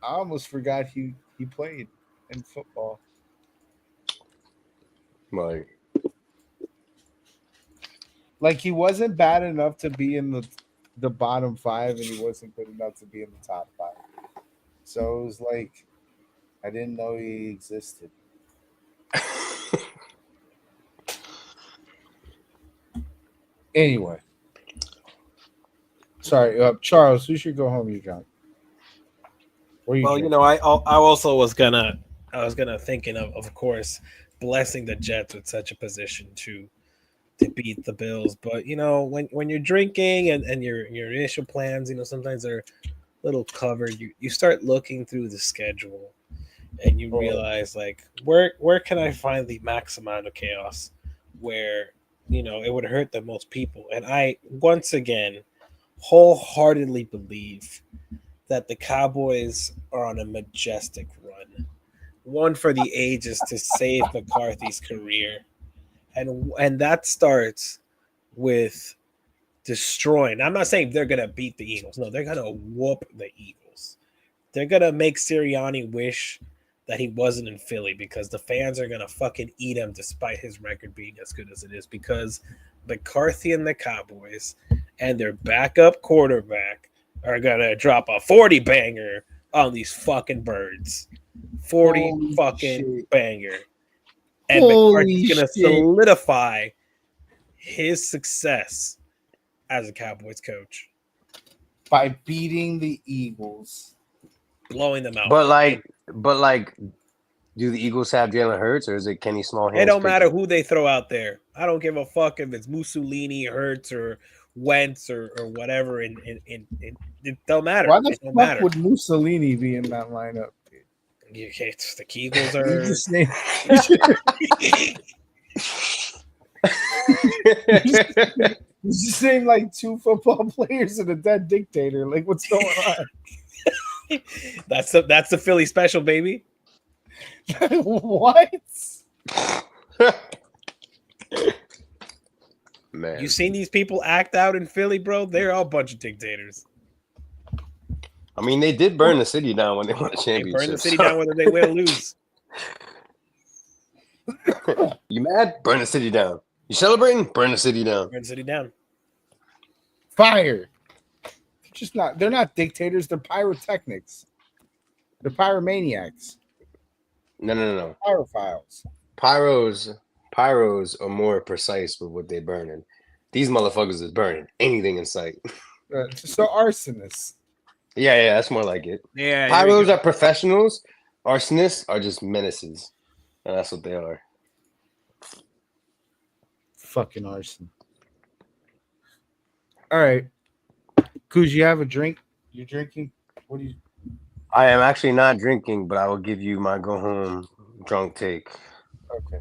I almost forgot he played in football. Like he wasn't bad enough to be in the bottom 5, and he wasn't good enough to be in the top 5. So it was like I didn't know he existed. Anyway, sorry, Charles. Who should go home? You drunk? I also was gonna thinking of course, blessing the Jets with such a position to beat the Bills. But when you're drinking and your initial plans, sometimes they're a little covered. You start looking through the schedule, and you realize like where can I find the max amount of chaos where it would hurt the most people. And I once again wholeheartedly believe that the Cowboys are on a majestic run, one for the ages to save McCarthy's career. And that starts with destroying. I'm not saying they're going to beat the Eagles. No, they're going to whoop the Eagles. They're going to make Sirianni wish that he wasn't in Philly, because the fans are going to fucking eat him despite his record being as good as it is, because McCarthy and the Cowboys and their backup quarterback are going to drop a 40 banger on these fucking birds. 40 Holy fucking shit. banger. And Holy McCarthy's going to shit. solidify his success as a Cowboys coach by beating the Eagles, blowing them out. But do the Eagles have Jalen Hurts, or is it Kenny Smallhands? It don't matter who they throw out there. I don't give a fuck if it's Mussolini, Hurts, or Wentz, or whatever. It don't matter. Why the It don't fuck matter. would Mussolini be in that lineup? It's the Eagles are. You just named, you just named like 2 football players and a dead dictator. Like, what's going on? That's the Philly special, baby. What? Man, You seen these people act out in Philly, bro? They're all a bunch of dictators. I mean, they did burn the city down when they won the They championship. burn the city down whether they win or lose. You mad? Burn the city down. You celebrating? Burn the city down. Burn the city down. Fire. They're not dictators, they're pyrotechnics. They're pyromaniacs. No. Pyrophiles. Pyros are more precise with what they're burning. These motherfuckers is burning anything in sight. So arsonists. Yeah, that's more like it. Yeah. Pyros are professionals. Arsonists are just menaces. And that's what they are. Fucking arson. All right. Kuz, you have a drink? You're drinking? What do you? I am actually not drinking, but I will give you my go home drunk take. Okay.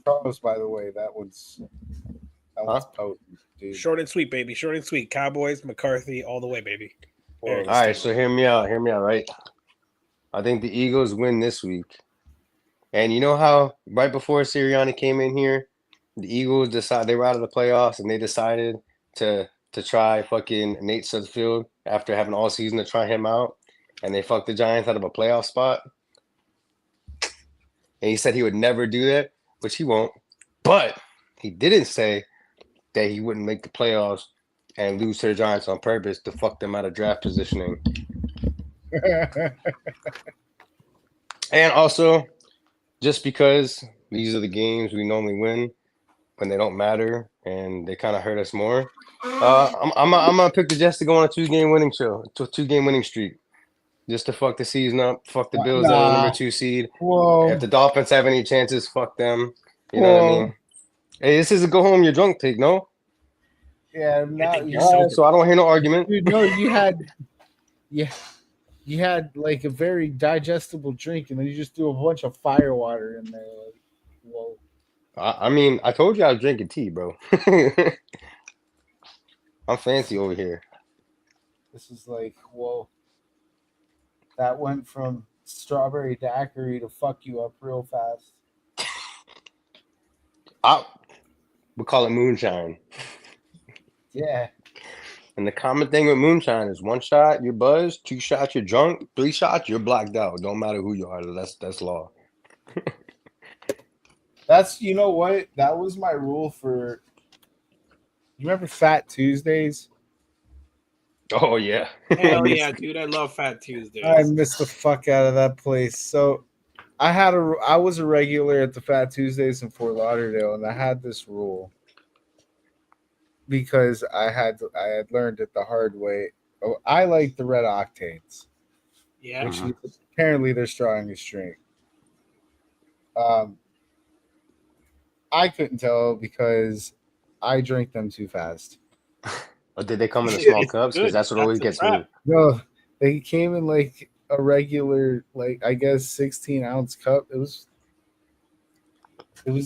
Charles, by the way, that one's potent, dude. Short and sweet, baby. Short and sweet. Cowboys, McCarthy, all the way, baby. All right, so hear me out, right? I think the Eagles win this week. And you know how right before Sirianni came in here, the Eagles decided they were out of the playoffs and they decided to try fucking Nate Sudfeld after having all season to try him out, and they fucked the Giants out of a playoff spot. And he said he would never do that, which he won't. But he didn't say that he wouldn't make the playoffs and lose to the Giants on purpose to fuck them out of draft positioning. And also, just because these are the games we normally win when they don't matter and they kind of hurt us more, I'm gonna pick the Jets to go on a 2-game winning streak. just to fuck the season up. Fuck the Bills that are the number 2 seed. Whoa. If the Dolphins have any chances, fuck them. You know what I mean? Hey, this is a go home you're drunk take, no? Yeah, now so I don't hear no argument. Dude, no, you had like a very digestible drink, and then you just threw a bunch of fire water in there. Like, whoa. I mean, I told you I was drinking tea, bro. I'm fancy over here. This is like, whoa. That went from strawberry daiquiri to fuck you up real fast. We call it moonshine. Yeah. And the common thing with moonshine is 1 shot, you're buzzed, 2 shots, you're drunk, 3 shots, you're blacked out. Don't matter who you are. That's law. That's, you know what? That was my rule for. You remember Fat Tuesdays? Oh, yeah. Hell yeah, dude. I love Fat Tuesdays. I missed the fuck out of that place. So I was a regular at the Fat Tuesdays in Fort Lauderdale, and I had this rule because I had learned it the hard way. Oh, I like the red octanes. Yeah. Which is apparently their strongest drink. I couldn't tell because I drank them too fast. Or did they come in the small cups? Because that's what always gets me. No, they came in like a regular, like I guess 16-ounce cup. It was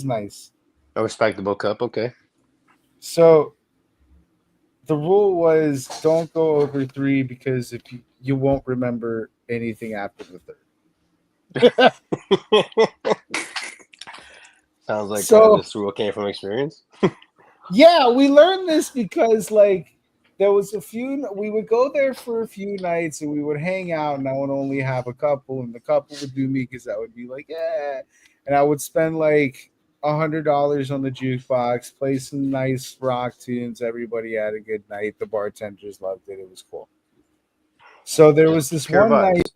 nice. A respectable cup, okay. So the rule was don't go over 3 because if you won't remember anything after the 3rd. Sounds like this rule came from experience. Yeah, we learned this because like there was we would go there for a few nights and we would hang out, and I would only have a couple, and the couple would do me because I would be like, yeah, and I would spend like $100 on the jukebox, play some nice rock tunes. Everybody had a good night. The bartenders loved it. It was cool. So there was this one night.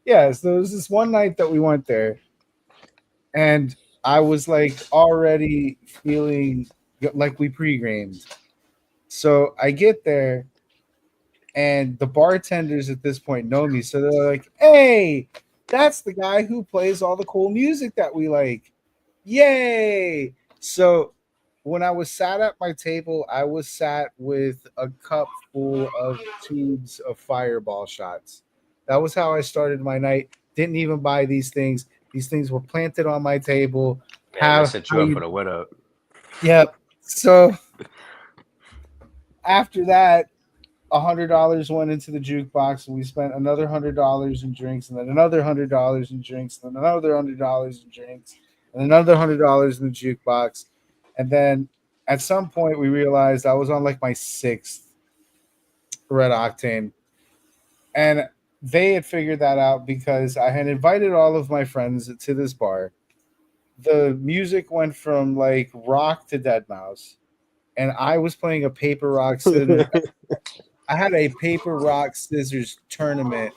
Yes, there was this one night that we went there, and I was like already feeling like we pre-gamed. So I get there, and the bartenders at this point know me. So they're like, hey, that's the guy who plays all the cool music that we like. Yay! So when I was sat at my table, I was sat with a cup full of tubes of Fireball shots. That was how I started my night. Didn't even buy these things. These things were planted on my table. Man, set you up for the wet up. Yep. So after that, $100 went into the jukebox, and we spent another $100 in drinks, and then another $100 in drinks, and then another $100 in drinks, and another $100 in the jukebox. And then at some point, we realized I was on like my 6th red octane, and they had figured that out because I had invited all of my friends to this bar. The music went from like rock to Deadmau5, and I was playing a paper rock scissors. I had a paper rock scissors tournament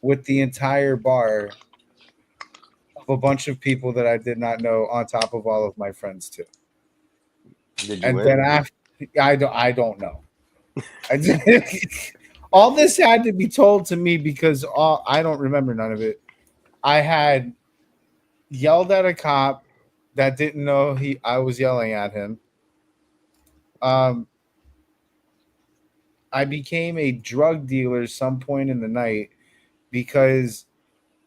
with the entire bar of a bunch of people that I did not know, on top of all of my friends too. Did you and win? then after, I don't know. All this had to be told to me because I don't remember none of it. I had yelled at a cop that didn't know I was yelling at him. I became a drug dealer some point in the night because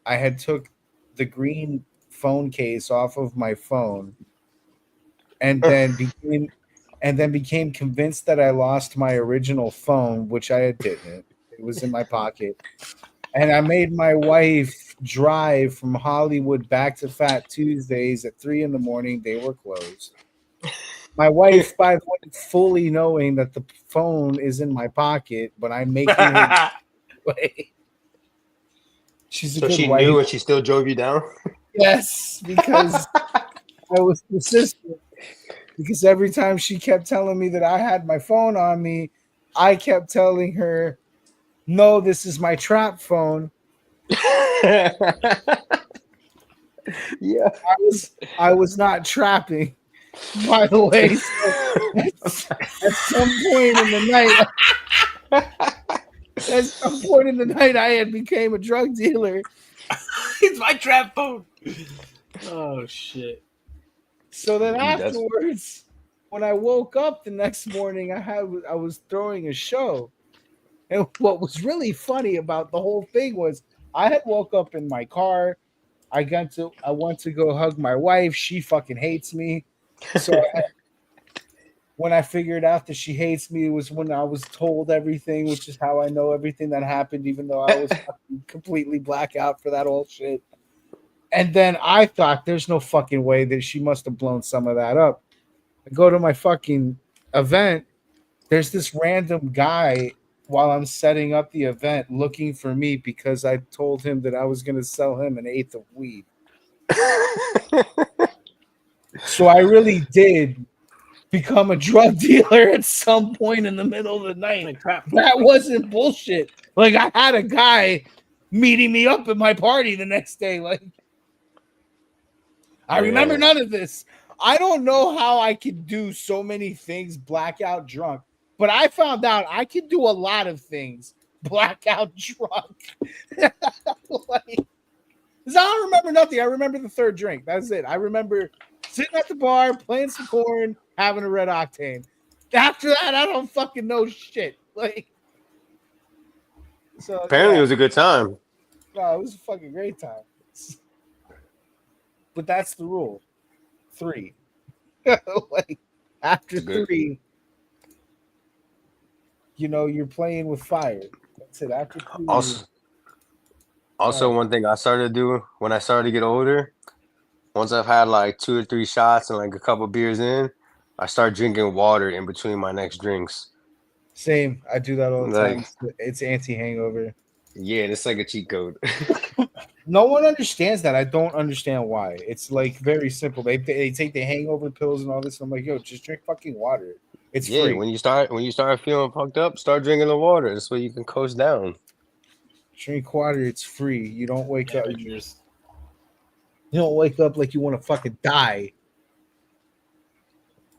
I had took the green phone case off of my phone and then became convinced that I lost my original phone, which I didn't. It was in my pocket. And I made my wife drive from Hollywood back to Fat Tuesdays at 3 a.m. They were closed. My wife, by the way, fully knowing that the phone is in my pocket, but I'm making her way. She's a so good she wife. knew and she still drove you down? Yes, because I was persistent. Because every time she kept telling me that I had my phone on me, I kept telling her, no, this is my trap phone. Yeah. I was not trapping, by the way. So at some point in the night, At some point in the night, I had became a drug dealer. It's my trap phone. Oh shit. So then afterwards, when I woke up the next morning, I was throwing a show. And what was really funny about the whole thing was I had woke up in my car. I went to go hug my wife. She fucking hates me. So when I figured out that she hates me was when I was told everything, which is how I know everything that happened, even though I was fucking completely blackout for that whole shit. And then I thought there's no fucking way that she must have blown some of that up. I go to my fucking event. There's this random guy while I'm setting up the event looking for me because I told him that I was going to sell him an eighth of weed. So I really did become a drug dealer at some point in the middle of the night. That wasn't bullshit. Like, I had a guy meeting me up at my party the next day. Like, I remember none of this. I don't know how I could do so many things blackout drunk, but I found out I could do a lot of things blackout drunk. Like, 'cause I don't remember nothing. I remember the third drink. That's it. I remember sitting at the bar, playing some corn, having a red octane. After that, I don't fucking know shit. Like, so apparently it was a good time. No, it was a fucking great time. But that's the rule. 3. Like, after 3, you're playing with fire. That's it. After 3. Also, one thing I started to do when I started to get older, once I've had like 2 or 3 shots and like a couple beers in, I start drinking water in between my next drinks. Same. I do that all the time. It's anti-hangover. Yeah, and it's like a cheat code. No one understands that. I don't understand why. It's like very simple. They take the hangover pills and all this. I'm like, yo, just drink fucking water. It's free. When you start feeling fucked up, start drinking the water. This way you can coast down. Drink water. It's free. You don't wake up. You don't wake up like you want to fucking die.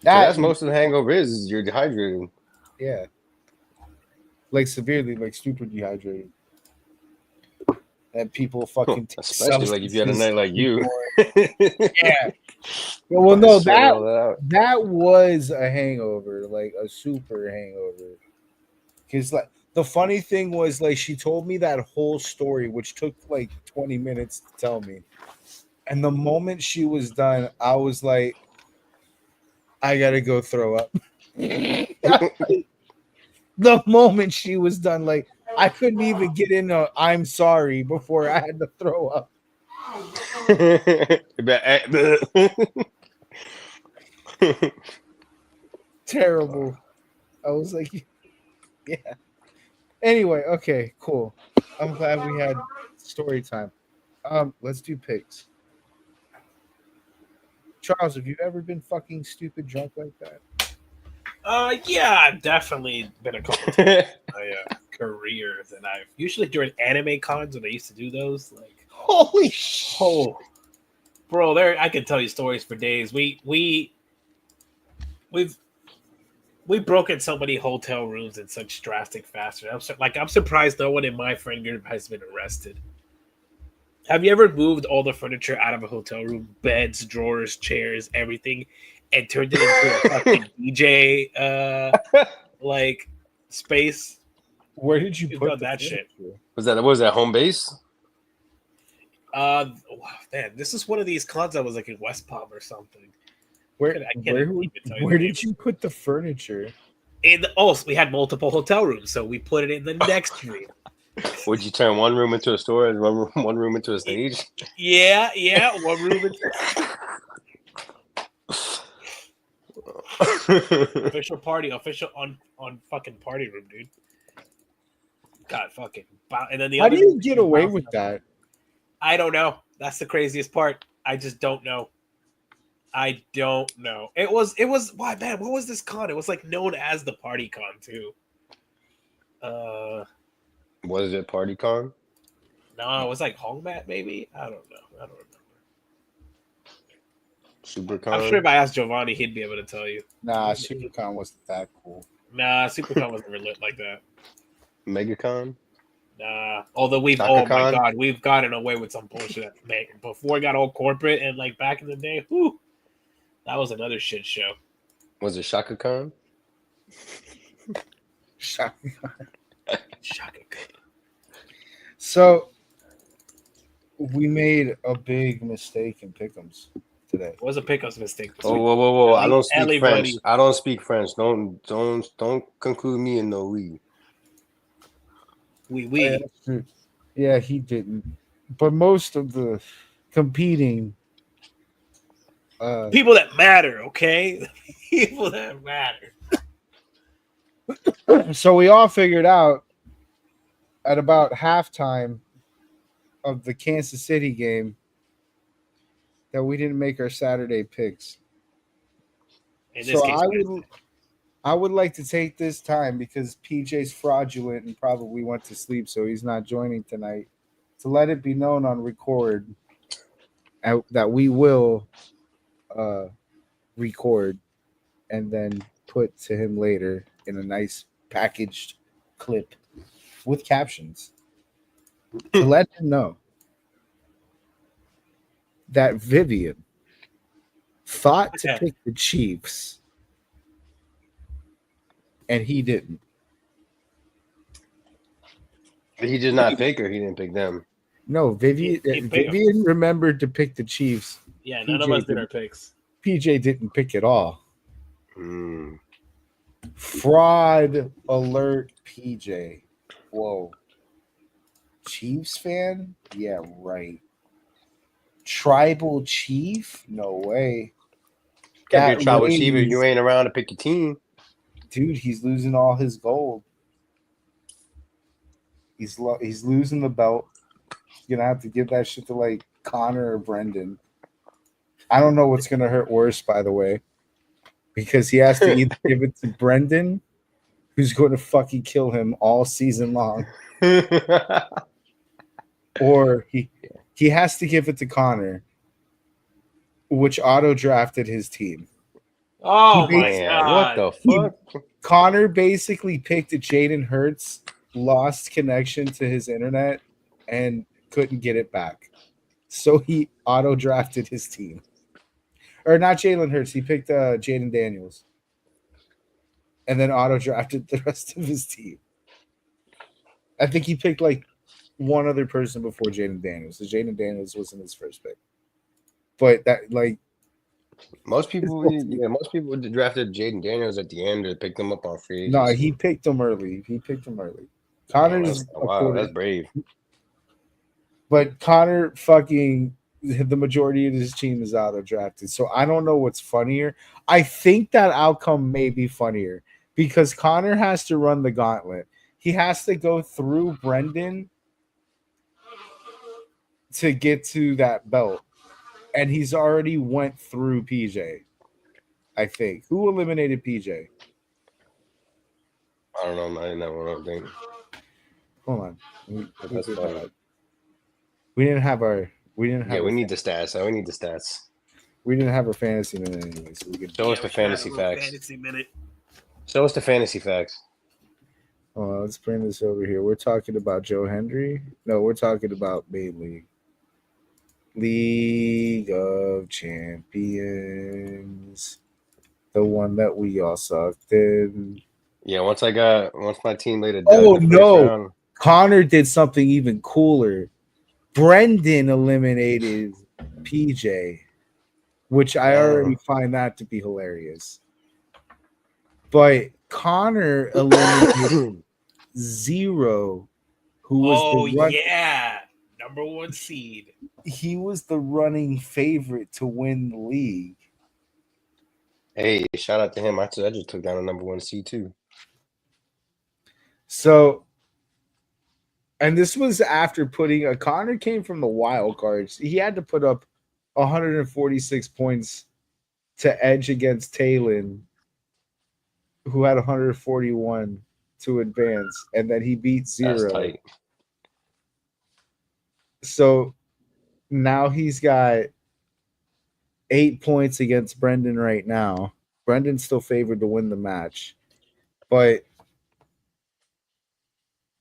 That's most of the hangover is you're dehydrated. Yeah. Like severely, like super dehydrated. And people fucking especially like if you had a night like you. Yeah. Well, no, that was a hangover, like a super hangover. Because like the funny thing was, like, she told me that whole story, which took like 20 minutes to tell me. And the moment she was done, I was like, I gotta go throw up. The moment she was done, like, I couldn't even get in a I'm sorry before I had to throw up. Terrible. I was like, yeah. Anyway, okay, cool. I'm glad we had story time. Let's do picks. Charles, have you ever been fucking stupid drunk like that? Yeah, I've definitely been a couple times in my career, and I've usually during anime cons when I used to do those. Like, holy shit, bro! There, I can tell you stories for days. We've broken so many hotel rooms in such drastic fashion. I'm surprised no one in my friend group has been arrested. Have you ever moved all the furniture out of a hotel room, beds, drawers, chairs, everything, and turned it into a fucking DJ like space? Where did you put that shit? Was that home base? Man, this is one of these cons that was like in West Palm or something. Where did you put the furniture? We had multiple hotel rooms, so we put it in the next room. Would you turn one room into a store and one room into a stage? Yeah, one room into official on fucking party room, dude. God, fucking. And then how do you get away with that? I don't know. That's the craziest part. I just don't know. I don't know. It was why, man, what was this con? It was like known as the party con too. Was it party con? No, it was like Hongmat maybe. I don't know. I don't remember. SuperCon. I'm sure if I asked Giovanni, he'd be able to tell you. Nah, SuperCon wasn't that cool. Nah, SuperCon wasn't ever lit like that. MegaCon. Although Shaka oh my Khan? god, we've gotten away with some bullshit. Before it got all corporate and like back in the day, whew, that was another shit show. Was it Shaka Khan? Shaka Khan. So we made a big mistake in pick'ems today. It was a pickups mistake. Oh, whoa! I don't speak LA French. buddy. I don't speak French. Don't conclude me in no we. We. Yeah, he didn't. But most of the competing people that matter, okay? People that matter. So we all figured out at about halftime of the Kansas City game that we didn't make our Saturday picks. So I would like to take this time, because PJ's fraudulent and probably went to sleep, so he's not joining tonight, to let it be known on record that we will record and then put to him later in a nice packaged clip with captions to let him know that Vivian thought to pick the Chiefs and he didn't. He did not pick, or he didn't pick them. No, Vivian remembered to pick the Chiefs. Yeah, none of us did our picks. PJ didn't pick it all. Fraud alert, PJ. Whoa. Chiefs fan? Yeah, right. Tribal chief? No way. Got your tribal chief if you ain't around to pick your team. Dude, he's losing all his gold. He's losing the belt. He's gonna have to give that shit to like Connor or Brendan. I don't know what's gonna hurt worse, by the way, because he has to either give it to Brendan, who's going to fucking kill him all season long, or he has to give it to Connor, which auto drafted his team. Oh my god! What the fuck? Connor basically picked a Jalen Hurts, lost connection to his internet, and couldn't get it back. So he auto drafted his team. Or not Jalen Hurts, he picked Jaden Daniels. And then auto drafted the rest of his team. I think he picked like one other person before Jaden Daniels. So Jaden Daniels wasn't his first pick. But that like most people drafted Jaden Daniels at the end or picked him up on free agency. No, he picked him early. Connor is that's brave. But Connor fucking the majority of his team is auto drafted. So I don't know what's funnier. I think that outcome may be funnier because Connor has to run the gauntlet. He has to go through Brendan to get to that belt. And he's already went through PJ, I think. Who eliminated PJ? I don't know. I didn't know what I think. Hold on. We didn't have our. We need the stats. We need the stats. We didn't have a fantasy minute anyway, so we could show us the fantasy facts. Fantasy minute. Show us the fantasy facts. Oh, let's bring this over here. We're talking about Joe Hendry. No, we're talking about main league. League of Champions, the one that we all sucked in. Yeah, once my team laid it down. Oh no, Connor did something even cooler. Brendan eliminated PJ, which I already find that to be hilarious. But Connor eliminated Zero, who was number one seed. He was the running favorite to win the league. Hey, shout out to him. I just took down a number one seed too. So, and this was after putting Connor came from the wild cards. He had to put up 146 points to edge against Talon, who had 141 to advance, and then he beat Zero. That's tight. So now he's got 8 points against Brendan right now. Brendan's still favored to win the match, but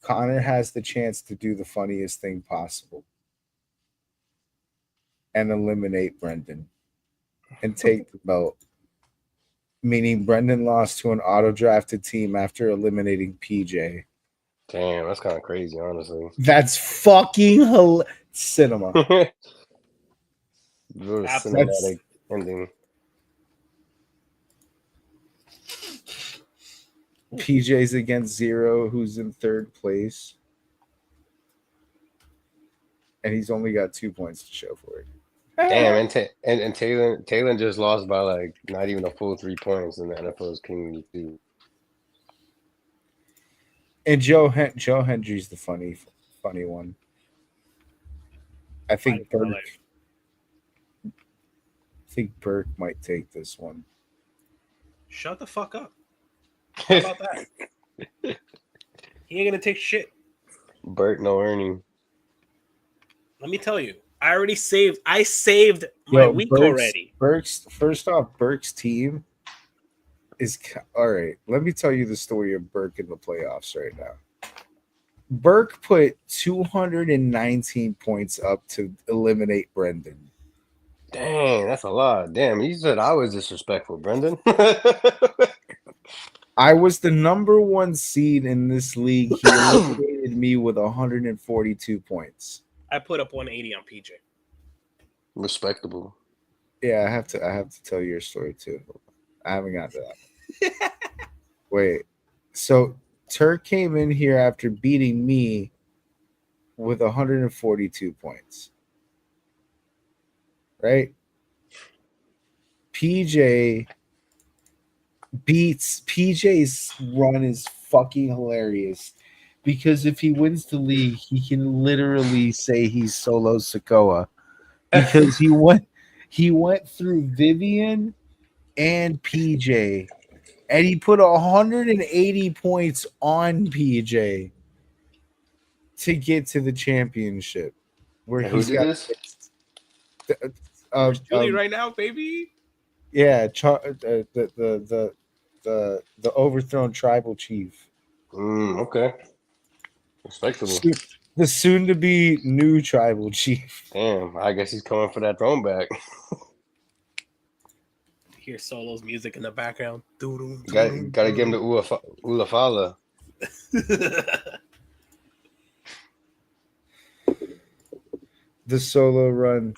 Connor has the chance to do the funniest thing possible and eliminate Brendan and take the belt. Meaning Brendan lost to an auto-drafted team after eliminating PJ. Damn, that's kind of crazy, honestly. That's fucking cinema. Really cinematic ending. PJ's against Zero, who's in third place. And he's only got 2 points to show for it. Damn, and Taylor just lost by like not even a full 3 points in the NFL's King League too. And Joe Hendry's the funny one. I think Burke might take this one. Shut the fuck up. How about that? He ain't gonna take shit. Burt, no earning. Let me tell you, I saved my week already. Burke's team is all right. Let me tell you the story of Burke in the playoffs right now. Burke put 219 points up to eliminate Brendan. Dang, that's a lot. Damn, you said I was disrespectful, Brendan. I was the number 1 seed in this league. He eliminated me with 142 points. I put up 180 on PJ. Respectable. Yeah, I have to tell your story too. I haven't got to that. Wait. So Turk came in here after beating me with 142 points. Right? PJ's run is fucking hilarious because if he wins the league, he can literally say he's Solo Sikoa because he went through Vivian and PJ and he put 180 points on PJ to get to the championship. Where and who did this? Julie right now, baby. Yeah, the overthrown tribal chief. Okay. Respectable. The soon-to-be new tribal chief. Damn, I guess he's coming for that throne back. Hear Solo's music in the background. Gotta give him the Ulafala. The Solo run,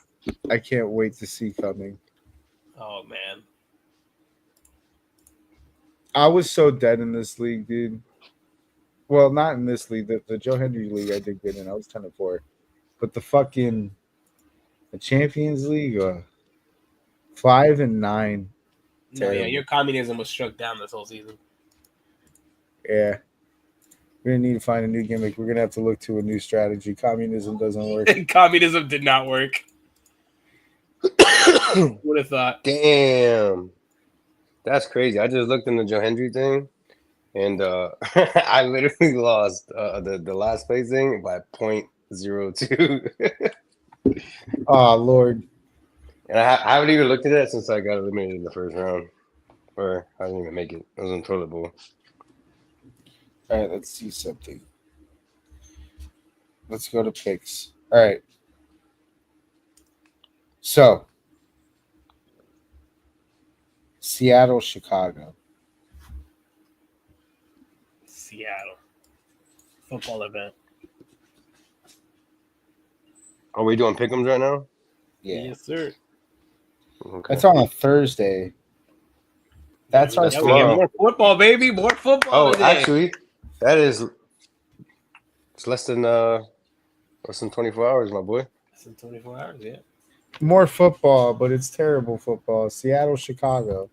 I can't wait to see coming. Oh, man. I was so dead in this league, dude. Well, not in this league. The Joe Hendry league I did good in. I was 10-4. But the Champions League, 5-9. No, yeah, your communism was struck down this whole season. Yeah. We're going to need to find a new gimmick. We're going to have to look to a new strategy. Communism doesn't work. Communism did not work. Would have thought. Damn. That's crazy. I just looked in the Joe Hendry thing, and I literally lost the last place thing by 0.02. Oh, Lord. And I haven't even looked at that since I got eliminated in the first round. Or I didn't even make it. It was on toilet bowl. All right, let's see something. Let's go to picks. All right. So, Seattle, Chicago. Seattle. Football event. Are we doing pick'ems right now? Yeah. Yes, sir. Okay. That's on a Thursday. That's our tomorrow. More football, baby. More football. Oh, today. actually, it's less than 24 hours, my boy. Less than 24 hours, yeah. more football, but it's terrible football. Seattle, Chicago.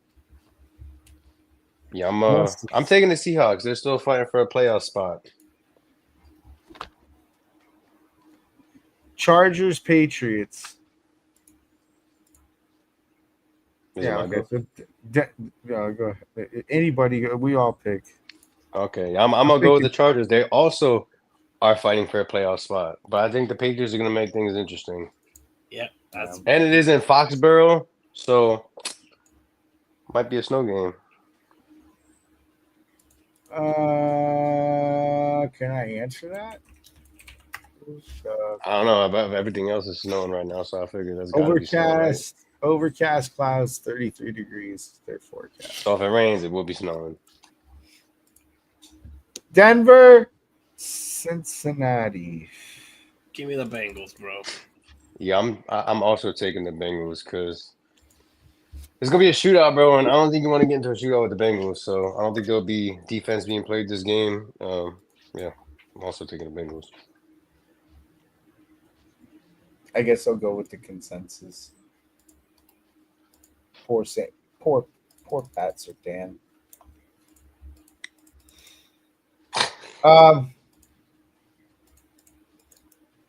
Yeah, I'm taking the Seahawks. They're still fighting for a playoff spot. Chargers, Patriots. Yeah, go ahead. Anybody, we all pick. Okay, I'm gonna go with the Chargers. They also are fighting for a playoff spot, but I think the Patriots are gonna make things interesting. Yeah, and it is in Foxborough, so might be a snow game. Can I answer that? I don't know. About everything else is snowing right now, so I figured that's got to be snowing, right? Overcast clouds, 33 degrees. Their forecast. So if it rains, it will be snowing. Denver, Cincinnati. Give me the Bengals, bro. Yeah, I'm also taking the Bengals because it's gonna be a shootout, bro, and I don't think you want to get into a shootout with the Bengals. So I don't think there'll be defense being played this game. Yeah, I'm also taking the Bengals. I guess I'll go with the consensus. Poor Pats or Dan.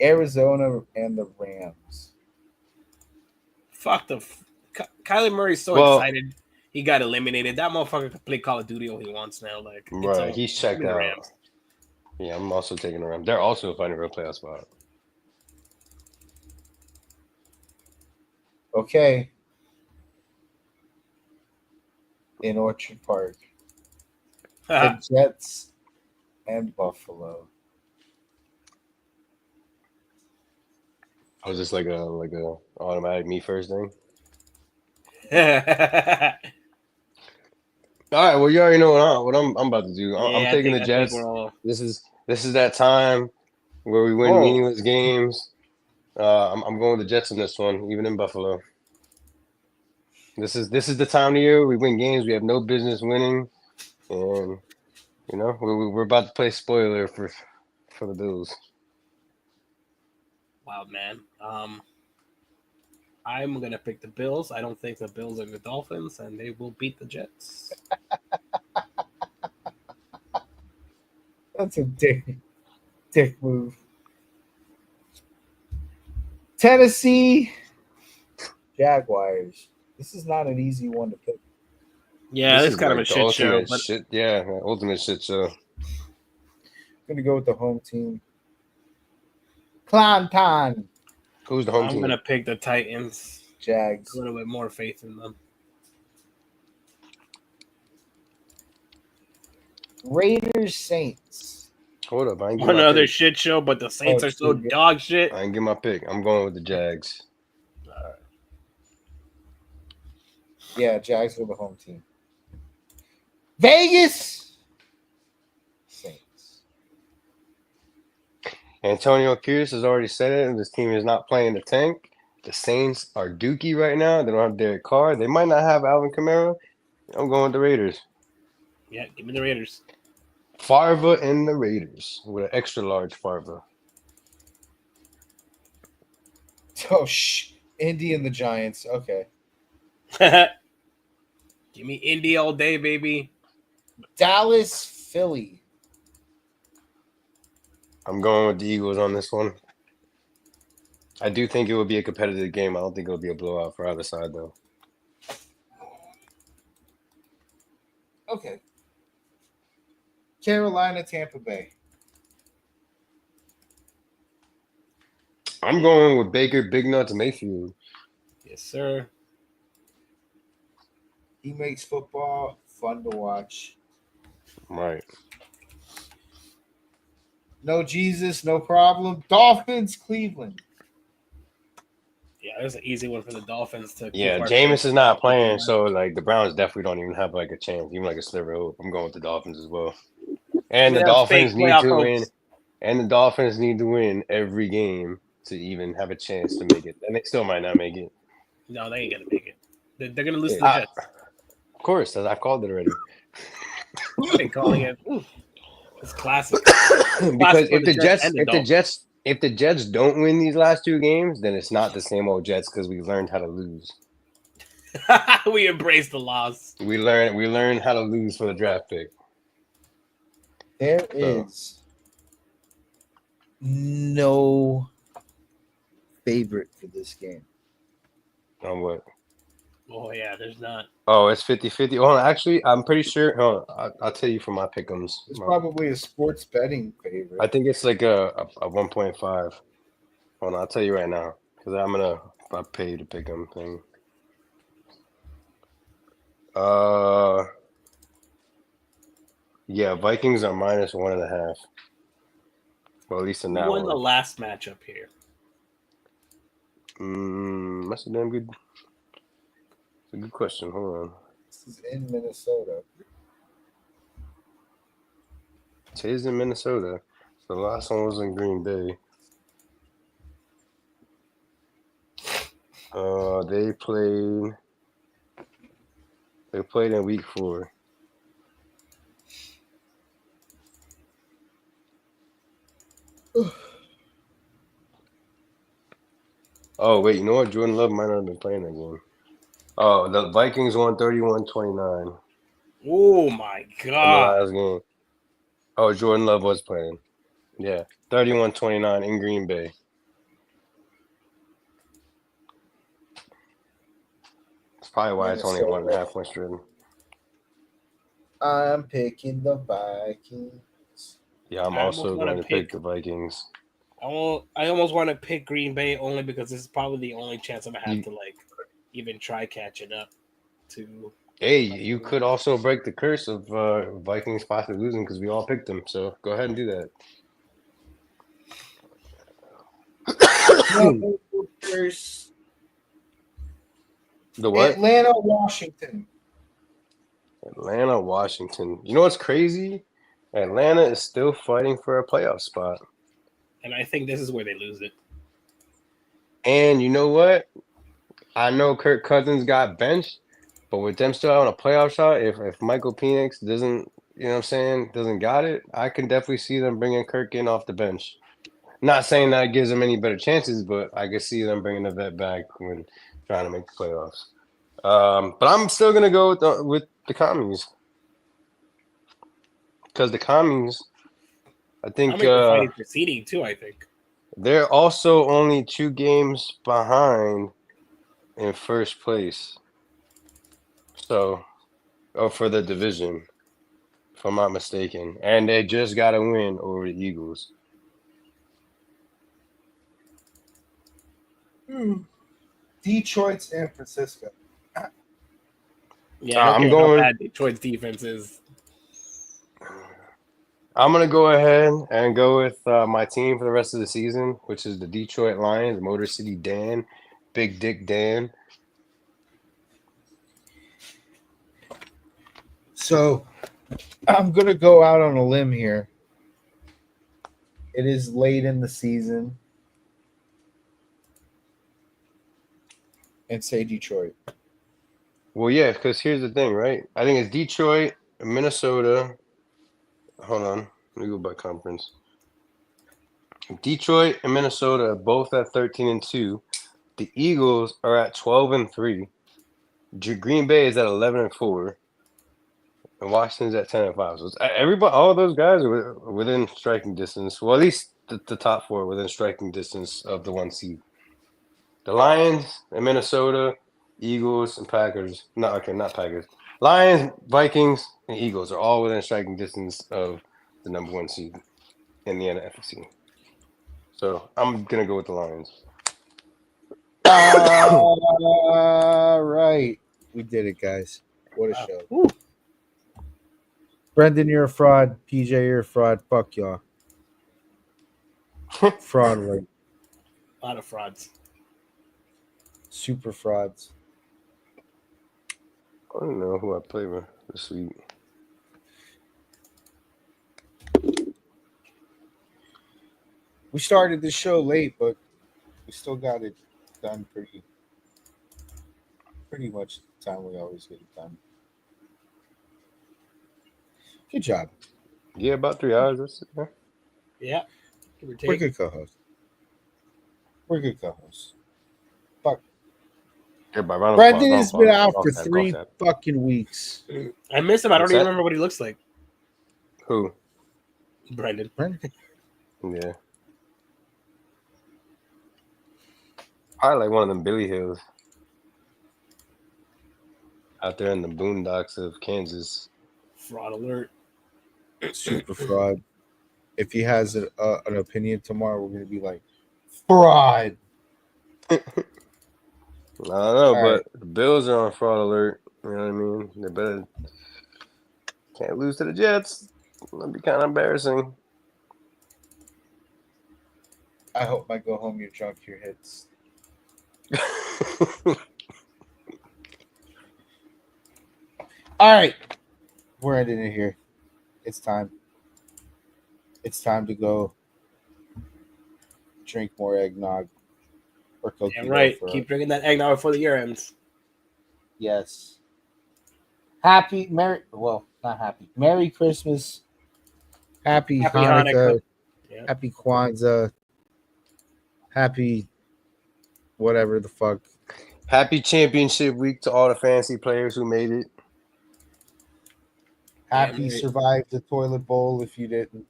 Arizona and the Rams. Fuck Kyler Murray's so excited he got eliminated. That motherfucker can play Call of Duty all he wants now. Like, Right, he's checked out. Rams. Yeah, I'm also taking the Rams. They're also finding a real playoff spot. Okay. In Orchard Park. The Jets and Buffalo. I was just like a automatic me first thing. All right, well, you already know what I'm about to do. I'm taking the Jets. This is that time where we win meaningless games. I'm going with the Jets in this one, even in Buffalo. This is the time of year we win games we have no business winning, and we're about to play spoiler for the Bills. Wow, man. I'm gonna pick the Bills. I don't think the Bills are the Dolphins, and they will beat the Jets. That's a dick move. Tennessee Jaguars. This is not an easy one to pick. Yeah, this is kind of a shit show. Ultimate shit show. I'm gonna go with the home team. Clanton. Who's the home team? I'm gonna pick the Titans. Jags. A little bit more faith in them. Raiders Saints. Hold up, I ain't another shit show, but the Saints are so dog shit. I ain't get my pick. I'm going with the Jags. All right. Yeah, Jags are the home team. Vegas Saints. Antonio Pierce has already said it, and this team is not playing the tank. The Saints are dookie right now. They don't have Derek Carr. They might not have Alvin Kamara. I'm going with the Raiders. Yeah, give me the Raiders. Farva and the Raiders with an extra large Farva. Oh, Indy and the Giants. Okay. Give me Indy all day, baby. Dallas, Philly. I'm going with the Eagles on this one. I do think it will be a competitive game. I don't think it'll be a blowout for either side, though. Okay. Carolina, Tampa Bay. I'm going with Baker, Big Nuts, Mayfield. Yes, sir. He makes football fun to watch. Right. No Jesus, no problem. Dolphins, Cleveland. Yeah, there's an easy one for the Dolphins to. Yeah, Jameis is not playing, so like the Browns definitely don't even have like a chance, even like a sliver of hope. I'm going with the Dolphins as well. And the Dolphins need to win. And the Dolphins need to win every game to even have a chance to make it. And they still might not make it. No, they ain't gonna make it. They're gonna lose to the Jets. Of course, I've called it already. I've been calling it. It's classic. Because if the Jets don't win these last two games, then it's not the same old Jets because we learned how to lose. We embrace the loss. We learned how to lose for the draft pick. There is no favorite for this game. On what? Oh, yeah, there's not. Oh, it's 50-50. Oh, actually, I'm pretty sure. I'll tell you for my pick'ems. It's probably a sports betting favorite. I think it's like a 1.5. Hold on, I'll tell you right now because I pay the pick'em thing. Yeah, Vikings are -1.5. Well, at least in Who that won the one. last matchup here? That's a damn good. It's a good question. Hold on. This is in Minnesota. It is in Minnesota. So the last one was in Green Bay. They played in week 4. Oh wait, you know what? Jordan Love might not have been playing that game. Oh, the Vikings won 31-29 Oh my in the god! last game. Oh, Jordan Love was playing. Yeah, 31-29 in Green Bay. That's probably why it's only 1.5 points driven. I'm picking the Vikings. Yeah, I'm I almost also wanna going to pick the Vikings. I almost want to pick Green Bay only because this is probably the only chance I'm gonna have to like even try catching up to. Hey, you could also break the curse of Vikings possibly losing because we all picked them. So go ahead and do that. The what? Atlanta, Washington. Atlanta, Washington. You know what's crazy? Atlanta is still fighting for a playoff spot. And I think this is where they lose it. And you know what? I know Kirk Cousins got benched, but with them still having a playoff shot, if Michael Penix doesn't, you know what I'm saying, doesn't got it, I can definitely see them bringing Kirk in off the bench. Not saying that gives them any better chances, but I can see them bringing the vet back when trying to make the playoffs. But I'm still gonna go with the Commies because the Commies, I think fighting for seeding too. I think they're also only 2 games behind in first place. So, for the division, if I'm not mistaken, and they just got a win over the Eagles. Detroit, San Francisco. Yeah, I don't I'm care going. how bad Detroit's defense is. I'm gonna go ahead and go with my team for the rest of the season, which is the Detroit Lions, Motor City Dan, Big Dick Dan. So I'm gonna go out on a limb here. It is late in the season. And say Detroit. Well, yeah, because here's the thing, right? I think it's Detroit, Minnesota. Hold on, let me go by conference. Detroit and Minnesota are both at 13-2. The Eagles are at 12-3. Green Bay is at 11-4. And Washington's at 10-5. So everybody, all those guys are within striking distance. Well, at least the top 4 within striking distance of the 1 seed. The Lions and Minnesota, Eagles and Packers. Not Packers. Lions, Vikings, and Eagles are all within striking distance of the number 1 seed in the NFC. So I'm gonna go with the Lions. All right. We did it, guys. What a show. Woo. Brendan, you're a fraud. PJ, you're a fraud. Fuck y'all. Fraud alert. A lot of frauds. Super frauds. I don't know who I play with this week. We started the show late, but we still got it done pretty much the time we always get it done. Good job. Yeah, about 3 hours. Yeah. We're good co-hosts. Fuck. Brendan has been out for 3 fucking weeks. I miss him. I don't even remember what he looks like. Who? Brendan. Yeah. Probably like one of them Billy Hills. Out there in the boondocks of Kansas. Fraud alert. Super fraud. If he has an opinion tomorrow, we're going to be like, fraud. I don't know, but the Bills are on fraud alert. You know what I mean? They better can't lose to the Jets. That'd be kind of embarrassing. I hope I go home. You're drunk. Your hits. All right, we're ending it here. It's time. It's time to go drink more eggnog or coconut. Yeah, right. Keep drinking that eggnog before the year ends. Yes. Happy Merry. Well, not happy. Merry Christmas. Happy Hanukkah. Yeah. Happy Kwanzaa. Happy whatever the fuck. Happy championship week to all the fantasy players who made it. Happy survived the toilet bowl if you didn't.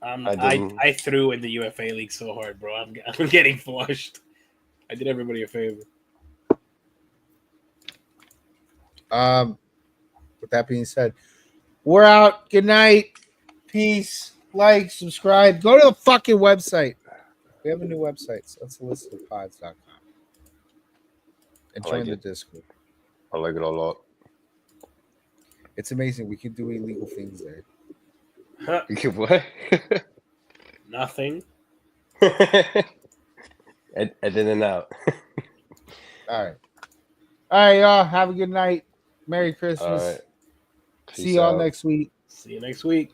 I threw in the UFA league so hard, bro. I'm getting flushed. I did everybody a favor. With that being said, we're out. Good night. Peace. Like, subscribe. Go to the fucking website. We have a new website. It's unsolicitedpods.com. And join the Discord. I like it a lot. It's amazing. We can do illegal things there. Huh. You can what? Nothing. And then out. All right. All right, y'all. Have a good night. Merry Christmas. All right. See y'all next week. See you next week.